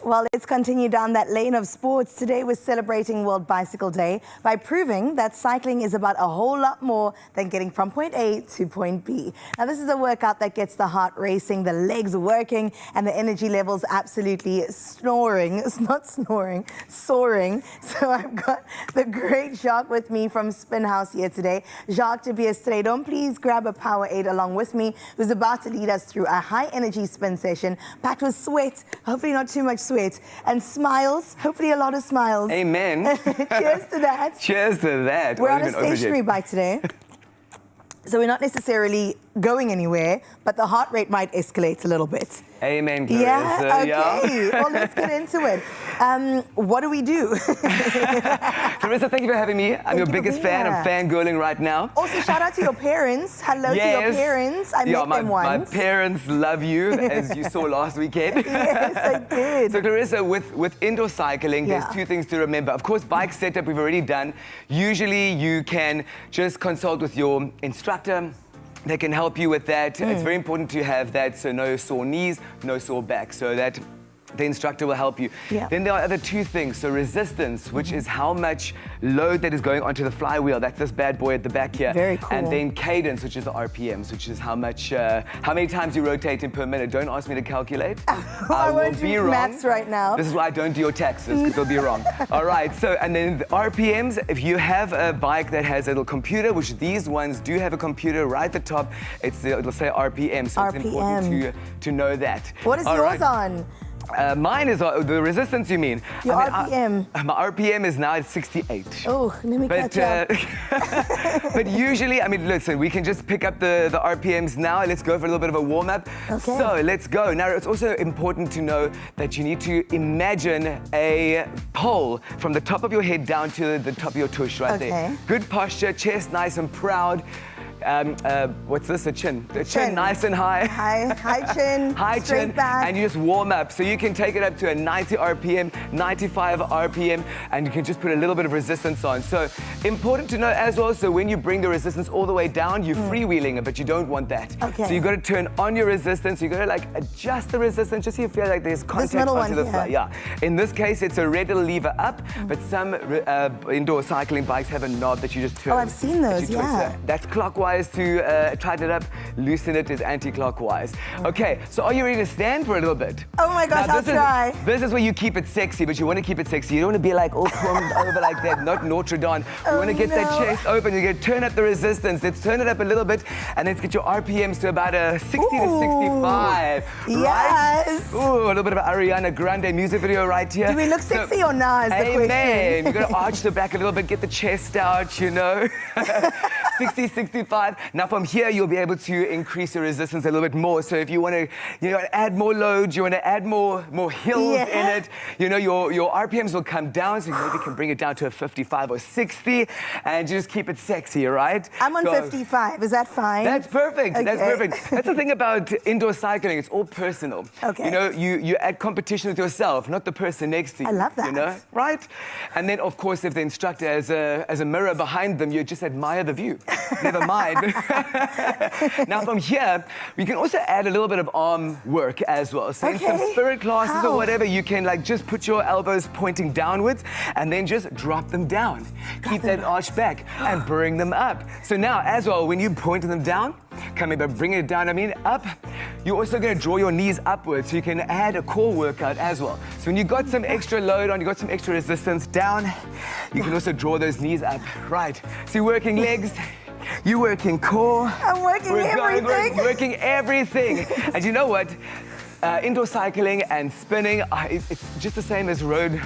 Well, let's continue down that lane of sports. Today we're celebrating World Bicycle Day by proving that cycling is about a whole lot more than getting from point A to point B. Now, this is a workout that gets the heart racing, the legs working, and the energy levels absolutely soaring. It's not snoring, soaring. So I've got the great Jacques with me from Spin House here today. Jacques de Biestredom, please grab a power aid along with me, who's about to lead us through a high energy spin session packed with sweat, hopefully not too much sweat, and smiles, hopefully a lot of smiles. Amen. Cheers to that. Cheers to that. We're on a stationary bike today, so we're not necessarily going anywhere, but the heart rate might escalate a little bit. Amen, Clarissa. Yeah, okay. Well, let's get into it. What do we do? Clarissa, thank you for having me. I'm your biggest fan. I'm fangirling right now. Also, shout out to your parents. Hello to your parents. I met them once. My parents love you, as you saw last weekend. Yes, I did. So, Clarissa, with indoor cycling, there's two things to remember. Of course, bike setup we've already done. Usually, you can just consult with your instructor. They can help you with that. It's very important to have that, so no sore knees, no sore back, so that the instructor will help you. Then there are other two things. So resistance, which is how much load that is going onto the flywheel. That's this bad boy at the back here. Very cool. And then cadence, which is the RPMs, which is how many times you rotate in per minute. Don't ask me to calculate. I won't do maths right now. This is why I don't do your taxes, because they'll be wrong. All right, so, and then the RPMs, if you have a bike that has a little computer, which these ones do have a computer right at the top, it'll say RPM, so it's important to know that. What is yours on? Mine is the resistance, you mean? Your RPM. My RPM is now at 68. Oh, let me catch up. But usually, I mean, listen, we can just pick up the RPMs now. Let's go for a little bit of a warm-up. Okay. So let's go. Now, it's also important to know that you need to imagine a pole from the top of your head down to the top of your tush right there. Good posture, chest nice and proud. What's this? A chin. The chin nice and high. High chin. High chin. Back. And you just warm up. So you can take it up to a 90 RPM, 95 RPM, and you can just put a little bit of resistance on. So important to know as well, so when you bring the resistance all the way down, you're freewheeling it, but you don't want that. So you've got to turn on your resistance. You've got to like adjust the resistance just so you feel like there's contact onto the fly. Yeah. In this case, it's a red lever up, but some indoor cycling bikes have a knob that you just turn. Oh, I've seen those, That's clockwise to tighten it up, loosen it is anti-clockwise. Okay, so are you ready to stand for a little bit? Oh my gosh, I'll try. This is where you keep it sexy, but you want to keep it sexy. You don't want to be like all combed over like that, not Notre Dame. You want to get that chest open. You get turn up the resistance. Let's turn it up a little bit, and let's get your RPMs to about a 60 to 65. Yes. Right? Ooh, a little bit of Ariana Grande music video right here. Do we look sexy or not? Is the question. You've got to arch the back a little bit, get the chest out, you know. 60, 65. Now from here, you'll be able to increase your resistance a little bit more. So if you want to, add more load, you want to add more hills in it, your RPMs will come down, so you maybe can bring it down to a 55 or 60, and just keep it sexy, right? I'm on 55. Is that fine? That's perfect. Okay. That's perfect. That's the thing about indoor cycling. It's all personal. Okay. You add competition with yourself, not the person next to you. I love that. Right? And then, of course, if the instructor has a mirror behind them, you just admire the view. Never mind. Now, from here, you can also add a little bit of arm work as well. So in some spirit classes or whatever, you can just put your elbows pointing downwards and then just drop them down. Keep that arch back and bring them up. So now, as well, when you point them down, bringing it down, up, you're also going to draw your knees upwards, so you can add a core workout as well. So when you got some extra load on, you got some extra resistance down, you can also draw those knees up. Right. So you're working legs, you're working core. I'm working everything. Working everything. And you know what? Indoor cycling and spinning, it's just the same as road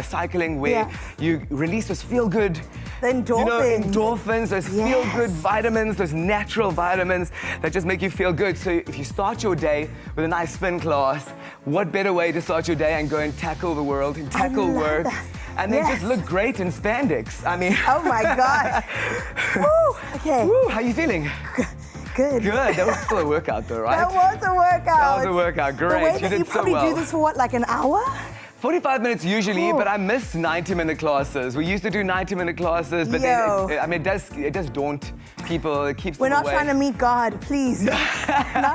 cycling, where you release those feel-good endorphins, those feel-good vitamins, those natural vitamins that just make you feel good. So if you start your day with a nice spin class, what better way to start your day and go and tackle the world and tackle work and then just look great in spandex? Oh my God. Woo, okay. Woo, how are you feeling? Good. That was still a workout though, right? That was a workout. That was a workout. Great. The way You that did you so probably well. do this for what, like an hour? 45 minutes usually, but I miss 90-minute classes. We used to do 90-minute classes, but then it does daunt people. It keeps We're them not away. trying to meet God, please. Not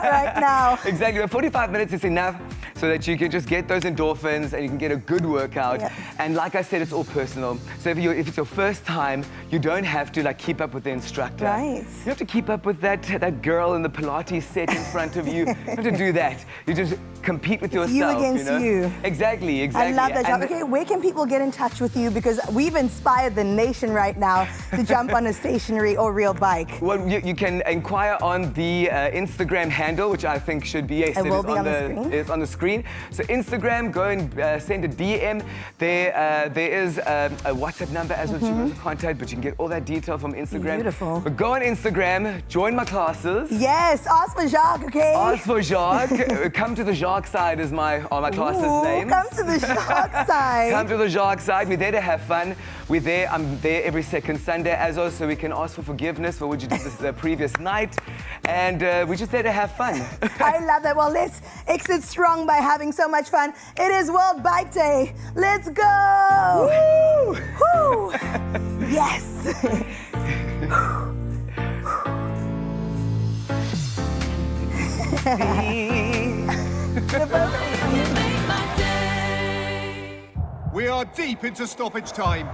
right now. Exactly, but 45 minutes is enough so that you can just get those endorphins and you can get a good workout. And like I said, it's all personal. So if it's your first time, you don't have to keep up with the instructor. Right. You have to keep up with that girl in the Pilates set in front of you. You have to do that. You just compete with yourself. You against you. Exactly. I love that job. Okay, where can people get in touch with you? Because we've inspired the nation right now to jump on a stationary or real bike. Well, you can inquire on the Instagram handle, which I think should be It will be on the screen. It's on the screen. So Instagram, go and send a DM. There is a WhatsApp number as well, you can contact, but you can get all that detail from Instagram. Beautiful. But go on Instagram, join my classes. Yes, ask for Jacques, okay? Ask for Jacques. Come to the Jacques side is my classes' names. Come to the Jacques side. Come to the Jacques side. We're there to have fun. I'm there every second Sunday as well, so we can ask for forgiveness for what you did the previous night. And we're just there to have fun. I love that. Well, let's exit strong by having so much fun. It is World Bike Day. Let's go. Woo! Woo! Yes. We are deep into stoppage time.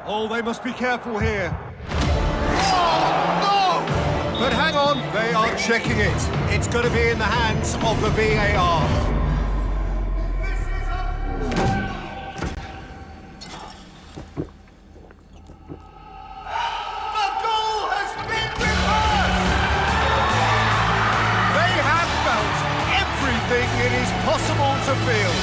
Oh, they must be careful here. Oh, no! But hang on, they are checking it. It's going to be in the hands of the VAR. The goal has been reversed! They have felt everything it is possible to feel.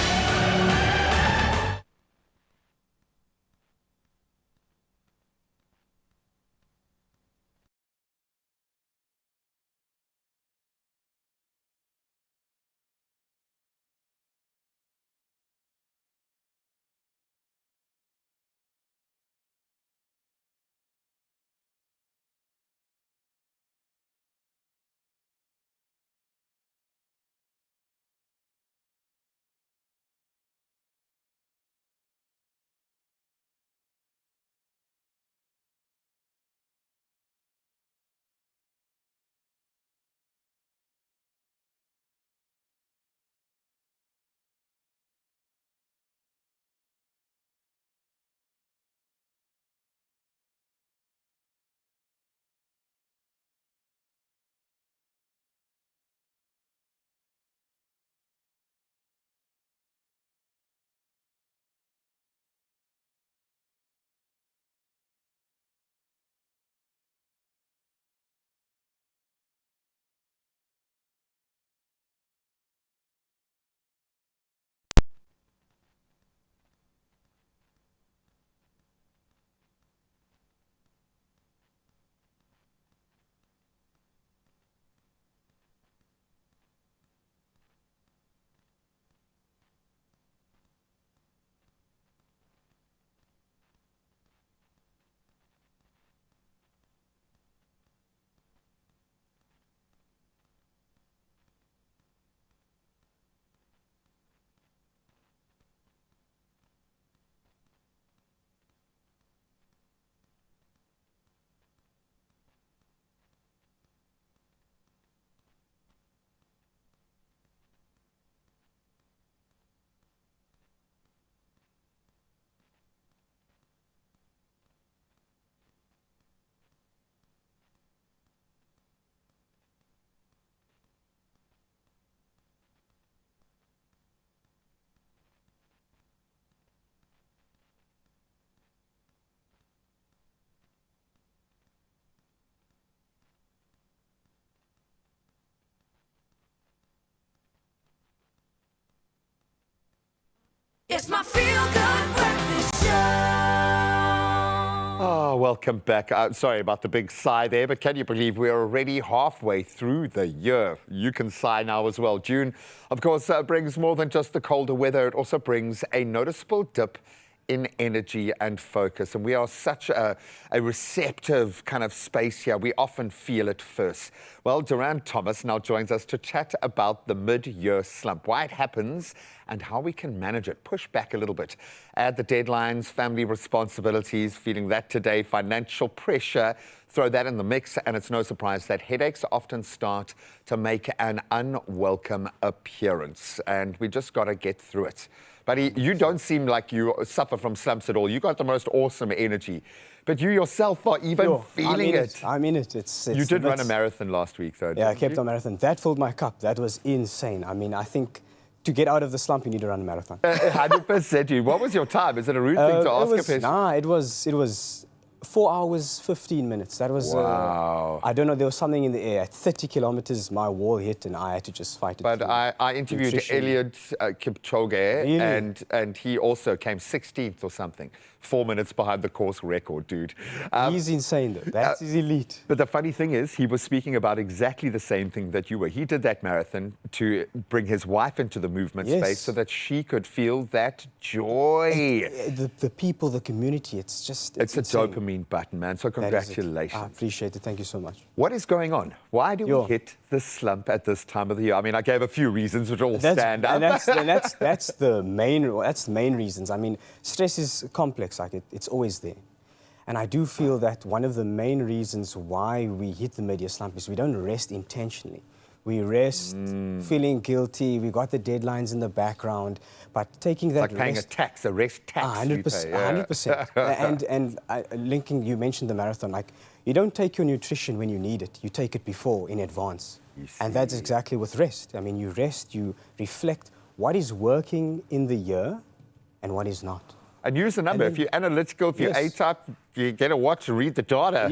welcome back. Sorry about the big sigh there, but can you believe we're already halfway through the year? You can sigh now as well. June, of course, brings more than just the colder weather. It also brings a noticeable dip in energy and focus. And we are such a receptive kind of space here. We often feel it first. Well, Durand Thomas now joins us to chat about the mid-year slump, why it happens and how we can manage it, push back a little bit, add the deadlines, family responsibilities, feeling that today, financial pressure, throw that in the mix, and it's no surprise that headaches often start to make an unwelcome appearance. And we just got to get through it. Buddy, you don't seem like you suffer from slumps at all. You got the most awesome energy. But you yourself are even feeling it. I'm in it. It's you did run a marathon last week, though. Yeah, I kept on marathon. That filled my cup. That was insane. I mean, I think to get out of the slump, you need to run a marathon. 100%. What was your time? Is it a rude thing to ask a person? Nah, it was 4 hours, 15 minutes. That was, wow. I don't know, there was something in the air. At 30 kilometers, my wall hit and I had to just fight it. But I interviewed Eliud Kipchoge, really? and he also came 16th or something. 4 minutes behind the course record, dude. He's insane, though. That's his elite. But the funny thing is, he was speaking about exactly the same thing that you were. He did that marathon to bring his wife into the movement space so that she could feel that joy. The people, the community, it's just... It's a dopamine button, man. So congratulations. I appreciate it. Thank you so much. What is going on? Why do we hit the slump at this time of the year? I mean, I gave a few reasons which all stand up. And that's the main reasons. I mean, stress is complex. Like it's always there. And I do feel that one of the main reasons why we hit the mid-year slump is we don't rest intentionally. We rest feeling guilty. We got the deadlines in the background, but taking that like paying a tax, a rest tax. 100%. And linking, you mentioned the marathon. Like you don't take your nutrition when you need it. You take it before, in advance. And that's exactly with rest. I mean, you rest, you reflect what is working in the year and what is not. And use the number. If you're analytical, if you're A-type, you get a watch to read the data.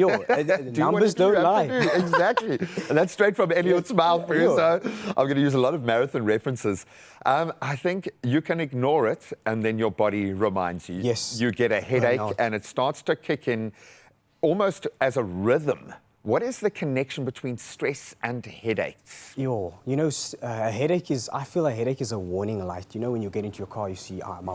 Numbers don't lie. Exactly. And that's straight from Eliud's mouth. So I'm going to use a lot of marathon references. I think you can ignore it, and then your body reminds you. Yes. You get a headache, and it starts to kick in almost as a rhythm. What is the connection between stress and headaches? You know, a headache is, I feel a headache is a warning light. You know, when you get into your car, you see, my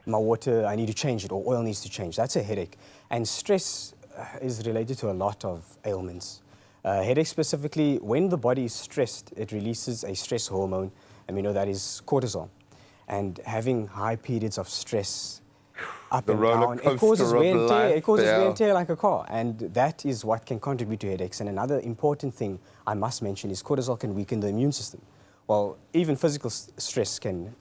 water, I need to change it, or oil needs to change. That's a headache. And stress is related to a lot of ailments. Headache specifically, when the body is stressed, it releases a stress hormone, and we know that is cortisol. And having high periods of stress, up and down, it causes wear and tear. It causes wear and tear like a car, and that is what can contribute to headaches. And another important thing I must mention is cortisol can weaken the immune system. Well, even physical stress can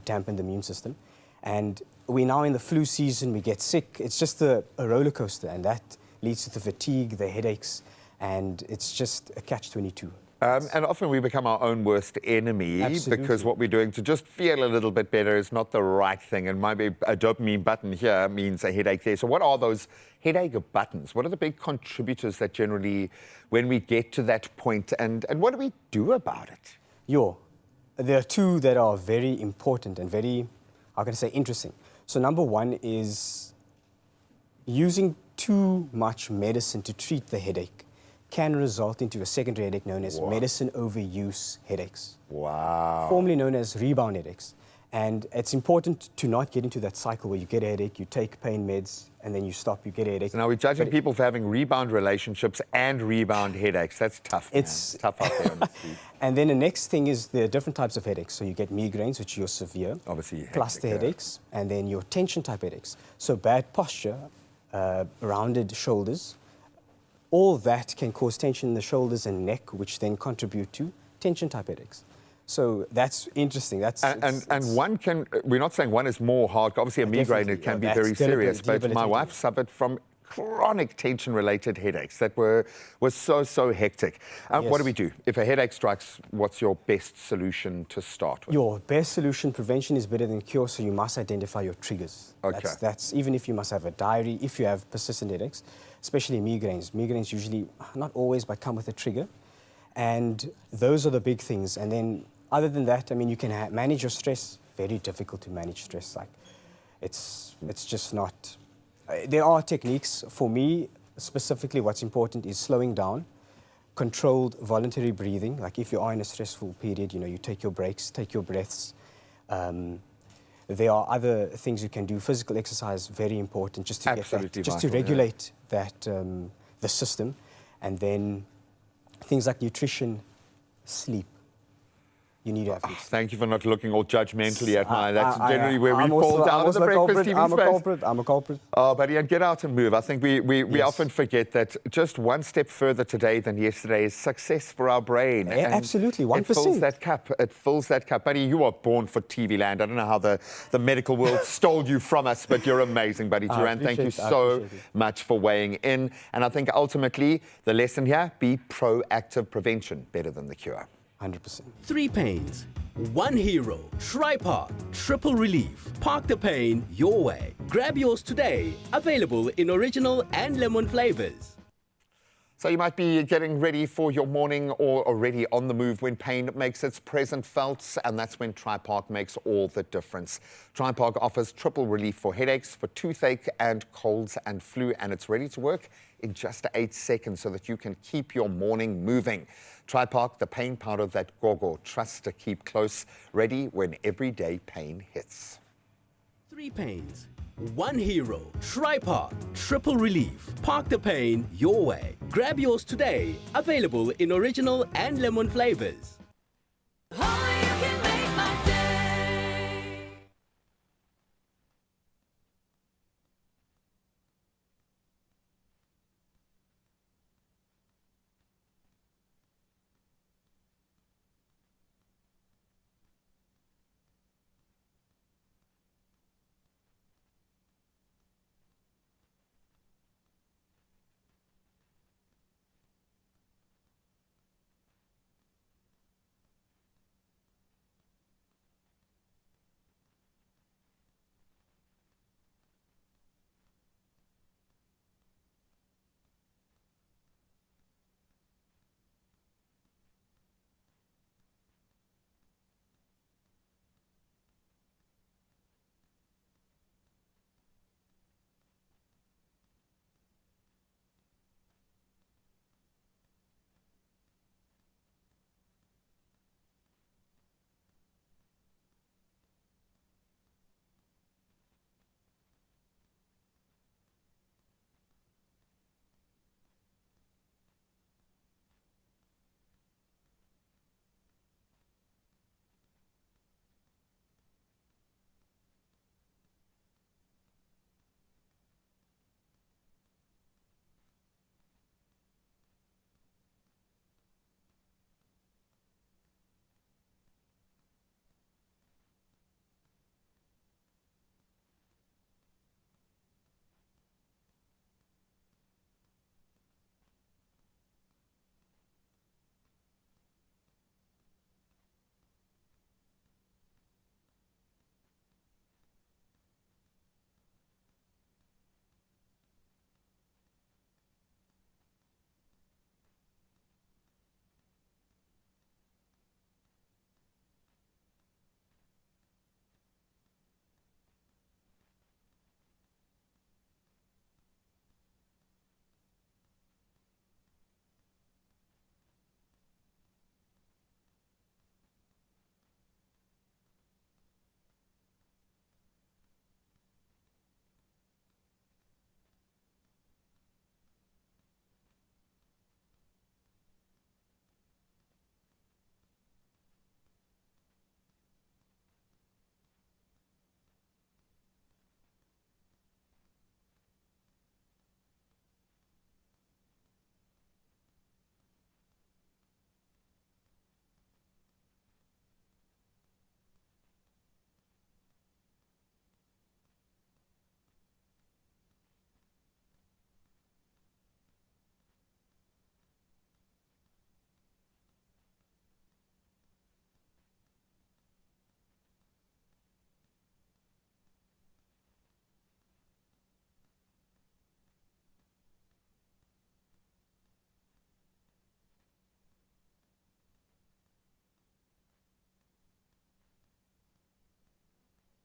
dampen the immune system. And we're now in the flu season, we get sick. It's just a roller coaster, and that leads to the fatigue, the headaches, and it's just a catch-22. And often we become our own worst enemy because what we're doing to just feel a little bit better is not the right thing. And maybe a dopamine button here means a headache there. So what are those headache buttons? What are the big contributors that generally, when we get to that point, and what do we do about it? There are two that are very important and very, how can I say, interesting. So number one is using too much medicine to treat the headache can result into a secondary headache known as medicine overuse headaches. Wow. Formerly known as rebound headaches. And it's important to not get into that cycle where you get a headache, you take pain meds, and then you stop, you get a headache. So now we're judging people for having rebound relationships and rebound headaches. That's tough, man. It's tough out there on the street. And then the next thing is there are different types of headaches. So you get migraines, which are severe. Obviously. Cluster headaches, and then your tension type headaches. So bad posture, rounded shoulders, all that can cause tension in the shoulders and neck, which then contribute to tension-type headaches. So that's interesting. And one can, we're not saying one is more hard. Obviously, a migraine, it can be very serious. But my wife suffered from chronic tension-related headaches that were so hectic. What do we do? If a headache strikes, what's your best solution to start with? Your best solution, prevention is better than cure, so you must identify your triggers. Okay. That's even if you must have a diary, if you have persistent headaches, especially migraines. Migraines usually, not always, but come with a trigger. And those are the big things. And then other than that, I mean, you can manage your stress. Very difficult to manage stress. Like, it's just not There are techniques. For me, specifically, what's important is slowing down, controlled voluntary breathing. Like if you are in a stressful period, you know, you take your breaks, take your breaths. There are other things you can do. Physical exercise, very important, just to get that, just to regulate that the system, and then things like nutrition, sleep. You need to have Thank you for not looking all judgmentally at mine. That's generally where we fall down in the breakfast TV space. I'm a culprit. Oh, buddy, and get out and move. I think we often forget that just one step further today than yesterday is success for our brain. And absolutely, 1%. It fills that cup. It fills that cup. Buddy, you are born for TV land. I don't know how the medical world stole you from us, but you're amazing, buddy. Duran, thank you so much for weighing in. And I think ultimately the lesson here, be proactive prevention, better than the cure. 100%. 3 pains, 1 hero. Tri-Park, triple relief. Park the pain your way. Grab yours today. Available in original and lemon flavors. So you might be getting ready for your morning or already on the move when pain makes its present felt, and that's when Tri-Park makes all the difference. Tri-Park offers triple relief for headaches, for toothache and colds and flu, and it's ready to work in just 8 seconds so that you can keep your morning moving. Tri-Park, the pain powder that Gogo trusts to keep close, ready when everyday pain hits. 3 pains, 1 hero. Tri-Park, triple relief. Park the pain your way. Grab yours today. Available in original and lemon flavors.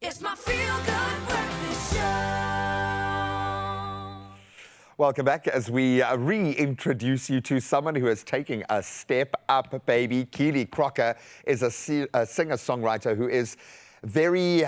It's my feel-good breakfast show. Welcome back as we reintroduce you to someone who is taking a step up, baby. Keely Crocker is a singer-songwriter who is very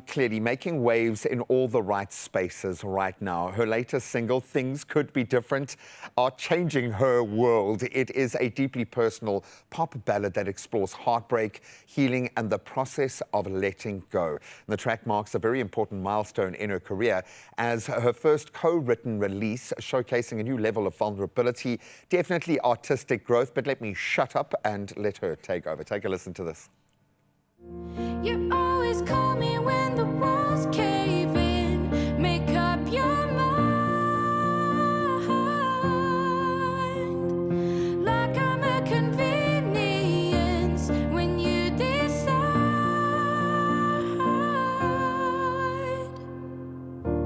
clearly making waves in all the right spaces right now. Her latest single, Things Could Be Different, are changing her world. It is a deeply personal pop ballad that explores heartbreak, healing, and the process of letting go. And the track marks a very important milestone in her career as her first co-written release, showcasing a new level of vulnerability, definitely artistic growth. But let me shut up and let her take over. Take a listen to this. You always call me when the walls cave in. Make up your mind. Like I'm a convenience when you decide.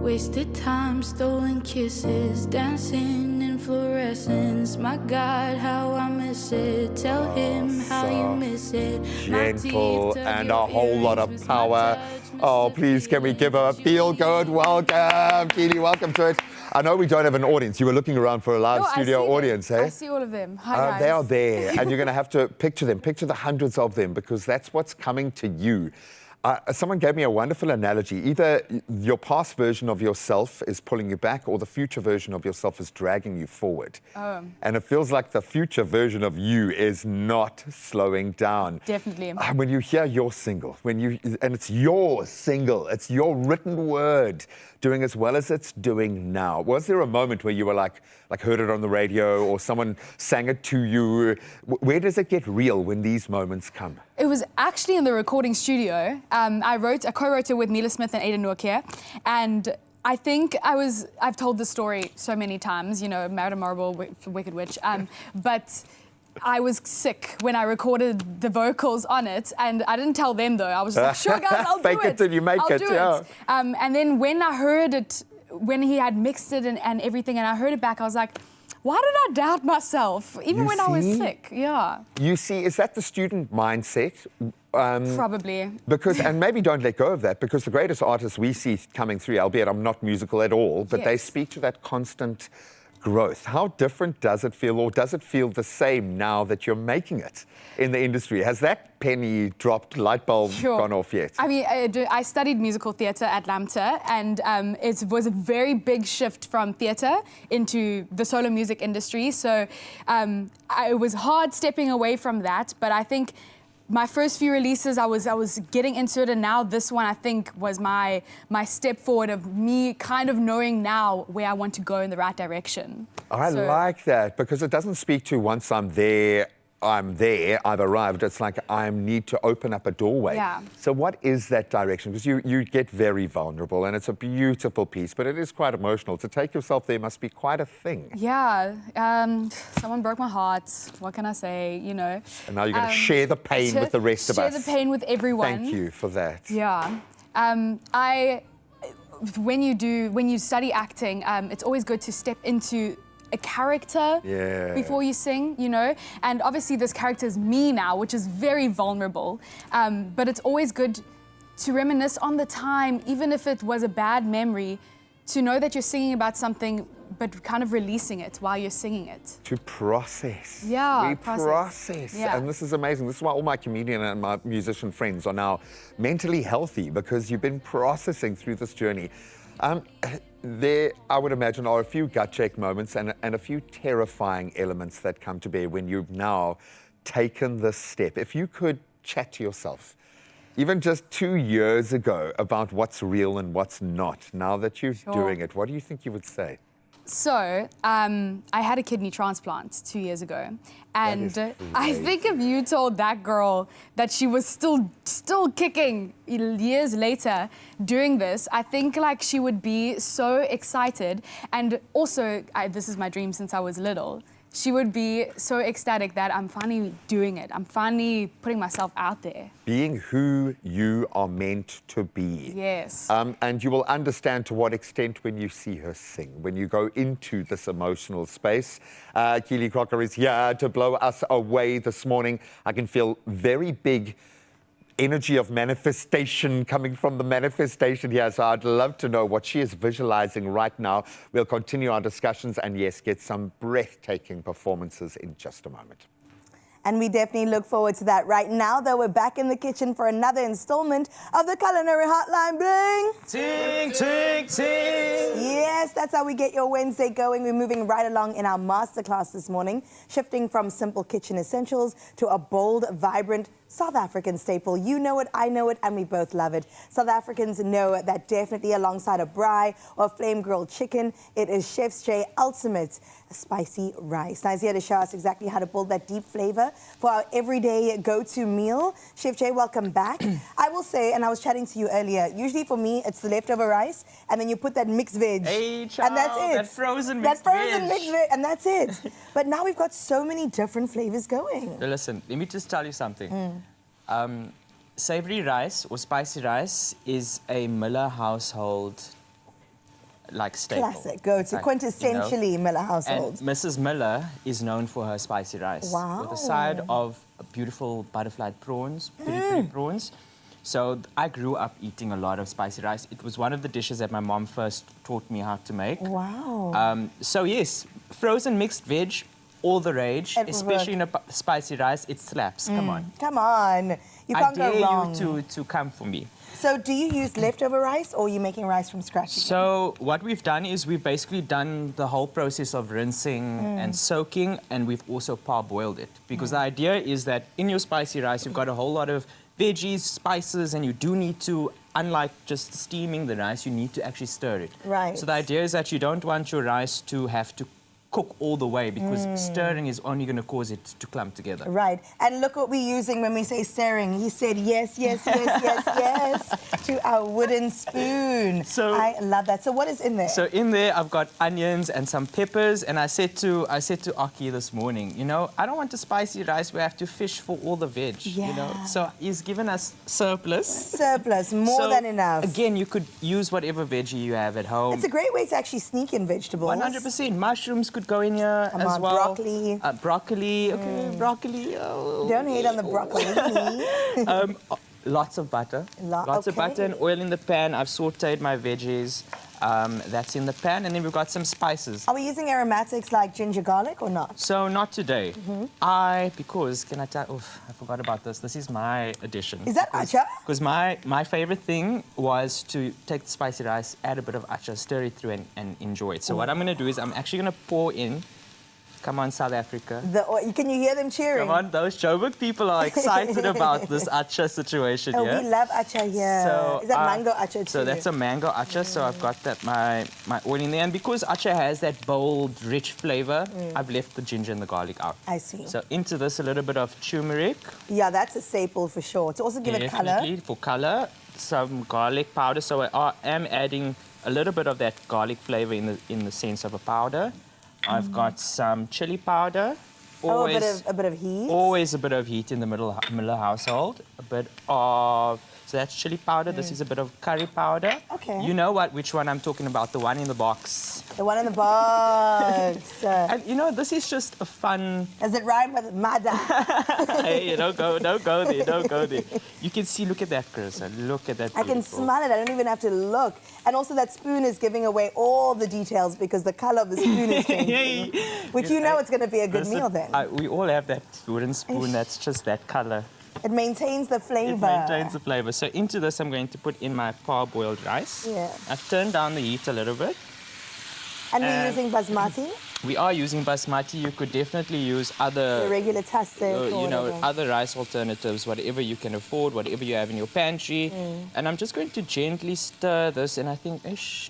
Wasted time, stolen kisses, dancing in fluorescence. My God, how I miss it. Tell him how you miss it. Gentle and a whole lot of power. Oh, please, can we give her a feel-good welcome? Keely, welcome to it. I know we don't have an audience. You were looking around for a live studio audience, eh? I see all of them. Hi, guys. They are there, and you're going to have to picture them. Picture the hundreds of them, because that's what's coming to you. Someone gave me a wonderful analogy. Either your past version of yourself is pulling you back, or the future version of yourself is dragging you forward. And it feels like the future version of you is not slowing down. Definitely. When you hear your single, and it's your single, it's your written word, doing as well as it's doing now. Was there a moment where you were like heard it on the radio, or someone sang it to you? Where does it get real when these moments come? It was actually in the recording studio. I co-wrote it with Mila Smith and Ada Noorkeer, and I think I've told this story so many times, you know, Married and Marble, Wicked Witch, but I was sick when I recorded the vocals on it, and I didn't tell them though. I was like, sure guys, I'll do it. Fake it till you make it, yeah. And then when I heard it, when he had mixed it and everything, and I heard it back, I was like, why did I doubt myself, even when I was sick? Yeah. You see, is that the student mindset? Probably. Because, and maybe don't let go of that, because the greatest artists we see coming through, albeit I'm not musical at all, but they speak to that constant growth. How different does it feel, or does it feel the same now that you're making it in the industry? Has that penny dropped, light bulb gone off yet? I mean, I studied musical theatre at LAMTA, and it was a very big shift from theatre into the solo music industry. So it was hard stepping away from that, but I think my first few releases, I was getting into it, and now this one, I think, was my step forward of me kind of knowing now where I want to go in the right direction. I like that, because it doesn't speak to once I'm there, I've arrived. It's like I need to open up a doorway. Yeah. So what is that direction? Because you get very vulnerable, and it's a beautiful piece, but it is quite emotional. To take yourself there must be quite a thing. Yeah. Someone broke my heart. What can I say? You know. And now you're going to share the pain with the rest of us. Share the pain with everyone. Thank you for that. Yeah. When you study acting, it's always good to step into a character before you sing, you know? And obviously this character is me now, which is very vulnerable. But it's always good to reminisce on the time, even if it was a bad memory, to know that you're singing about something, but kind of releasing it while you're singing it. To process. Yeah, we process. Yeah. And this is amazing. This is why all my comedian and my musician friends are now mentally healthy, because you've been processing through this journey. There, I would imagine, are a few gut check moments and a few terrifying elements that come to bear when you've now taken this step. If you could chat to yourself, even just 2 years ago, about what's real and what's not, now that you're doing it, what do you think you would say? So, I had a kidney transplant 2 years ago, and I think if you told that girl that she was still kicking years later doing this, I think like she would be so excited. And also, this is my dream since I was little. She would be so ecstatic that I'm finally doing it. I'm finally putting myself out there. Being who you are meant to be. Yes. And you will understand to what extent when you see her sing, when you go into this emotional space. Keely Crocker is here to blow us away this morning. I can feel very big energy of manifestation coming from the manifestation here. So I'd love to know what she is visualizing right now. We'll continue our discussions and, yes, get some breathtaking performances in just a moment. And we definitely look forward to that. Right now, though, we're back in the kitchen for another installment of the Culinary Hotline Bling. Ting, ting, ting. Yes, that's how we get your Wednesday going. We're moving right along in our masterclass this morning, shifting from simple kitchen essentials to a bold, vibrant South African staple. You know it, I know it, and we both love it. South Africans know that definitely alongside a braai or flame-grilled chicken, it is Chef's J Ultimate Spicy Rice. Now, he's here to show us exactly how to build that deep flavor for our everyday go-to meal. Chef J, welcome back. I will say, and I was chatting to you earlier, usually for me, it's the leftover rice, and then you put that mixed veg. Hey, child, and that's it. that frozen mixed veg. And that's it. But now we've got so many different flavors going. Now listen, let me just tell you something. Savory rice or spicy rice is a Miller household staple. Classic, go-to, quintessentially Miller household. And Mrs. Miller is known for her spicy rice. Wow. With a side of beautiful butterflied prawns, pretty prawns. So I grew up eating a lot of spicy rice. It was one of the dishes that my mom first taught me how to make. Wow. So yes, frozen mixed veg, all the rage, especially in a spicy rice. It slaps. Come on. Come on. You can't go wrong. I dare you to come for me. So do you use leftover rice or are you making rice from scratch again? So what we've done is we've basically done the whole process of rinsing and soaking, and we've also parboiled it. Because the idea is that in your spicy rice, you've got a whole lot of veggies, spices, and you do need to, unlike just steaming the rice, you need to actually stir it. Right. So the idea is that you don't want your rice to have to cook all the way, because stirring is only going to cause it to clump together. Right. And look what we're using when we say stirring. He said yes, yes, yes, yes, yes to our wooden spoon. So I love that. So what is in there? So in there, I've got onions and some peppers. And I said to Aki this morning, you know, I don't want a spicy rice where I have to fish for all the veg. Yeah. You know, so he's given us surplus. Surplus, more than enough. Again, you could use whatever veggie you have at home. It's a great way to actually sneak in vegetables. 100%. Mushrooms could go in here as well. Broccoli. Broccoli. Okay, broccoli. Oh, don't hate on the broccoli. Lots of butter. Lots of butter and oil in the pan. I've sauteed my veggies. That's in the pan. And then we've got some spices. Are we using aromatics like ginger garlic or not? So not today. Because, can I tell, I forgot about this. This is my addition. Is that acha? Because my favorite thing was to take the spicy rice, add a bit of acha, stir it through and enjoy it. So what I'm going to do is I'm actually going to pour in. Come on, South Africa. Can you hear them cheering? Come on, those Joburg people are excited about this acha situation here. We love acha here. So, is that mango acha too? So that's a mango acha. So I've got that my oil in there. And because acha has that bold, rich flavor, I've left the ginger and the garlic out. I see. So into this, a little bit of turmeric. Yeah, that's a staple for sure. To also give it color. Definitely, for color. Some garlic powder. So I am adding a little bit of that garlic flavor in the sense of a powder. I've got some chili powder. Always, a bit of heat. Always a bit of heat in the Miller household. A bit of, so that's chili powder. This is a bit of curry powder. Okay. You know which one I'm talking about, the one in the box. The one in the box. And you know, this is just a fun... Does it rhyme with mada? Hey, don't go there. You can see, look at that, Chris. Look at that. I can smell it. I don't even have to look. And also that spoon is giving away all the details because the color of the spoon is changing. Which you know it's going to be a good meal then. We all have that wooden spoon that's just that color. It maintains the flavor. It maintains the flavor. So into this, I'm going to put in my parboiled rice. Yeah. I've turned down the heat a little bit. And we're using basmati? We are using basmati. You could definitely use other... The regular tastic other rice alternatives, whatever you can afford, whatever you have in your pantry. And I'm just going to gently stir this. And I think,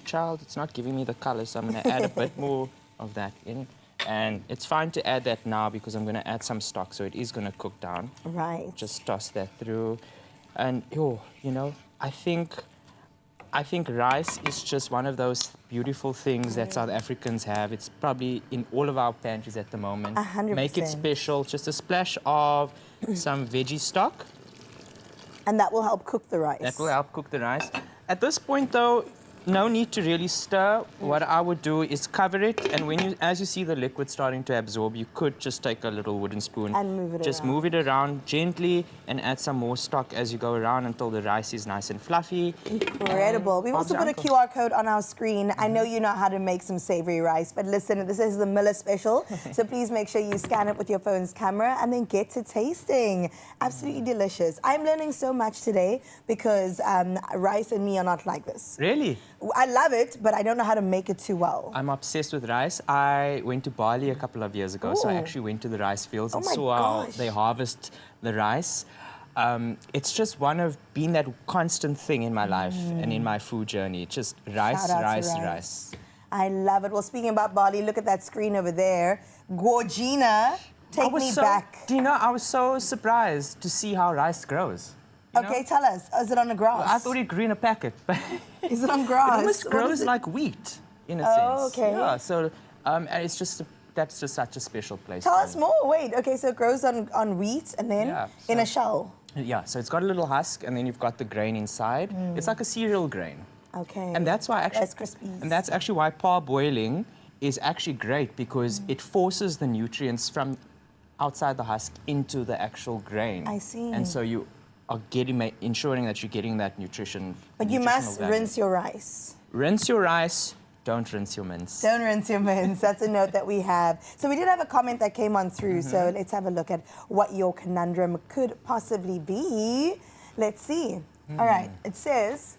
child, it's not giving me the color. So I'm going to add a bit more of that in. And it's fine to add that now because I'm going to add some stock. So it is going to cook down. Right. Just toss that through. And, you know, I think rice is just one of those beautiful things that South Africans have. It's probably in all of our pantries at the moment. 100%. Make it special. Just a splash of some veggie stock. And that will help cook the rice. That will help cook the rice. At this point, though, no need to really stir. What I would do is cover it, and as you see the liquid starting to absorb, you could just take a little wooden spoon and move it just around. move it around gently and add some more stock as you go around until the rice is nice and fluffy. Incredible. We've also put a QR code on our screen. I know you know how to make some savory rice, but listen, this is the Miller special, so please make sure you scan it with your phone's camera and then get to tasting. Absolutely delicious. I'm learning so much today because rice and me are not like this. Really? I love it, but I don't know how to make it too well. I'm obsessed with rice. I went to Bali a couple of years ago, so I actually went to the rice fields and saw how they harvest the rice. It's just been that constant thing in my life and in my food journey. Just rice, rice. I love it. Well, speaking about Bali, look at that screen over there. Gorgina, take me back. Do you know, I was so surprised to see how rice grows. Okay, tell us. Is it on the grass? Well, I thought it grew in a packet. But is it on grass? It almost grows like wheat, in a sense. Oh, okay. Yeah, so and it's just, that's just such a special place. Tell us more. Wait, okay, so it grows on wheat and then in a shell. Yeah, so it's got a little husk and then you've got the grain inside. It's like a cereal grain. Okay. And that's why Rice Krispies. And that's actually why parboiling is actually great because it forces the nutrients from outside the husk into the actual grain. I see. And so you are ensuring that you're getting that nutrition. But you must rinse your rice. Rinse your rice. Don't rinse your mince. Don't rinse your mince. That's a note that we have. So we did have a comment that came on through. So let's have a look at what your conundrum could possibly be. Let's see. All right. It says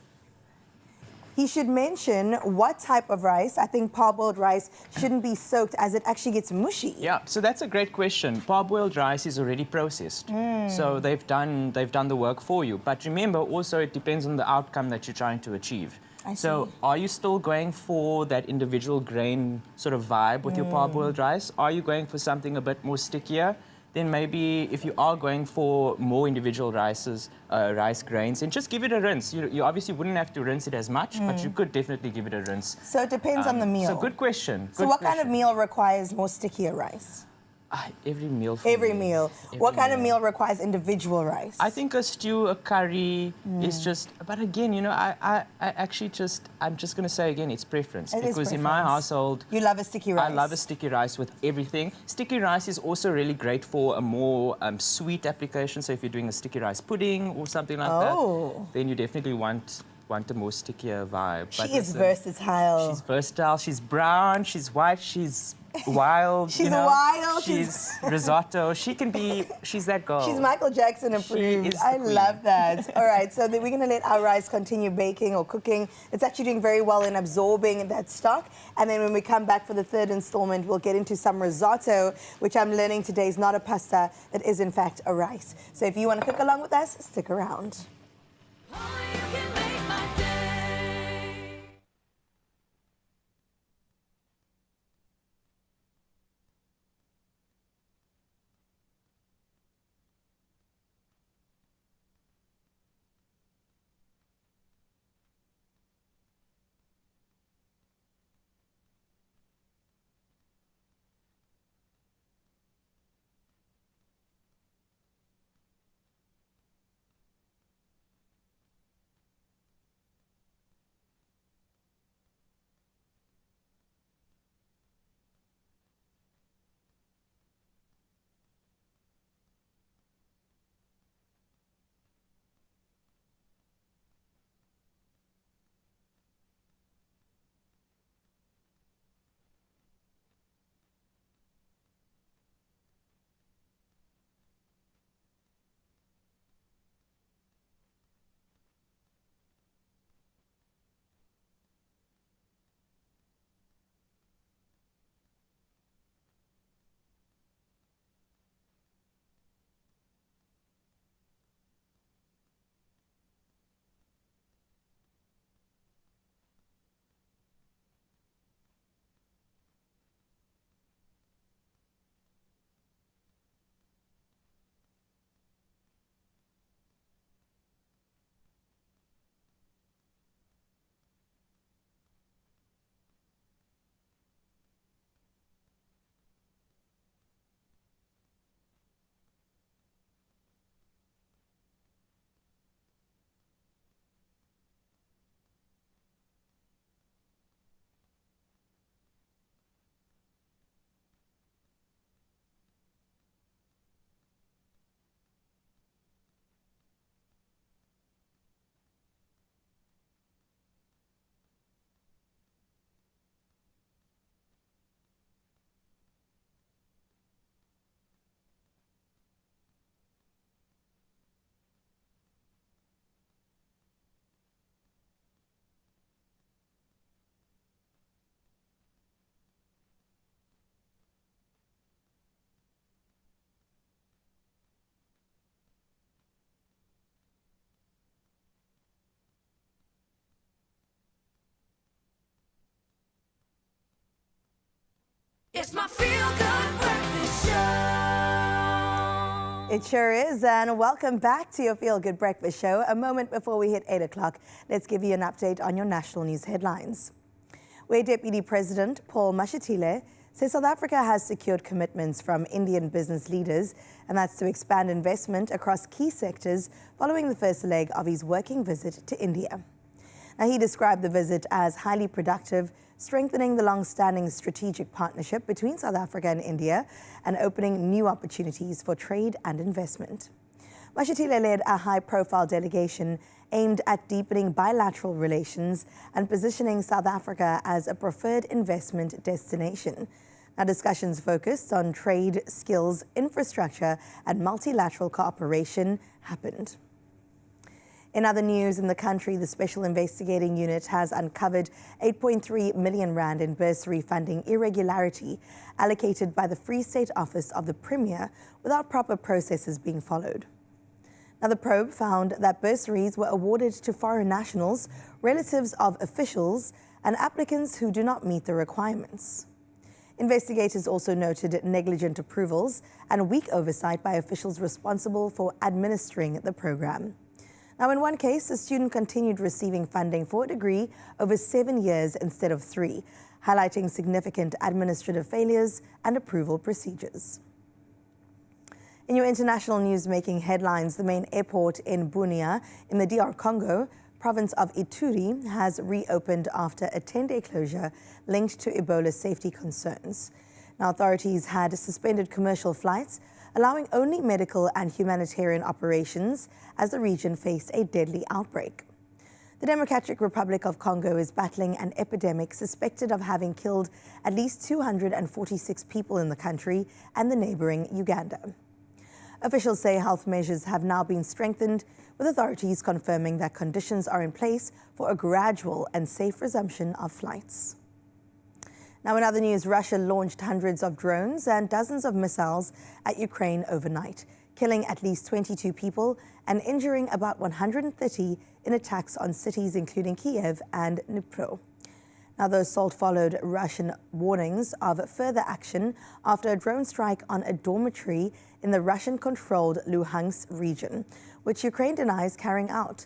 he should mention what type of rice. I think parboiled rice shouldn't be soaked as it actually gets mushy. Yeah, so that's a great question. Parboiled rice is already processed. So they've done the work for you. But remember, also it depends on the outcome that you're trying to achieve. So are you still going for that individual grain sort of vibe with your parboiled rice? Are you going for something a bit more stickier? Then maybe if you are going for more individual rice grains, then just give it a rinse. You obviously wouldn't have to rinse it as much, but you could definitely give it a rinse. So it depends on the meal. So good question. So what kind of meal requires more stickier rice? Every meal. Every meal. What kind of meal requires individual rice? I think a stew, a curry is just. But again, you know, I'm just going to say again, it's preference. Because in my household, you love a sticky rice. I love a sticky rice with everything. Sticky rice is also really great for a more sweet application. So if you're doing a sticky rice pudding or something like that, then you definitely want a more stickier vibe. She is versatile. She's versatile. She's brown. She's white. She's wild. She's wild. She's risotto. She's that girl. She's Michael Jackson approved. I love that. All right, so we're going to let our rice continue baking or cooking. It's actually doing very well in absorbing that stock. And then when we come back for the third installment, we'll get into some risotto, which I'm learning today is not a pasta. It is, in fact, a rice. So if you want to cook along with us, stick around. It's my feel-good breakfast show. It sure is, and welcome back to your Feel Good Breakfast Show. A moment before we hit 8 o'clock, let's give you an update on your national news headlines. Where Deputy President Paul Mashatile says South Africa has secured commitments from Indian business leaders, and that's to expand investment across key sectors following the first leg of his working visit to India. Now, he described the visit as highly productive, strengthening the long-standing strategic partnership between South Africa and India and opening new opportunities for trade and investment. Mashatile led a high-profile delegation aimed at deepening bilateral relations and positioning South Africa as a preferred investment destination. Now, discussions focused on trade, skills, infrastructure, and multilateral cooperation happened. In other news in the country, the Special Investigating Unit has uncovered 8.3 million rand in bursary funding irregularity allocated by the Free State Office of the Premier without proper processes being followed. Now, the probe found that bursaries were awarded to foreign nationals, relatives of officials, and applicants who do not meet the requirements. Investigators also noted negligent approvals and weak oversight by officials responsible for administering the program. Now, in one case, a student continued receiving funding for a degree over 7 years instead of 3, highlighting significant administrative failures and approval procedures. In your international news making headlines, the main airport in Bunia in the DR Congo, province of Ituri, has reopened after a 10-day closure linked to Ebola safety concerns. Now, authorities had suspended commercial flights, allowing only medical and humanitarian operations as the region faced a deadly outbreak. The Democratic Republic of Congo is battling an epidemic suspected of having killed at least 246 people in the country and the neighboring Uganda. Officials say health measures have now been strengthened, with authorities confirming that conditions are in place for a gradual and safe resumption of flights. Now, in other news, Russia launched hundreds of drones and dozens of missiles at Ukraine overnight, killing at least 22 people and injuring about 130 in attacks on cities including Kiev and Dnipro. Now, the assault followed Russian warnings of further action after a drone strike on a dormitory in the Russian-controlled Luhansk region, which Ukraine denies carrying out.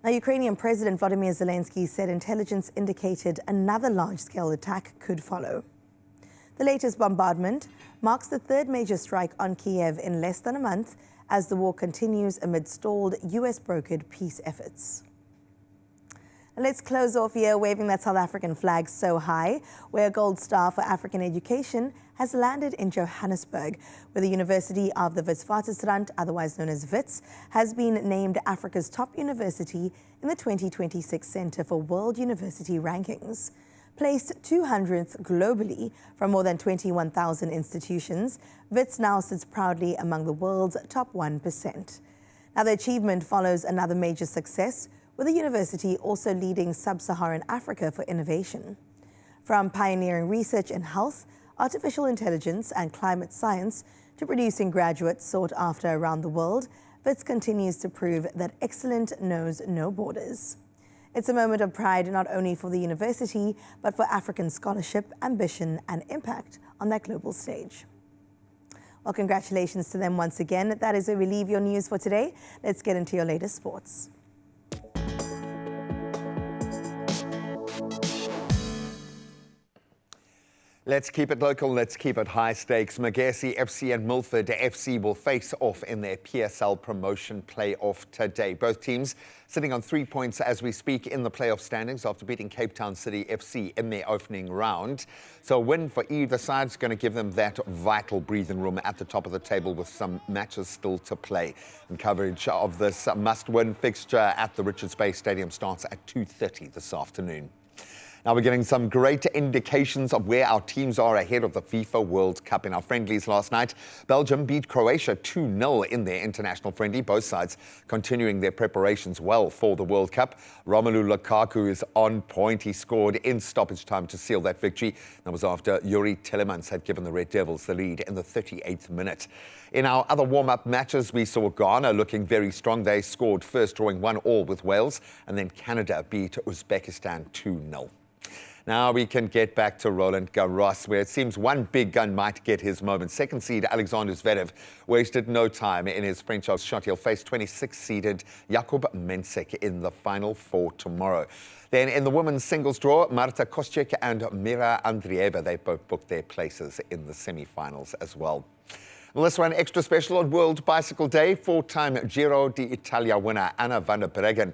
Now, Ukrainian President Volodymyr Zelensky said intelligence indicated another large-scale attack could follow. The latest bombardment marks the third major strike on Kiev in less than a month as the war continues amid stalled US-brokered peace efforts. Let's close off here waving that South African flag so high, where a gold star for African education has landed in Johannesburg, where the University of the Witwatersrand, otherwise known as WITS, has been named Africa's top university in the 2026 Center for World University Rankings. Placed 200th globally from more than 21,000 institutions, WITS now sits proudly among the world's top 1%. Now, the achievement follows another major success, with the university also leading sub-Saharan Africa for innovation. From pioneering research in health, artificial intelligence and climate science to producing graduates sought after around the world, WITS continues to prove that excellence knows no borders. It's a moment of pride not only for the university, but for African scholarship, ambition and impact on that global stage. Well, congratulations to them once again. That is where we leave your news for today. Let's get into your latest sports. Let's keep it local, let's keep it high stakes. Magesi FC and Milford FC will face off in their PSL promotion playoff today. Both teams sitting on 3 points as we speak in the playoff standings after beating Cape Town City FC in their opening round. So a win for either side is going to give them that vital breathing room at the top of the table with some matches still to play. And coverage of this must-win fixture at the Richards Bay Stadium starts at 2:30 this afternoon. Now we're getting some great indications of where our teams are ahead of the FIFA World Cup. In our friendlies last night, Belgium beat Croatia 2-0 in their international friendly, both sides continuing their preparations well for the World Cup. Romelu Lukaku is on point. He scored in stoppage time to seal that victory. That was after Yuri Tillemans had given the Red Devils the lead in the 38th minute. In our other warm-up matches, we saw Ghana looking very strong. They scored first, drawing 1-1 with Wales, and then Canada beat Uzbekistan 2-0. Now we can get back to Roland Garros, where it seems one big gun might get his moment. Second seed Alexander Zverev wasted no time in his French shot. He'll face 26-seeded Jakub Mensik in the final four tomorrow. Then in the women's singles draw, Marta Kostyuk and Mira Andreeva, they both booked their places in the semi-finals as well. Well, this one extra special on World Bicycle Day. Four-time Giro d'Italia winner Anna van der Breggen,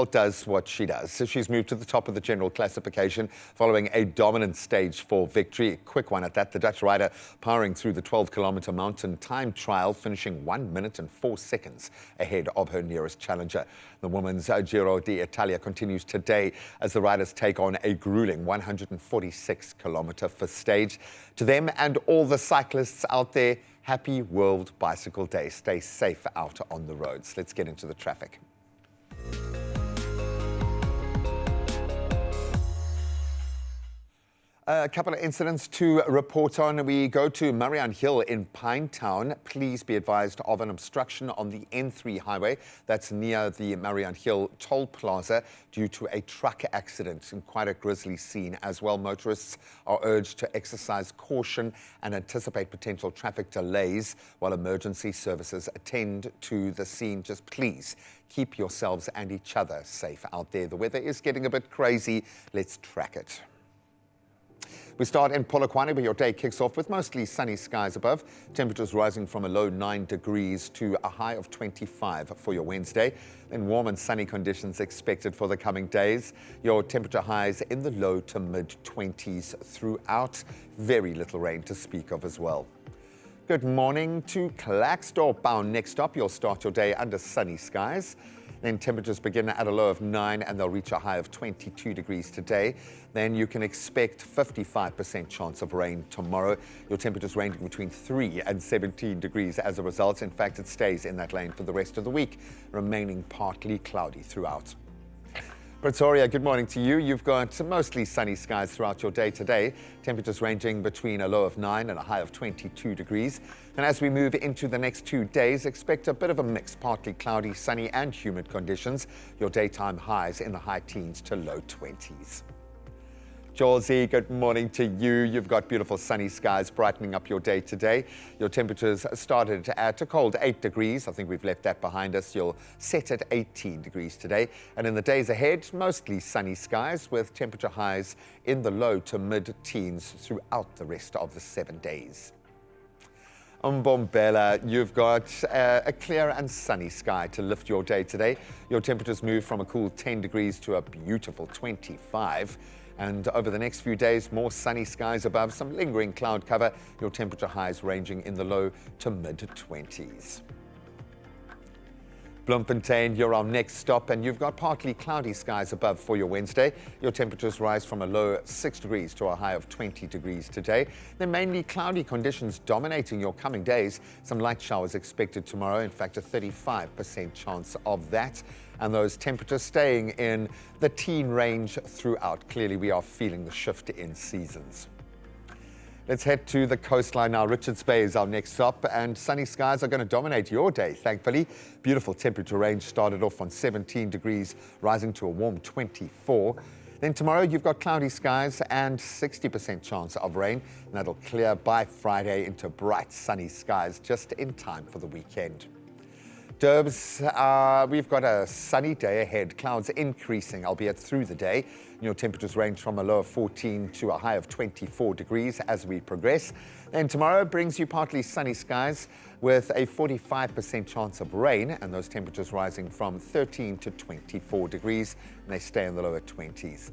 does what she does. So she's moved to the top of the general classification following a dominant stage 4 victory. A quick one at that. The Dutch rider powering through the 12-kilometer mountain time trial, finishing 1 minute and 4 seconds ahead of her nearest challenger. The women's Giro d'Italia continues today as the riders take on a grueling 146-kilometer first stage. To them and all the cyclists out there, happy World Bicycle Day. Stay safe out on the roads. Let's get into the traffic. A couple of incidents to report on. We go to Marianne Hill in Pinetown. Please be advised of an obstruction on the N3 highway that's near the Marianne Hill toll plaza due to a truck accident, and quite a grisly scene as well. Motorists are urged to exercise caution and anticipate potential traffic delays while emergency services attend to the scene. Just please keep yourselves and each other safe out there. The weather is getting a bit crazy. Let's track it. We start in Polokwane, where your day kicks off with mostly sunny skies above. Temperatures rising from a low 9 degrees to a high of 25 for your Wednesday. Then warm and sunny conditions expected for the coming days. Your temperature highs in the low to mid-20s throughout. Very little rain to speak of as well. Good morning to Klerksdorp. Bound next up, you'll start your day under sunny skies. Then temperatures begin at a low of 9 and they'll reach a high of 22 degrees today. Then you can expect 55% chance of rain tomorrow. Your temperatures ranging between 3 and 17 degrees as a result. In fact, it stays in that lane for the rest of the week, remaining partly cloudy throughout. Pretoria, good morning to you. You've got mostly sunny skies throughout your day today. Temperatures ranging between a low of 9 and a high of 22 degrees. And as we move into the next 2 days, expect a bit of a mix, partly cloudy, sunny and humid conditions. Your daytime highs in the high teens to low 20s. Josie, good morning to you. You've got beautiful sunny skies brightening up your day today. Your temperatures started at a cold 8 degrees. I think we've left that behind us. You'll set at 18 degrees today. And in the days ahead, mostly sunny skies with temperature highs in the low to mid-teens throughout the rest of the 7 days. Mbombela, you've got a clear and sunny sky to lift your day today. Your temperatures move from a cool 10 degrees to a beautiful 25. And over the next few days, more sunny skies above, some lingering cloud cover. Your temperature highs ranging in the low to mid-20s. Bloemfontein, you're our next stop, and you've got partly cloudy skies above for your Wednesday. Your temperatures rise from a low 6 degrees to a high of 20 degrees today. They're mainly cloudy conditions dominating your coming days. Some light showers expected tomorrow, in fact, a 35% chance of that. And those temperatures staying in the teen range throughout. Clearly, we are feeling the shift in seasons. Let's head to the coastline now. Richards Bay is our next stop, and sunny skies are going to dominate your day, thankfully. Beautiful temperature range started off on 17 degrees, rising to a warm 24. Then tomorrow, you've got cloudy skies and 60% chance of rain, and that'll clear by Friday into bright sunny skies just in time for the weekend. Derbs, we've got a sunny day ahead. Clouds increasing, albeit through the day. Your temperatures range from a low of 14 to a high of 24 degrees as we progress. Then tomorrow brings you partly sunny skies with a 45% chance of rain, and those temperatures rising from 13 to 24 degrees, and they stay in the lower 20s.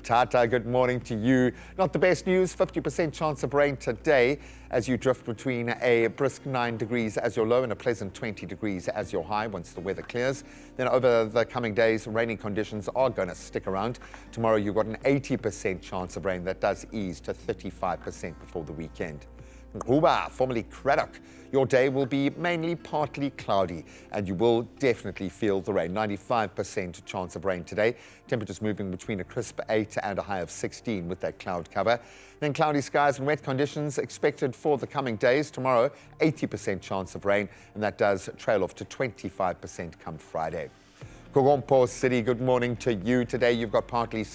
Tata, good morning to you. Not the best news, 50% chance of rain today as you drift between a brisk 9 degrees as your low and a pleasant 20 degrees as your high once the weather clears. Then over the coming days, rainy conditions are going to stick around. Tomorrow you've got an 80% chance of rain. That does ease to 35% before the weekend. Nguba, formerly Craddock, your day will be mainly partly cloudy and you will definitely feel the rain. 95% chance of rain today. Temperatures moving between a crisp 8 and a high of 16 with that cloud cover. Then cloudy skies and wet conditions expected for the coming days. Tomorrow, 80% chance of rain, and that does trail off to 25% come Friday. Gogompo City, good morning to you. Today you've got partly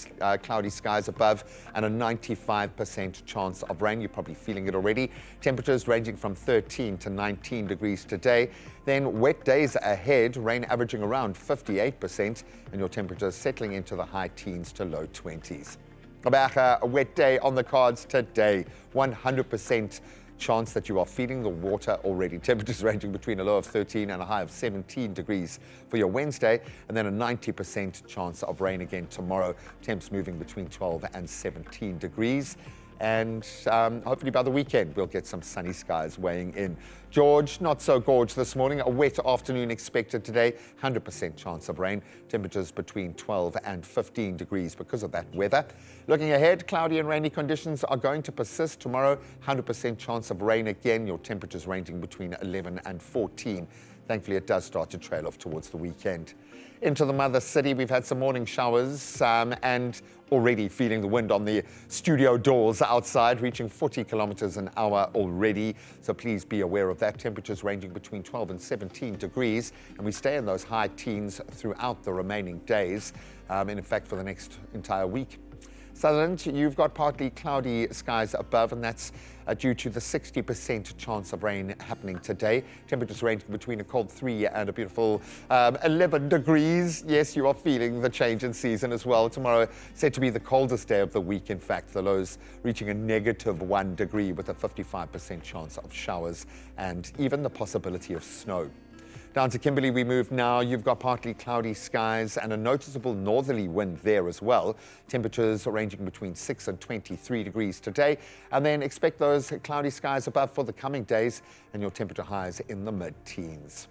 cloudy skies above and a 95% chance of rain. You're probably feeling it already. Temperatures ranging from 13 to 19 degrees today. Then wet days ahead, rain averaging around 58% and your temperatures settling into the high teens to low 20s. A wet day on the cards today. 100% chance that you are feeling the water already. Temperatures ranging between a low of 13 and a high of 17 degrees for your Wednesday, and then a 90% chance of rain again tomorrow. Temps moving between 12 and 17 degrees. And hopefully by the weekend, we'll get some sunny skies weighing in. George, not so gorge this morning. A wet afternoon expected today. 100% chance of rain. Temperatures between 12 and 15 degrees because of that weather. Looking ahead, cloudy and rainy conditions are going to persist tomorrow. 100% chance of rain again. Your temperatures ranging between 11 and 14. Thankfully, it does start to trail off towards the weekend. Into the mother city, we've had some morning showers and already feeling the wind on the studio doors outside, reaching 40 kilometers an hour already. So please be aware of that. Temperatures ranging between 12 and 17 degrees. And we stay in those high teens throughout the remaining days, and in fact, for the next entire week. Sutherland, you've got partly cloudy skies above, and that's due to the 60% chance of rain happening today. Temperatures ranging between a cold 3 and a beautiful 11 degrees. Yes, you are feeling the change in season as well. Tomorrow said to be the coldest day of the week. In fact, the lows reaching a -1 degree with a 55% chance of showers and even the possibility of snow. Down to Kimberley we move now. You've got partly cloudy skies and a noticeable northerly wind there as well. Temperatures ranging between 6 and 23 degrees today. And then expect those cloudy skies above for the coming days and your temperature highs in the mid-teens.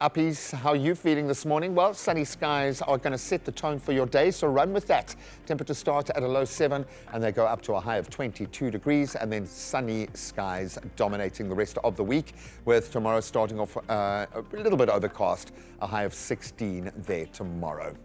Uppies, how are you feeling this morning? Well, sunny skies are going to set the tone for your day, so run with that. Temperatures start at a low 7 and they go up to a high of 22 degrees, and then sunny skies dominating the rest of the week, with tomorrow starting off a little bit overcast, a high of 16 there tomorrow.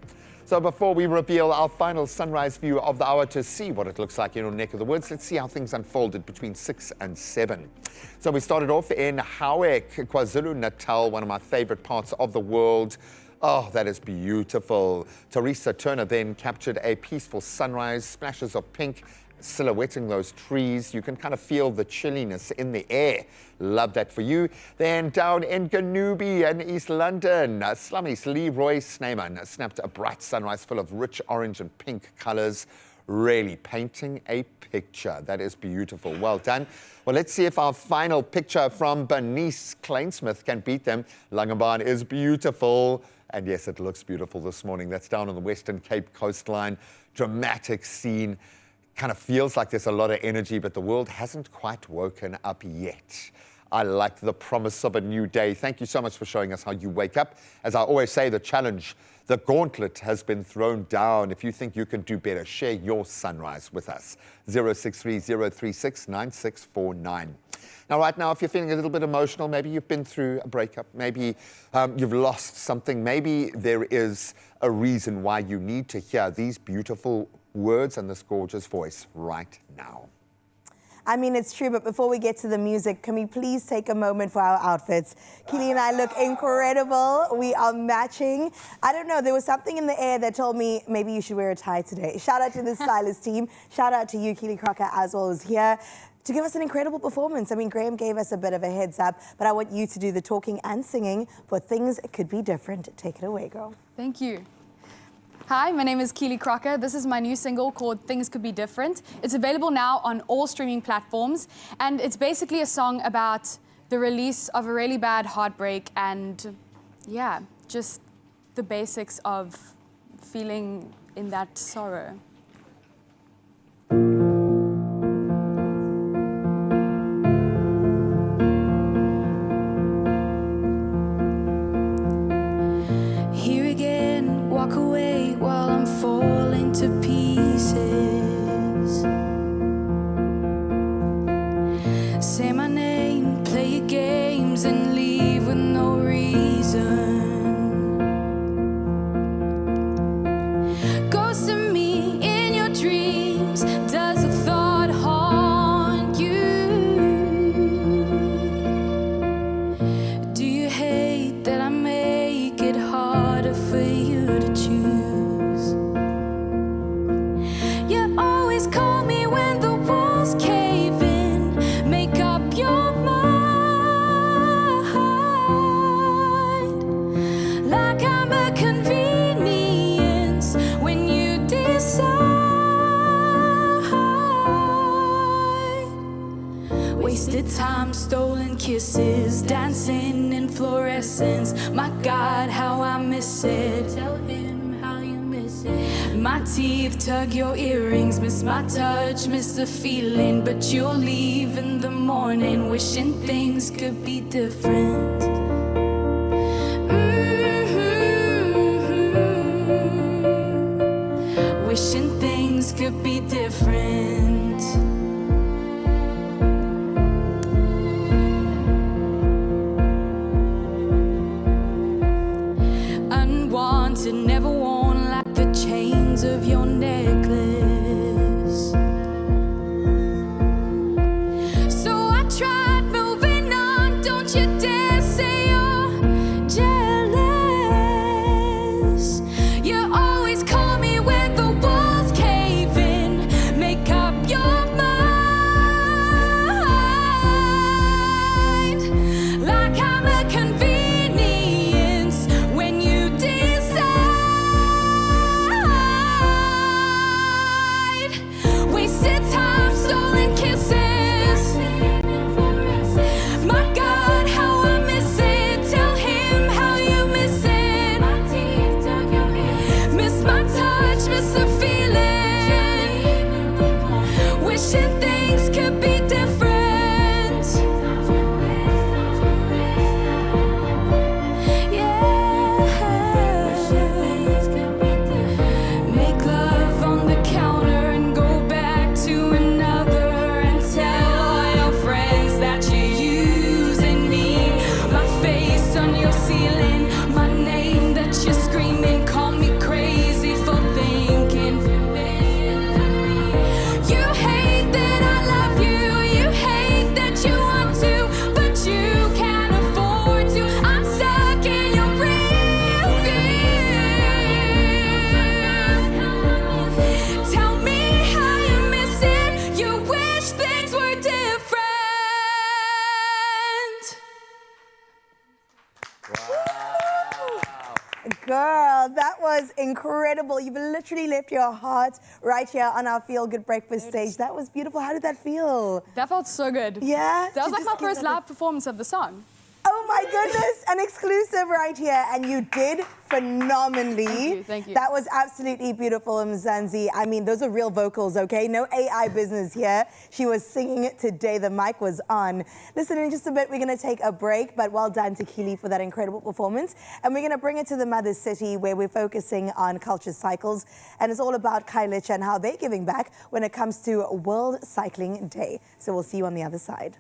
So before we reveal our final sunrise view of the hour to see what it looks like in your neck of the woods, let's see how things unfolded between 6 and 7. So we started off in Howick, KwaZulu-Natal, one of my favorite parts of the world. Oh, that is beautiful. Teresa Turner then captured a peaceful sunrise, splashes of pink silhouetting those trees. You can kind of feel the chilliness in the air. Love that for you. Then down in Ganubi in East London, Slummy's Leroy Sneyman snapped a bright sunrise full of rich orange and pink colors, really painting a picture. That is beautiful. Well done. Well, let's see if our final picture from Bernice Klainsmith can beat them. Langebaan is beautiful. And yes, it looks beautiful this morning. That's down on the Western Cape coastline. Dramatic scene. Kind of feels like there's a lot of energy, but the world hasn't quite woken up yet. I like the promise of a new day. Thank you so much for showing us how you wake up. As I always say, the challenge, the gauntlet has been thrown down. If you think you can do better, share your sunrise with us. 063-036-9649. Now, right now, if you're feeling a little bit emotional, maybe you've been through a breakup, maybe you've lost something, maybe there is a reason why you need to hear these beautiful words and this gorgeous voice right now. I mean, it's true, but before we get to the music, can we please take a moment for our outfits? Keely and I look incredible. We are matching. I don't know, there was something in the air that told me maybe you should wear a tie today. Shout out to the stylist team. Shout out to you, Keely Crocker, as well, who's here to give us an incredible performance. I mean, Graham gave us a bit of a heads up, but I want you to do the talking and singing for Things Could Be Different. Take it away, girl. Thank you. Hi, my name is Keely Crocker. This is my new single called Things Could Be Different. It's available now on all streaming platforms, and it's basically a song about the release of a really bad heartbreak and, yeah, just the basics of feeling in that sorrow. Here again, walk away while I'm falling to pieces. Say my name, play your games, and leave with no reason. Ghosting me kisses, dancing in fluorescence. My God, how I miss it. Tell him how you miss it. My teeth tug your earrings, miss my touch, miss the feeling. But you'll leave in the morning, wishing things could be different. Wishing things could be different. Unwanted, never worn like the chains of your necklace. So I tried moving on, don't you dare say you're jealous. You always call me when the walls cave in. Make up your mind, like I'm a convenience when you decide. Wasted time, stolen kisses. My God, how I miss it. Tell him how you miss it. Miss my touch, miss the feeling. Wishing things could be different. Yeah. Make love on the counter and go back to another and tell all your friends that you're using me. My face on your ceiling, my name that you're screaming. Call me crazy for thinking. You hate that I love you, you hate that you want to, but you can't afford to. I'm stuck in your rear view. Tell me how you miss it, you wish things were different. Girl, that was incredible. You've literally left your heart right here on our Feel Good Breakfast stage. That was beautiful. How did that feel? That felt so good. Yeah? That was To like my just give first that a- live performance of the song. Oh my goodness, an exclusive right here, and you did phenomenally. Thank you, thank you. That was absolutely beautiful, Mzansi. I mean, those are real vocals, okay? No AI business here. She was singing it today. The mic was on. Listen, in just a bit, we're going to take a break, but well done to Keely for that incredible performance. And we're going to bring it to the mother city where we're focusing on culture cycles. And it's all about Khayelitsha and how they're giving back when it comes to World Cycling Day. So we'll see you on the other side.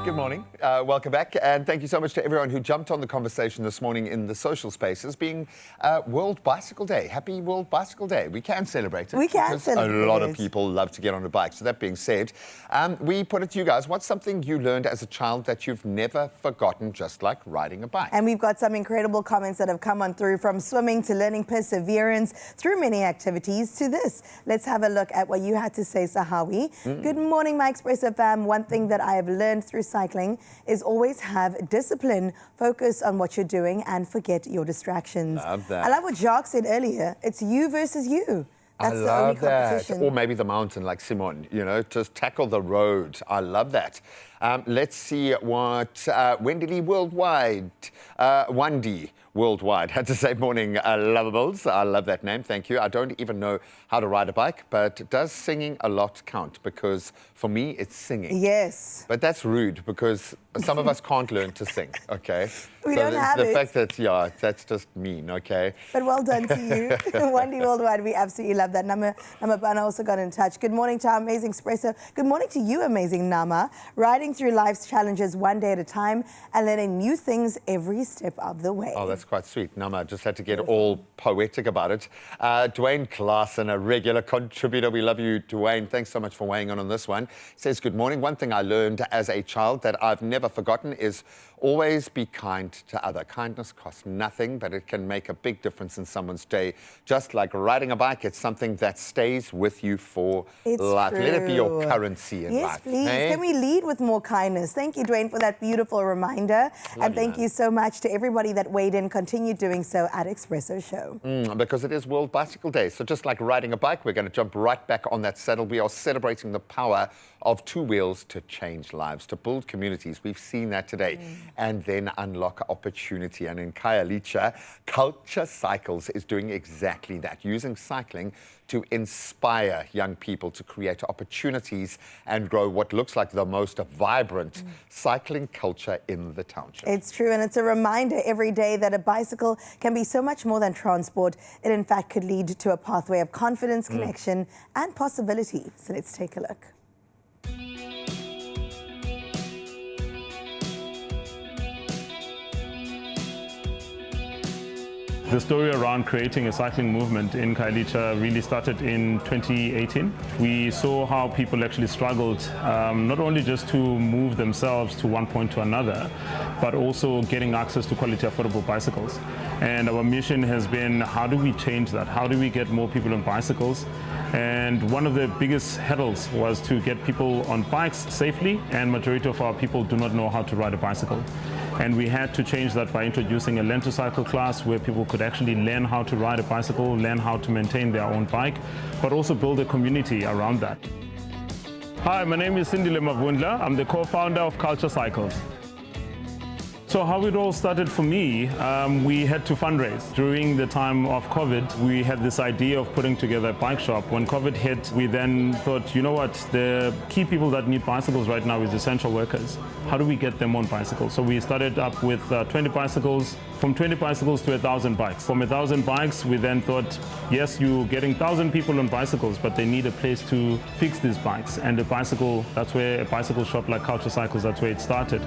Good morning. Welcome back. And thank you so much to everyone who jumped on the conversation this morning in the social spaces, being World Bicycle Day. Happy World Bicycle Day. We can celebrate it. We can celebrate a lot of it. people love to get on a bike. So that being said, we put it to you guys. What's something you learned as a child that you've never forgotten, just like riding a bike? And we've got some incredible comments that have come on through, from swimming to learning perseverance through many activities to this. Let's have a look at what you had to say, Sahawi. Good morning, my Expresso fam. One thing that I have learned through cycling is always have discipline, focus on what you're doing and forget your distractions. Love that. I love what Jacques said earlier. It's you versus you. That's the only competition. Or maybe the mountain, like Simon, you know, just tackle the road. I love that. Let's see what Wendy Worldwide, Wendy Worldwide had to say. Morning, Lovables. I love that name. Thank you. I don't even know how to ride a bike, but does singing a lot count? Because for me, it's singing. Yes. But that's rude because some of us can't learn to sing, okay? We don't have the it. fact that, yeah, that's just mean, okay? But well done to you. Wendy Worldwide, we absolutely love that. Nama Bana also got in touch. Good morning to our amazing Expresso. Good morning to you, amazing Nama. Riding through life's challenges one day at a time and learning new things every step of the way. Oh, that's quite sweet. Nama just had to get all poetic about it. Dwayne Klaassen, a regular contributor. We love you, Dwayne. Thanks so much for weighing in on this one. Says, good morning. One thing I learned as a child that I've never forgotten is always be kind to other. Kindness costs nothing, but it can make a big difference in someone's day. Just like riding a bike, it's something that stays with you for life. True. Let it be your currency in life. Yes, please. Hey? Can we lead with more kindness? Thank you, Dwayne, for that beautiful reminder. And thank you so much to everybody that weighed in. Continue doing so at Expresso Show. Because it is World Bicycle Day. So just like riding a bike, we're going to jump right back on that saddle. We are celebrating the power of two wheels to change lives, to build communities. We've seen that today. And then unlock opportunity. And in Khayelitsha, Culture Cycles is doing exactly that, using cycling to inspire young people to create opportunities and grow what looks like the most vibrant cycling culture in the township. It's true, and it's a reminder every day that a bicycle can be so much more than transport. It, in fact, could lead to a pathway of confidence, connection, and possibility. So let's take a look. The story around creating a cycling movement in Khayelitsha really started in 2018. We saw how people actually struggled, not only just to move themselves to one point to another, but also getting access to quality affordable bicycles. And our mission has been, how do we change that? How do we get more people on bicycles? And one of the biggest hurdles was to get people on bikes safely, and majority of our people do not know how to ride a bicycle. And we had to change that by introducing a learn-to-cycle class where people could actually learn how to ride a bicycle, learn how to maintain their own bike, but also build a community around that. Hi, my name is Sindile Mavundla. I'm the co-founder of Culture Cycles. So how it all started for me, we had to fundraise. During the time of COVID, we had this idea of putting together a bike shop. When COVID hit, we then thought, you know what, the key people that need bicycles right now is essential workers. How do we get them on bicycles? So we started up with 20 bicycles, from 20 bicycles to 1,000 bikes. From 1,000 bikes, we then thought, yes, you're getting 1,000 people on bicycles, but they need a place to fix these bikes. And a bicycle, that's where a bicycle shop like Culture Cycles, that's where it started.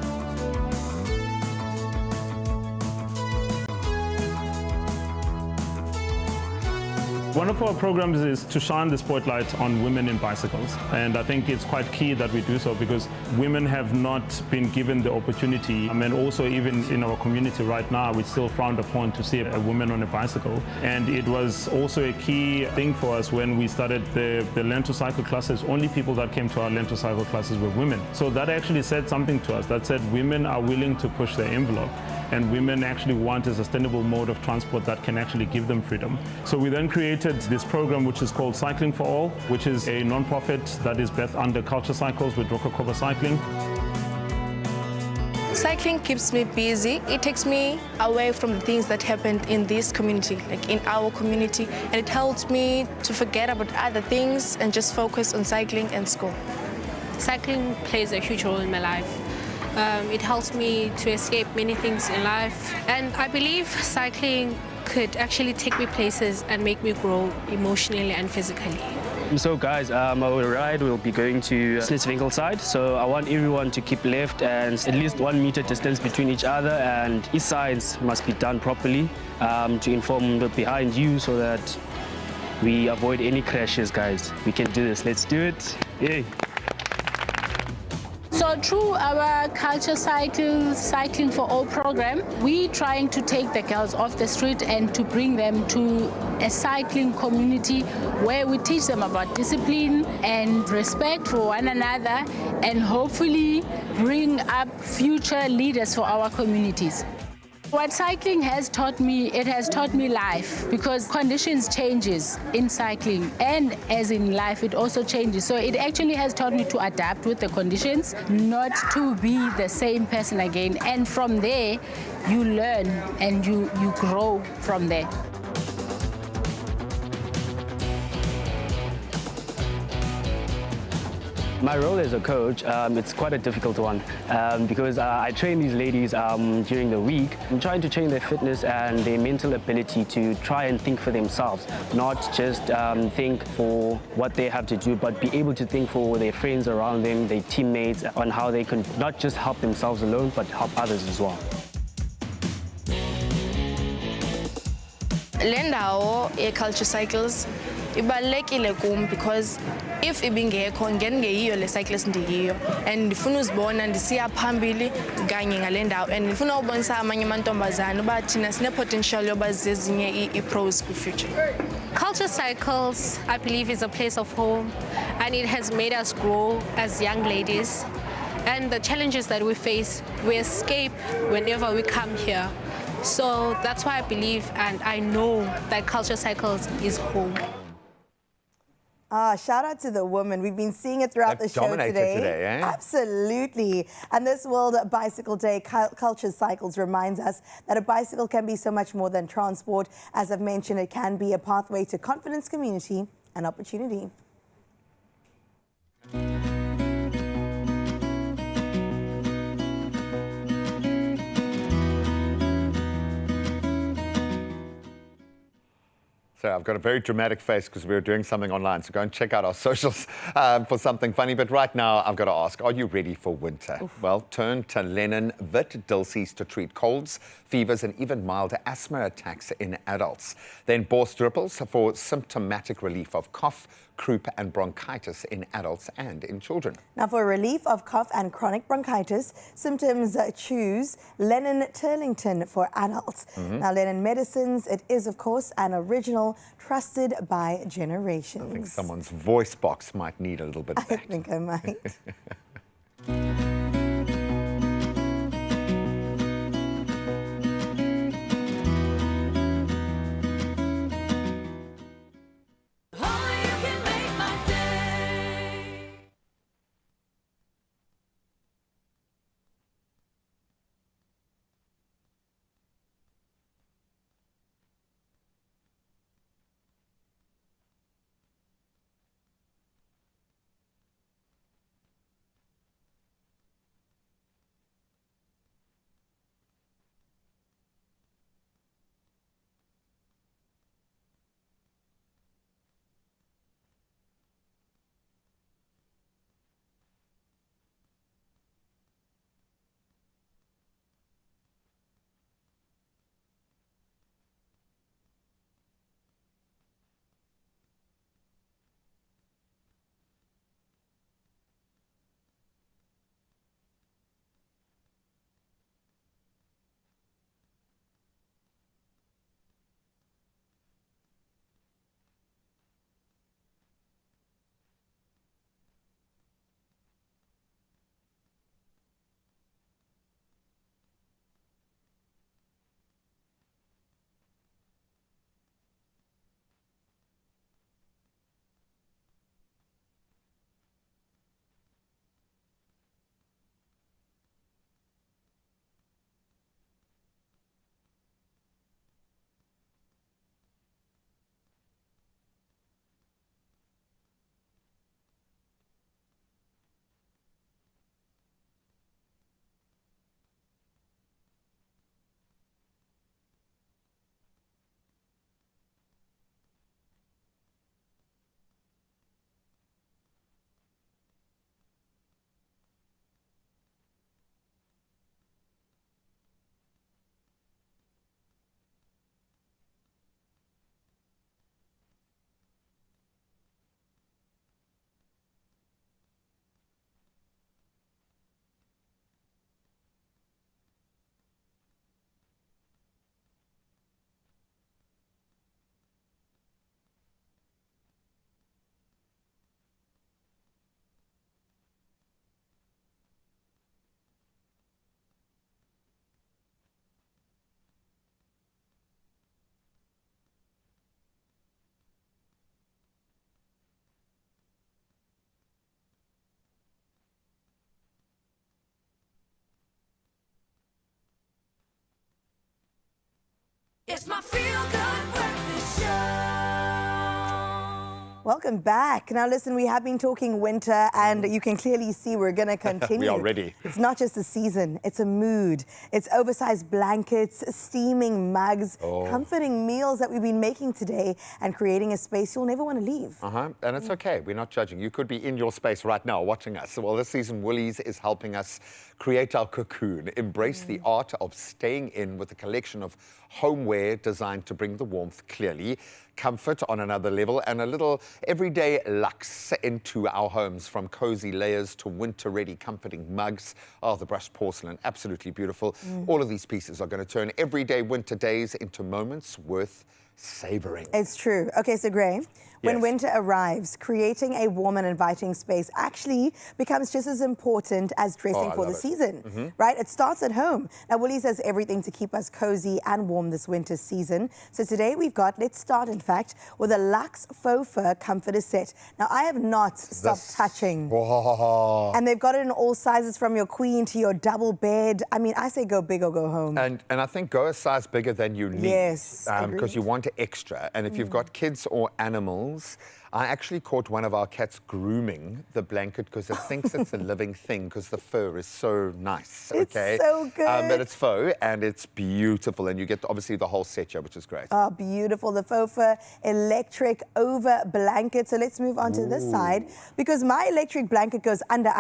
One of our programs is to shine the spotlight on women in bicycles. And I think it's quite key that we do so because women have not been given the opportunity. I mean, also even in our community right now, we still frowned upon to see a woman on a bicycle. And it was also a key thing for us when we started the Learn to Cycle classes. Only people that came to our Learn to Cycle classes were women. So that actually said something to us. That said women are willing to push the envelope. And women actually want a sustainable mode of transport that can actually give them freedom. So we then created this program which is called Cycling for All, which is a non-profit that is based under Culture Cycles with Rokokoba Cycling. Cycling keeps me busy. It takes me away from the things that happened in this community, like in our community, and it helps me to forget about other things and just focus on cycling and school. Cycling plays a huge role in my life. It helps me to escape many things in life, and I believe cycling could actually take me places and make me grow emotionally and physically. So guys, our ride will be going to Snitswinkel side. So I want everyone to keep left and at least 1 meter distance between each other, and each sides must be done properly to inform the behind you so that we avoid any crashes, guys. We can do this. Let's do it. Yay. So through our Culture Cycling for All program, we trying to take the girls off the street and to bring them to a cycling community where we teach them about discipline and respect for one another, and hopefully bring up future leaders for our communities. What cycling has taught me, it has taught me life, because conditions changes in cycling, and as in life it also changes. So it actually has taught me to adapt with the conditions, not to be the same person again. And from there, you learn and you grow from there. My role as a coach, it's quite a difficult one because I train these ladies during the week. I'm trying to train their fitness and their mental ability to try and think for themselves, not just think for what they have to do, but be able to think for their friends around them, their teammates, on how they can not just help themselves alone, but help others as well. Le ndawo ye-Culture Cycles ibalulekile kum because if ibingekho ngengeyiyo le cyclist ndiyiyo, and ndifuna uzibona ndisiya phambili kanye ngale ndawo, and ndifuna ubonisa amanye amantombazana uba thina sine-potential yoba zezinye i-pros kwi-future. Culture Cycles, I believe, is a place of home, and it has made us grow as young ladies. And the challenges that we face, we escape whenever we come here. So that's why I believe and I know that Culture Cycles is home. Shout out to the woman. We've been seeing it throughout the show today, eh? Absolutely. And this World Bicycle Day, Culture Cycles reminds us that a bicycle can be so much more than transport. As I've mentioned, it can be a pathway to confidence, community, and opportunity. So I've got a very dramatic face because we were doing something online. So go and check out our socials for something funny. But right now, I've got to ask, are you ready for winter? Oof. Well, turn to Lennon Vit Dilsies to treat colds, fevers, and even milder asthma attacks in adults. Then Bors Drippels for symptomatic relief of cough, croup, and bronchitis in adults and in children. Now, for relief of cough and chronic bronchitis symptoms, choose Lennon Turlington for adults. Now, Lennon Medicines, it is, of course, an original trusted by generations. I think someone's voice box might need a little bit back. I think I might. Welcome back. Now listen, we have been talking winter and you can clearly see we're going to continue. We are ready. It's not just a season, it's a mood. It's oversized blankets, steaming mugs, comforting meals that we've been making today and creating a space you'll never want to leave. And it's okay, we're not judging. You could be in your space right now watching us. Well, this season Woolies is helping us create our cocoon, embrace the art of staying in with a collection of homeware designed to bring the warmth clearly, comfort on another level, and a little everyday luxe into our homes, from cozy layers to winter-ready comforting mugs. Oh, the brushed porcelain, absolutely beautiful. All of these pieces are going to turn everyday winter days into moments worth savoring. It's true. Okay, so Gray, when winter arrives, creating a warm and inviting space actually becomes just as important as dressing for the season, right? It starts at home. Now, Woolies has everything to keep us cozy and warm this winter season. So today we've got, let's start in fact, with a luxe faux fur comforter set. Now, I have not stopped touching. And they've got it in all sizes, from your queen to your double bed. I mean, I say go big or go home. And I think go a size bigger than you need. Yes, because you want extra. And if you've got kids or animals, I actually caught one of our cats grooming the blanket because it thinks it's a living thing because the fur is so nice. Okay, it's so good. But it's faux and it's beautiful, and you get obviously the whole set here, which is great. Oh, beautiful. The faux fur electric over blanket. So let's move on to this side, because my electric blanket goes under,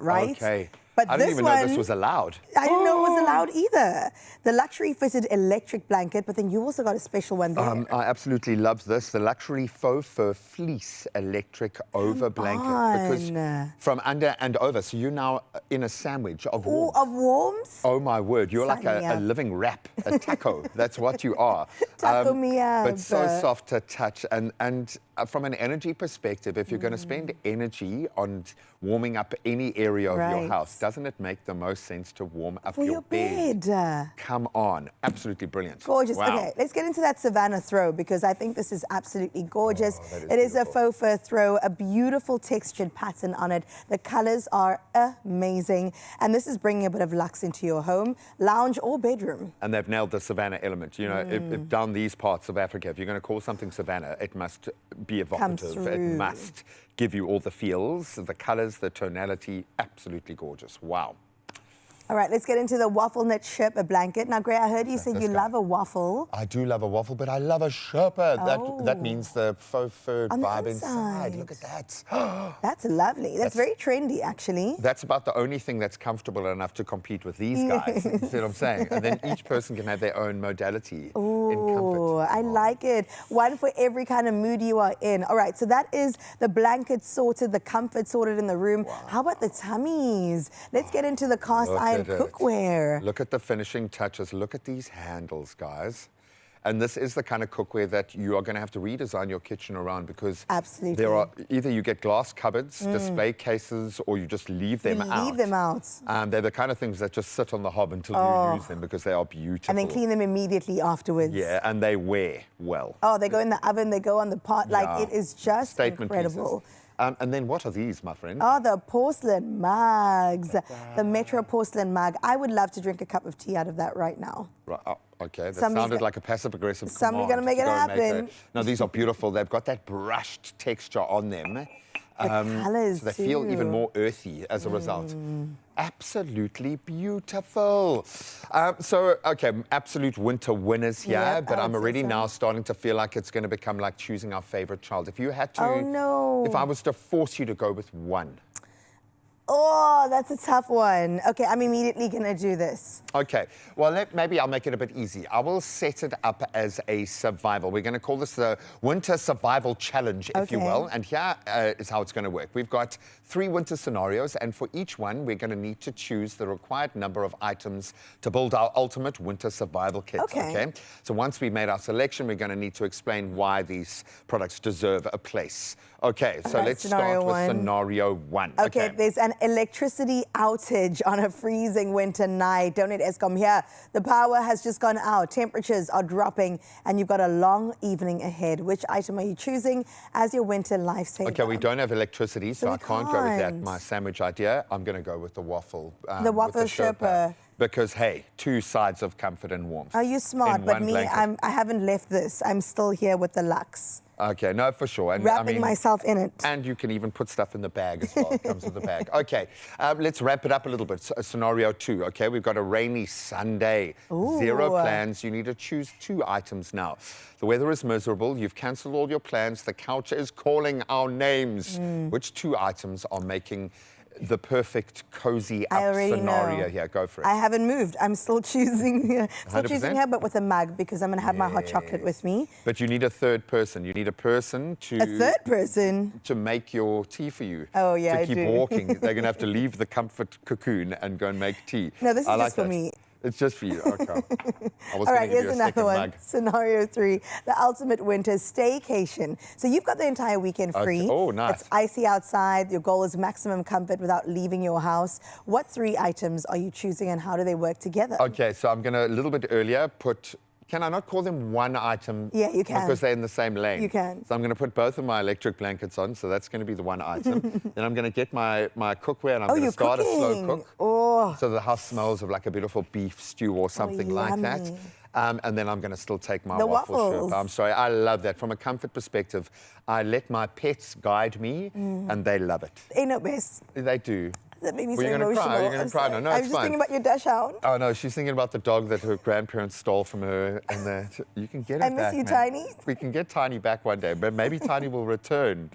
right? Okay. But I didn't even know this was allowed. I didn't know it was allowed either. The luxury fitted electric blanket, but then you also got a special one there. I absolutely love this, the luxury faux fur fleece electric over blanket. Because from under and over, so you're now in a sandwich of warmth. Of warmth? Oh my word, you're like a living wrap, a taco. That's what you are. Taco me up. But so soft to touch. And from an energy perspective, if you're going to spend energy on warming up any area of your house, doesn't it make the most sense to warm up your bed? Come on, absolutely brilliant. Gorgeous. Wow. Okay, let's get into that Savannah throw, because I think this is absolutely gorgeous. It is a faux fur throw, a beautiful textured pattern on it. The colors are amazing, and this is bringing a bit of luxe into your home, lounge or bedroom. And they've nailed the Savannah element. You know, if down these parts of Africa, if you're going to call something Savannah, it must be evocative. It must give you all the feels, the colors, the tonality. Absolutely gorgeous. Wow. All right, let's get into the waffle knit Sherpa blanket. Now, Gray, I heard you say you love a waffle. I do love a waffle, but I love a Sherpa. That means the faux fur vibe inside. Look at that. That's lovely. That's very trendy, actually. That's about the only thing that's comfortable enough to compete with these guys. You see what I'm saying? And then each person can have their own modality in comfort. I like it. One for every kind of mood you are in. All right, so that is the blanket sorted, the comfort sorted in the room. How about the tummies? Let's get into the cast iron cookware. Look at the finishing touches. Look at these handles, guys. And this is the kind of cookware that you are going to have to redesign your kitchen around, because there are either you get glass cupboards, display cases, or you just leave them out. Leave them out. They're the kind of things that just sit on the hob until you use them, because they are beautiful. And then clean them immediately afterwards. Yeah, and they wear well. Oh, they go in the oven, they go on the pot. Like, it is just incredible. Pieces. And then what are these, my friend? Oh, the porcelain mugs. The Metro porcelain mug. I would love to drink a cup of tea out of that right now. Right. Oh, okay, that sounded like a passive-aggressive command. Somebody's going to make it happen. No, these are beautiful. They've got that brushed texture on them. Colours, so they feel even more earthy as a result. Absolutely beautiful. Okay, absolute winter winners here, but I'm already now starting to feel like it's going to become like choosing our favorite child. If you had to, if I was to force you to go with one. Oh, that's a tough one. Okay, I'm immediately going to do this. Okay, well, maybe I'll make it a bit easy. I will set it up as a survival. We're going to call this the Winter Survival Challenge, if you will. And here is how it's going to work. We've got 3 winter scenarios, and for each one, we're going to need to choose the required number of items to build our ultimate winter survival kit. Okay? So once we've made our selection, we're going to need to explain why these products deserve a place. Okay, so let's start with scenario 1. Okay, there's an electricity outage on a freezing winter night. Don't need Eskom here. The power has just gone out. Temperatures are dropping, and you've got a long evening ahead. Which item are you choosing as your winter lifesaver? Okay, we don't have electricity, so I can't go with that. My sandwich idea, I'm going to go with the waffle. The waffle Sherpa. Because, hey, 2 sides of comfort and warmth. Are you smart? But me, I haven't left this. I'm still here with the luxe. Okay, no, for sure. And Wrapping myself in it. And you can even put stuff in the bag as well. It comes with the bag. Okay, let's wrap it up a little bit. Scenario 2, okay? We've got a rainy Sunday. Ooh. 0 plans. You need to choose 2 items now. The weather is miserable. You've cancelled all your plans. The couch is calling our names. Which 2 items are making the perfect cozy up scenario here? Go for it. I haven't moved. I'm still choosing here, 100%? but with a mug because I'm going to have my hot chocolate with me. But you need a third person. You need a person to... A third person? To make your tea for you. Oh, yeah, To I keep do. walking. They're going to have to leave the comfort cocoon and go and make tea. No, this is I just for that. me. It's just for you. Okay. I was All going right, to give here's you a another second one. mug. Scenario 3, the ultimate winter staycation. So you've got the entire weekend free. Okay. Oh, nice. It's icy outside. Your goal is maximum comfort without leaving your house. What 3 items are you choosing and how do they work together? Okay, so I'm going to, a little bit earlier, put... Can I not call them one item? Yeah, you can. Because they're in the same lane. You can. So I'm going to put both of my electric blankets on, so that's going to be the one item. Then I'm going to get my cookware and I'm going to start a slow cook. Oh. So the house smells of like a beautiful beef stew or something like that. yummy. And then I'm going to still take my The waffle waffles. I'm sorry, I love that. From a comfort perspective, I let my pets guide me and they love it. Ain't no best. They do. That made me Well, so you're gonna emotional. cry. You're going to cry. No, I no, was it's just fine. thinking about your dash out. Oh no, she's thinking about the dog that her grandparents stole from her, and that you can get it I miss back. you, man. Tiny. We can get Tiny back one day, but maybe Tiny will return.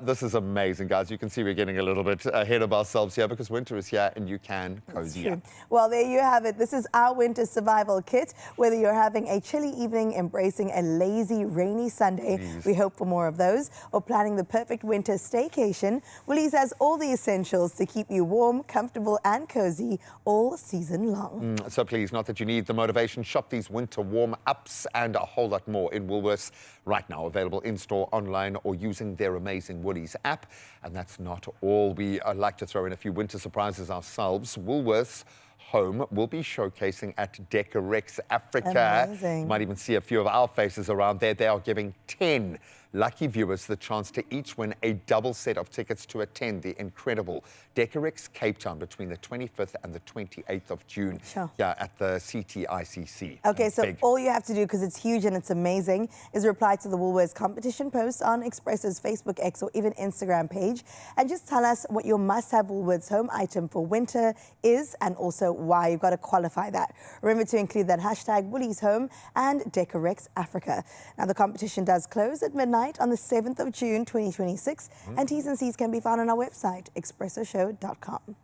This is amazing, guys. You can see we're getting a little bit ahead of ourselves here because winter is here, and you can cozy up. Well, there you have it. This is our winter survival kit. Whether you're having a chilly evening, embracing a lazy, rainy Sunday, we hope for more of those, or planning the perfect winter staycation, Woolies has all the essentials to keep you warm, comfortable, and cozy all season long. So please, not that you need the motivation, shop these winter warm-ups and a whole lot more in Woolworths right now. Available in-store, online, or using their amazing Woolies app. And that's not all. We like to throw in a few winter surprises ourselves. Woolworths Home will be showcasing at Decorex Africa. Amazing. Might even see a few of our faces around there. They are giving 10 lucky viewers the chance to each win a double set of tickets to attend the incredible Decorex Cape Town between the 25th and the 28th of June. Sure. Yeah, at the CTICC. Okay, so Big. all you have to do, because it's huge and it's amazing, is reply to the Woolworths competition post on Expresso's Facebook, X, or even Instagram page, and just tell us what your must-have Woolworths home item for winter is, and also why. You've got to qualify that. Remember to include that hashtag Woolies Home and Decorex Africa. Now, the competition does close at midnight on the 7th of June, 2026, and T's and C's can be found on our website, expressoshow.com.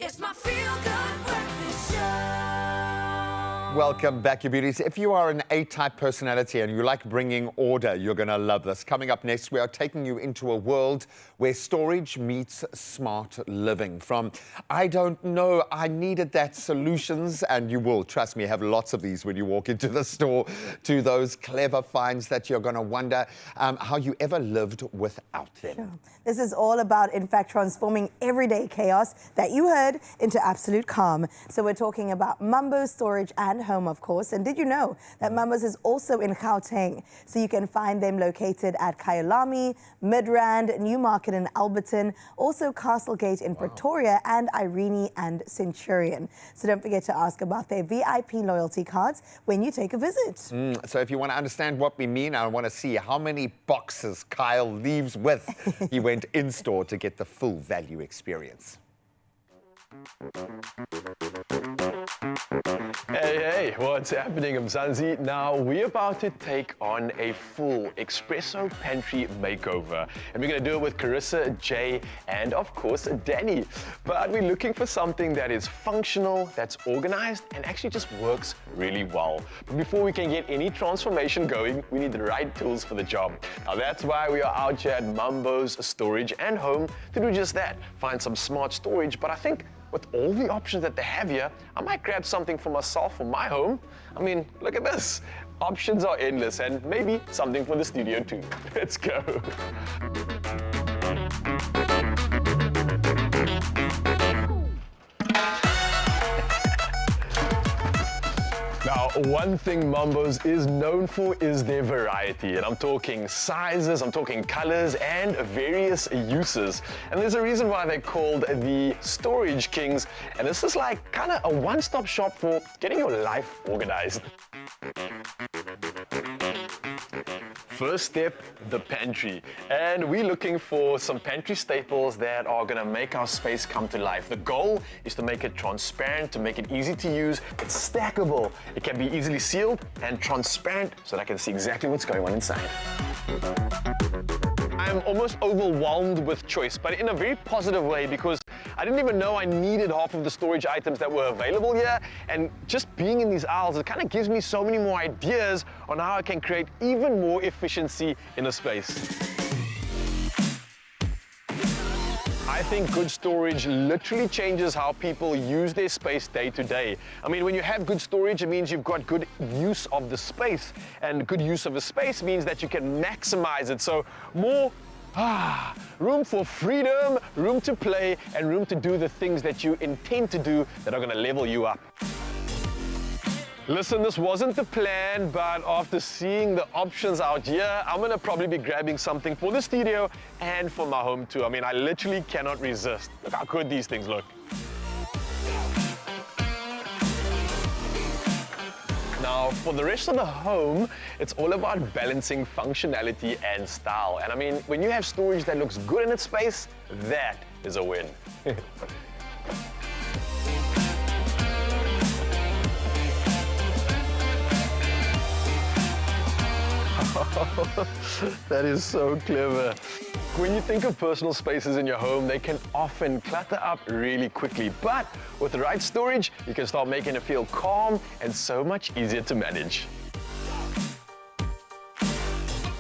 It's my feel-good breakfast show. Welcome back, you beauties. If you are an A-type personality and you like bringing order, you're going to love this. Coming up next, we are taking you into a world where storage meets smart living. From, I don't know, I needed that solutions, and you will, trust me, have lots of these when you walk into the store, to those clever finds that you're going to wonder how you ever lived without them. Sure. This is all about, in fact, transforming everyday chaos that you heard into absolute calm. So we're talking about Mambo's Storage and Home, of course. And did you know that Mambo's is also in Gauteng? So you can find them located at Kyalami, Midrand, Newmarket in Alberton, also Castlegate in Pretoria, and Irene and Centurion. So don't forget to ask about their VIP loyalty cards when you take a visit. So if you want to understand what we mean, I want to see how many boxes Kyle leaves with. He went in-store to get the full value experience. Hey, what's happening, Mzansi? Now, we're about to take on a full Expresso pantry makeover. And we're going to do it with Carissa, Jay, and of course, Danny. But we're looking for something that is functional, that's organized, and actually just works really well. But before we can get any transformation going, we need the right tools for the job. Now, that's why we are out here at Mambo's Storage and Home to do just that. Find some smart storage, but I think with all the options that they have here, I might grab something for myself for my home. I mean, look at this. Options are endless, and maybe something for the studio too. Let's go. Now, one thing Mambo's is known for is their variety, and I'm talking sizes, I'm talking colors, and various uses. And there's a reason why they're called the Storage Kings, and this is like kind of a one-stop shop for getting your life organized. First step, the pantry. And we're looking for some pantry staples that are gonna make our space come to life. The goal is to make it transparent, to make it easy to use. It's stackable. It can be easily sealed and transparent so that I can see exactly what's going on inside. I'm almost overwhelmed with choice, but in a very positive way, because I didn't even know I needed half of the storage items that were available here. And just being in these aisles, it kind of gives me so many more ideas on how I can create even more efficiency in a space. I think good storage literally changes how people use their space day to day. I mean, when you have good storage, it means you've got good use of the space. And good use of the space means that you can maximize it. So more room for freedom, room to play, and room to do the things that you intend to do that are going to level you up. Listen, this wasn't the plan, but after seeing the options out here, I'm going to probably be grabbing something for the studio and for my home too. I mean, I literally cannot resist. Look how good these things look. Now, for the rest of the home, it's all about balancing functionality and style. And I mean, when you have storage that looks good in its space, that is a win. That is so clever. When you think of personal spaces in your home, they can often clutter up really quickly. But with the right storage, you can start making it feel calm and so much easier to manage.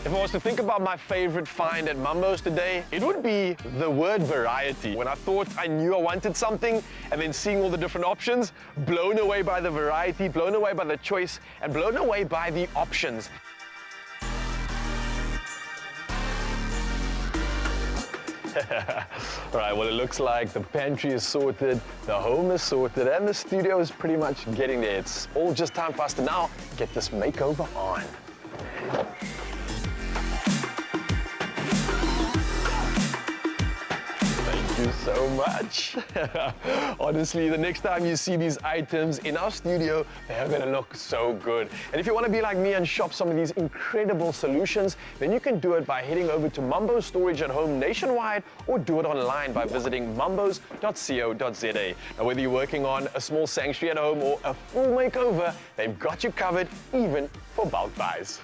If I was to think about my favorite find at Mambo's today, it would be the word variety. When I thought I knew I wanted something, and then seeing all the different options, blown away by the variety, blown away by the choice, and blown away by the options. All right, well, it looks like the pantry is sorted, the home is sorted, and the studio is pretty much getting there. It's all just time for us to now get this makeover on. Thank you so much. Honestly, the next time you see these items in our studio, they are gonna look so good. And if you wanna be like me and shop some of these incredible solutions, then you can do it by heading over to Mambo's Storage at Home nationwide, or do it online by visiting mambos.co.za. Now, whether you're working on a small sanctuary at home or a full makeover, they've got you covered, even for bulk buys.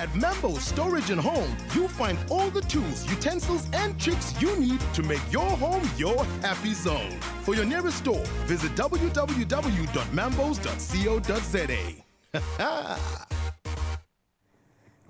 At Mambo's Storage and Home, you'll find all the tools, utensils, and tricks you need to make your home your happy zone. For your nearest store, visit www.mambos.co.za.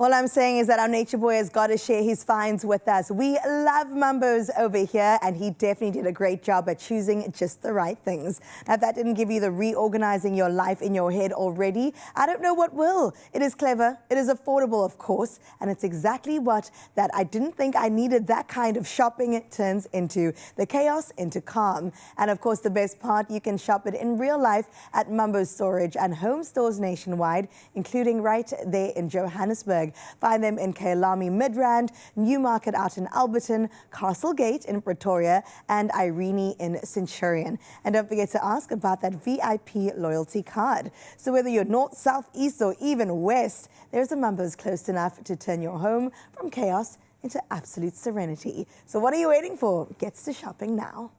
All I'm saying is that our nature boy has got to share his finds with us. We love Mambo's over here, and he definitely did a great job at choosing just the right things. Now, if that didn't give you the reorganizing your life in your head already, I don't know what will. It is clever, it is affordable, of course, and it's exactly what that I didn't think I needed that kind of shopping it turns into. The chaos into calm. And of course, the best part, you can shop it in real life at Mambo's Storage and home stores nationwide, including right there in Johannesburg. Find them in Kailami Midrand, Newmarket out in Alberton, Castlegate in Pretoria, and Irene in Centurion. And don't forget to ask about that VIP loyalty card. So whether you're north, south, east, or even west, there's a Mambo's close enough to turn your home from chaos into absolute serenity. So what are you waiting for? Gets to shopping now.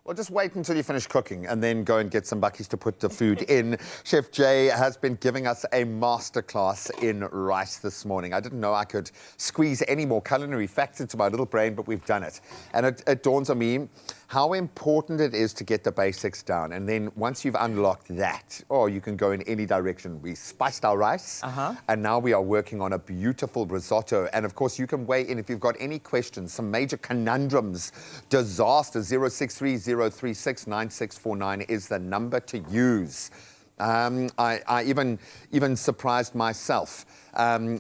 Well, just wait until you finish cooking and then go and get some buckies to put the food in. Chef Jay has been giving us a masterclass in rice this morning. I didn't know I could squeeze any more culinary facts into my little brain, but we've done it. And it dawns on me how important it is to get the basics down. And then once you've unlocked that, you can go in any direction. We spiced our rice, and now we are working on a beautiful risotto. And of course, you can weigh in if you've got any questions, some major conundrums, disasters. 063-036-9649 is the number to use. I even surprised myself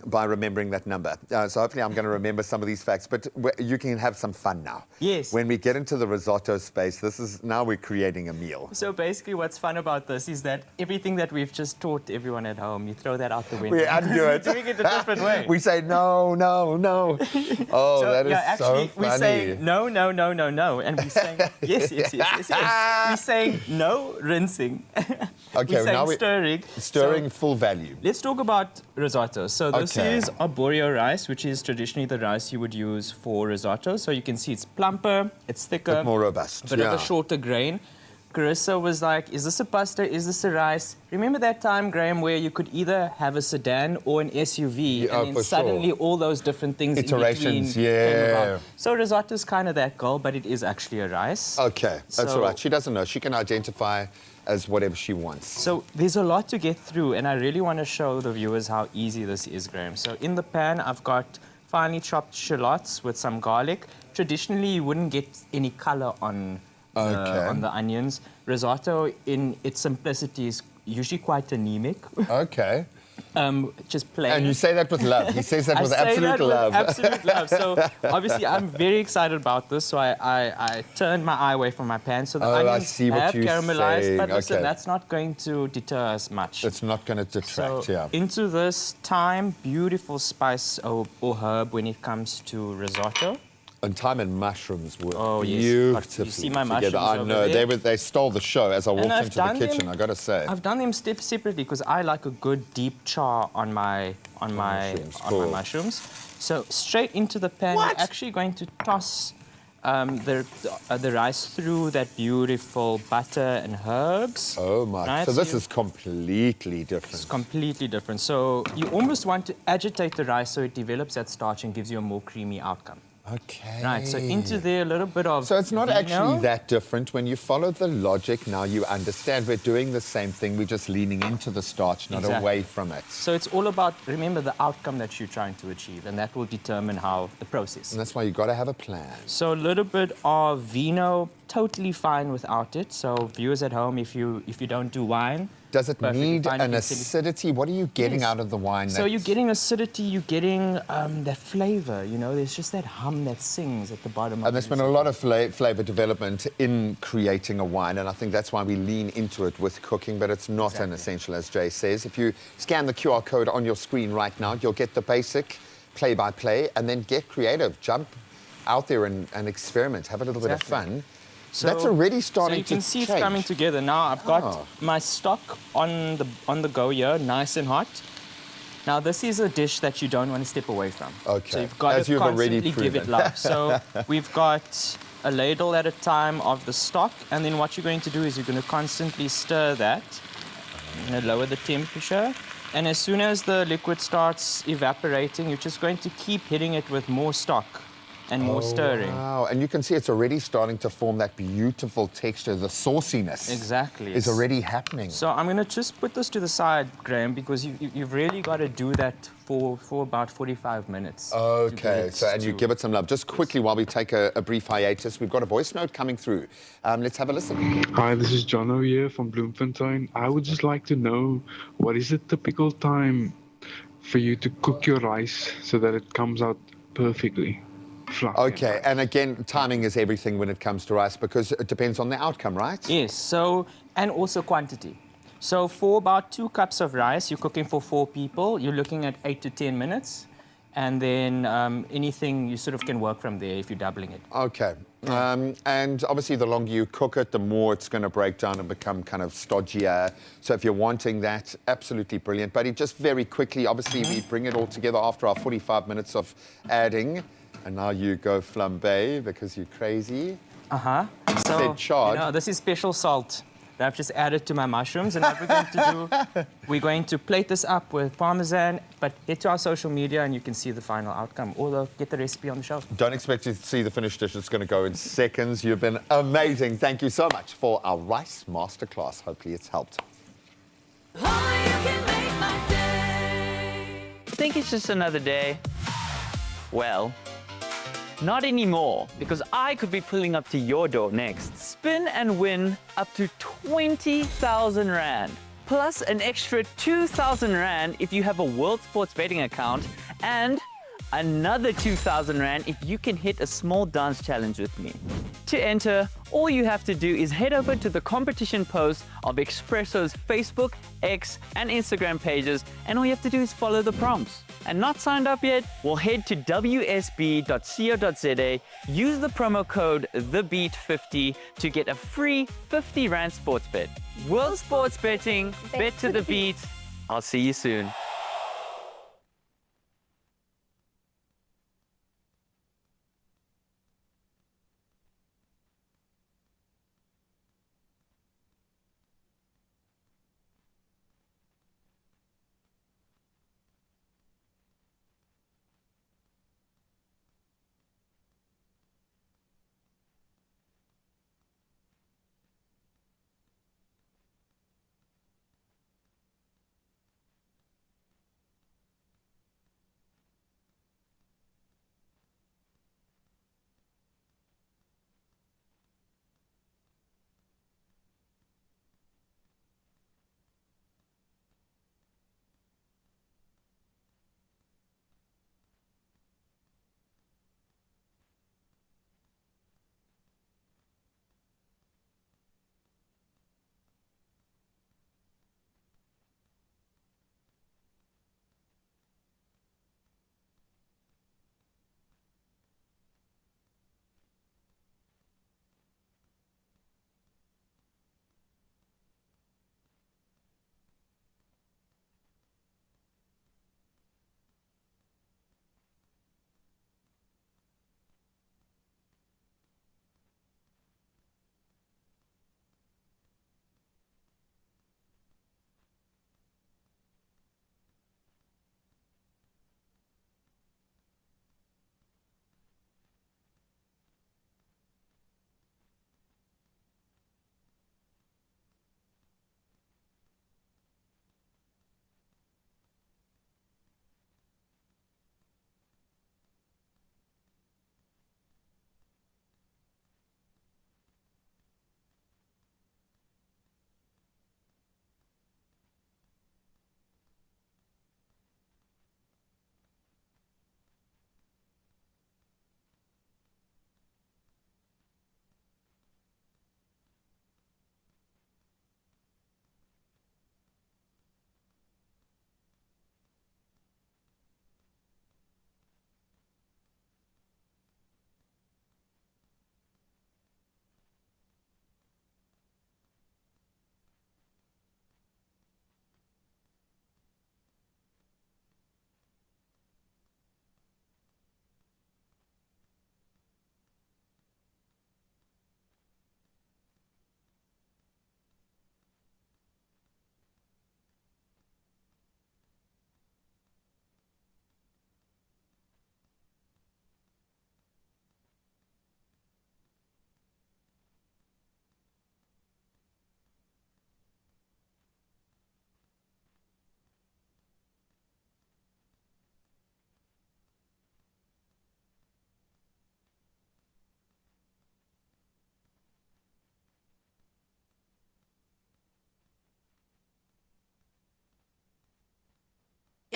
by remembering that number. So hopefully I'm going to remember some of these facts, but you can have some fun now. Yes. When we get into the risotto space, now we're creating a meal. So basically what's fun about this is that everything that we've just taught everyone at home, you throw that out the window. We undo it. We're doing it a different way. We say no, no, no. Oh, so, that is actually, so funny. We say no, no, no, no, no. And we say yes, yes, yes, yes, yes. We say no rinsing. Okay, now we're stirring. Stirring full value. Let's talk about risotto. So this is arborio rice, which is traditionally the rice you would use for risotto. So you can see it's plumper, it's thicker. Bit more robust. Bit of a shorter grain. Carissa was like, is this a pasta? Is this a rice? Remember that time, Graham, where you could either have a sedan or an SUV, and then suddenly all those different things iterations, in between came about. So risotto is kind of that girl, but it is actually a rice. Okay, that's all right. She doesn't know. She can identify as whatever she wants. So there's a lot to get through, and I really want to show the viewers how easy this is, Graham. So in the pan, I've got finely chopped shallots with some garlic. Traditionally, you wouldn't get any color on the onions. Risotto, in its simplicity, is usually quite anemic. Okay. Just plain. And you say that with love. He says that with absolute love. Absolute love. So obviously, I'm very excited about this. So I turned my eye away from my pan. So the onions have caramelized, but listen, that's not going to deter us much. It's not going to detract. So into this thyme, beautiful spice or herb when it comes to risotto. And thyme and mushrooms work beautifully you see my mushrooms together. I know they stole the show as I walked into the kitchen. I got to say, I've done them separately because I like a good deep char on my mushrooms. So straight into the pan. We're actually going to toss the rice through that beautiful butter and herbs. Oh my! Right? So this is completely different. It's completely different. So you almost want to agitate the rice so it develops that starch and gives you a more creamy outcome. Okay. Right, so into there a little bit of So it's not vino. actually that different. When you follow the logic, now you understand we're doing the same thing. We're just leaning into the starch, not away from it. So it's all about, remember, the outcome that you're trying to achieve, and that will determine how the process. And that's why you got to have a plan. So a little bit of vino, totally fine without it. So viewers at home, if you don't do wine, does it need an acidity? What are you getting out of the wine? So you're getting acidity, you're getting that flavor, you know, there's just that hum that sings at the bottom. And there's been a lot of flavor development in creating a wine, and I think that's why we lean into it with cooking, but it's not an essential, as Jay says. If you scan the QR code on your screen right now, you'll get the basic play-by-play, and then get creative. Jump out there and experiment. Have a little bit of fun. So that's already starting to So you can see it's coming together. Now I've got my stock on the go here, nice and hot. Now this is a dish that you don't want to step away from. Okay. So you've got to constantly give it love. So we've got a ladle at a time of the stock, and then what you're going to do is you're going to constantly stir that. I'm going to lower the temperature. And as soon as the liquid starts evaporating, you're just going to keep hitting it with more stock and more stirring. Wow, and you can see it's already starting to form that beautiful texture. The sauciness is already happening. So I'm going to just put this to the side, Graham, because you've really got to do that for about 45 minutes. Okay, so and you give it some love. Just quickly, while we take a brief hiatus, we've got a voice note coming through. Let's have a listen. Hi, this is Jono here from Bloemfontein. I would just like to know, what is the typical time for you to cook your rice so that it comes out perfectly? Okay, and again, timing is everything when it comes to rice because it depends on the outcome, right? Yes, so, and also quantity. So for about 2 cups of rice, you're cooking for 4 people, you're looking at 8 to 10 minutes. And then anything, you sort of can work from there if you're doubling it. Okay. And obviously, the longer you cook it, the more it's going to break down and become kind of stodgier. So if you're wanting that, absolutely brilliant. But just very quickly, obviously, we bring it all together after our 45 minutes of adding. And now you go flambe because you're crazy. So, chard. you know, this is special salt that I've just added to my mushrooms. And what we're going to do, we're going to plate this up with Parmesan, but head to our social media and you can see the final outcome. Or get the recipe on the shelf. Don't expect to see the finished dish. It's going to go in seconds. You've been amazing. Thank you so much for our rice masterclass. Hopefully it's helped. Think it's just another day? Well, not anymore, because I could be pulling up to your door next. Spin and win up to 20,000 Rand, plus an extra 2,000 Rand if you have a World Sports Betting account, and another 2,000 Rand if you can hit a small dance challenge with me. To enter, all you have to do is head over to the competition post of Expresso's Facebook, X, and Instagram pages, and all you have to do is follow the prompts. And not signed up yet? Well, head to wsb.co.za, use the promo code THEBEAT50 to get a free 50 Rand sports bet. World Sports Betting, bet to the beat. I'll see you soon.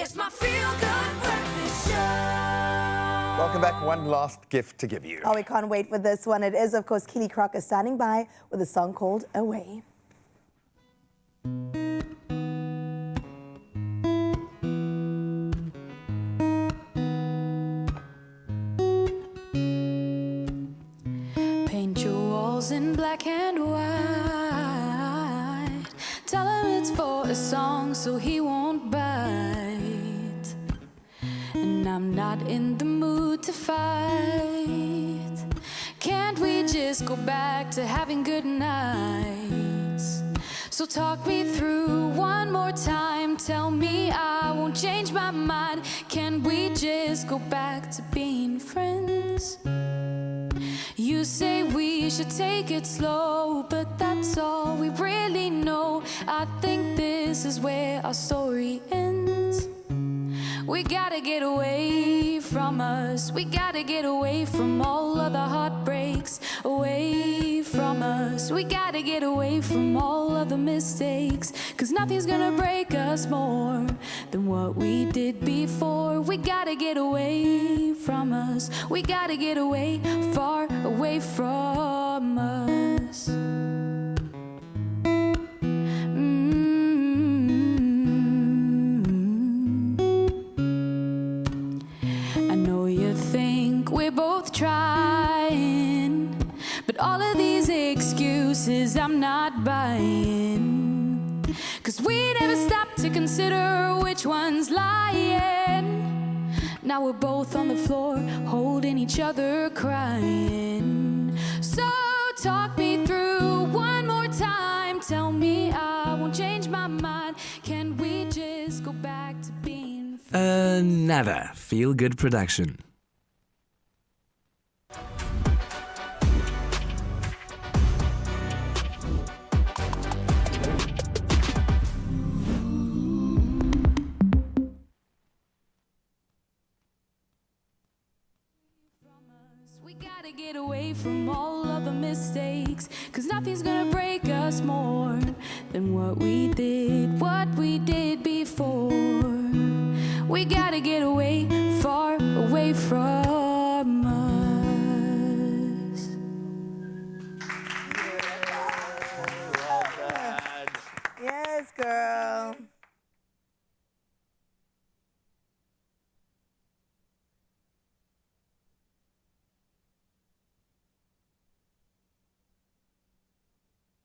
It's my feel-good breakfast show. Welcome back. One last gift to give you. Oh, we can't wait for this one. It is, of course, Keely Crocker standing by with a song called Away. Paint your walls in black and white. Tell him it's for a song so he won't bite. And I'm not in the mood to fight. Can't we just go back to having good nights? So talk me through one more time. Tell me I won't change my mind. Can we just go back to being friends? You say we should take it slow, but that's all we really know. I think this is where our story ends. We gotta get away from us. We gotta get away from all of the heartbreaks. Away from us. We gotta get away from all of the mistakes. 'Cause nothing's gonna break us more than what we did before. We gotta get away from us. We gotta get away, far away from us. I know you think we're both trying, but all of these excuses I'm not buying. 'Cause we never stop to consider which one's lying. Now we're both on the floor, holding each other, crying. So talk me through one more time. Tell me I won't change my mind. Can we just go back to being Another feel-good production. We gotta get away from all of the mistakes. 'Cause nothing's gonna break us more than what we did before. We gotta get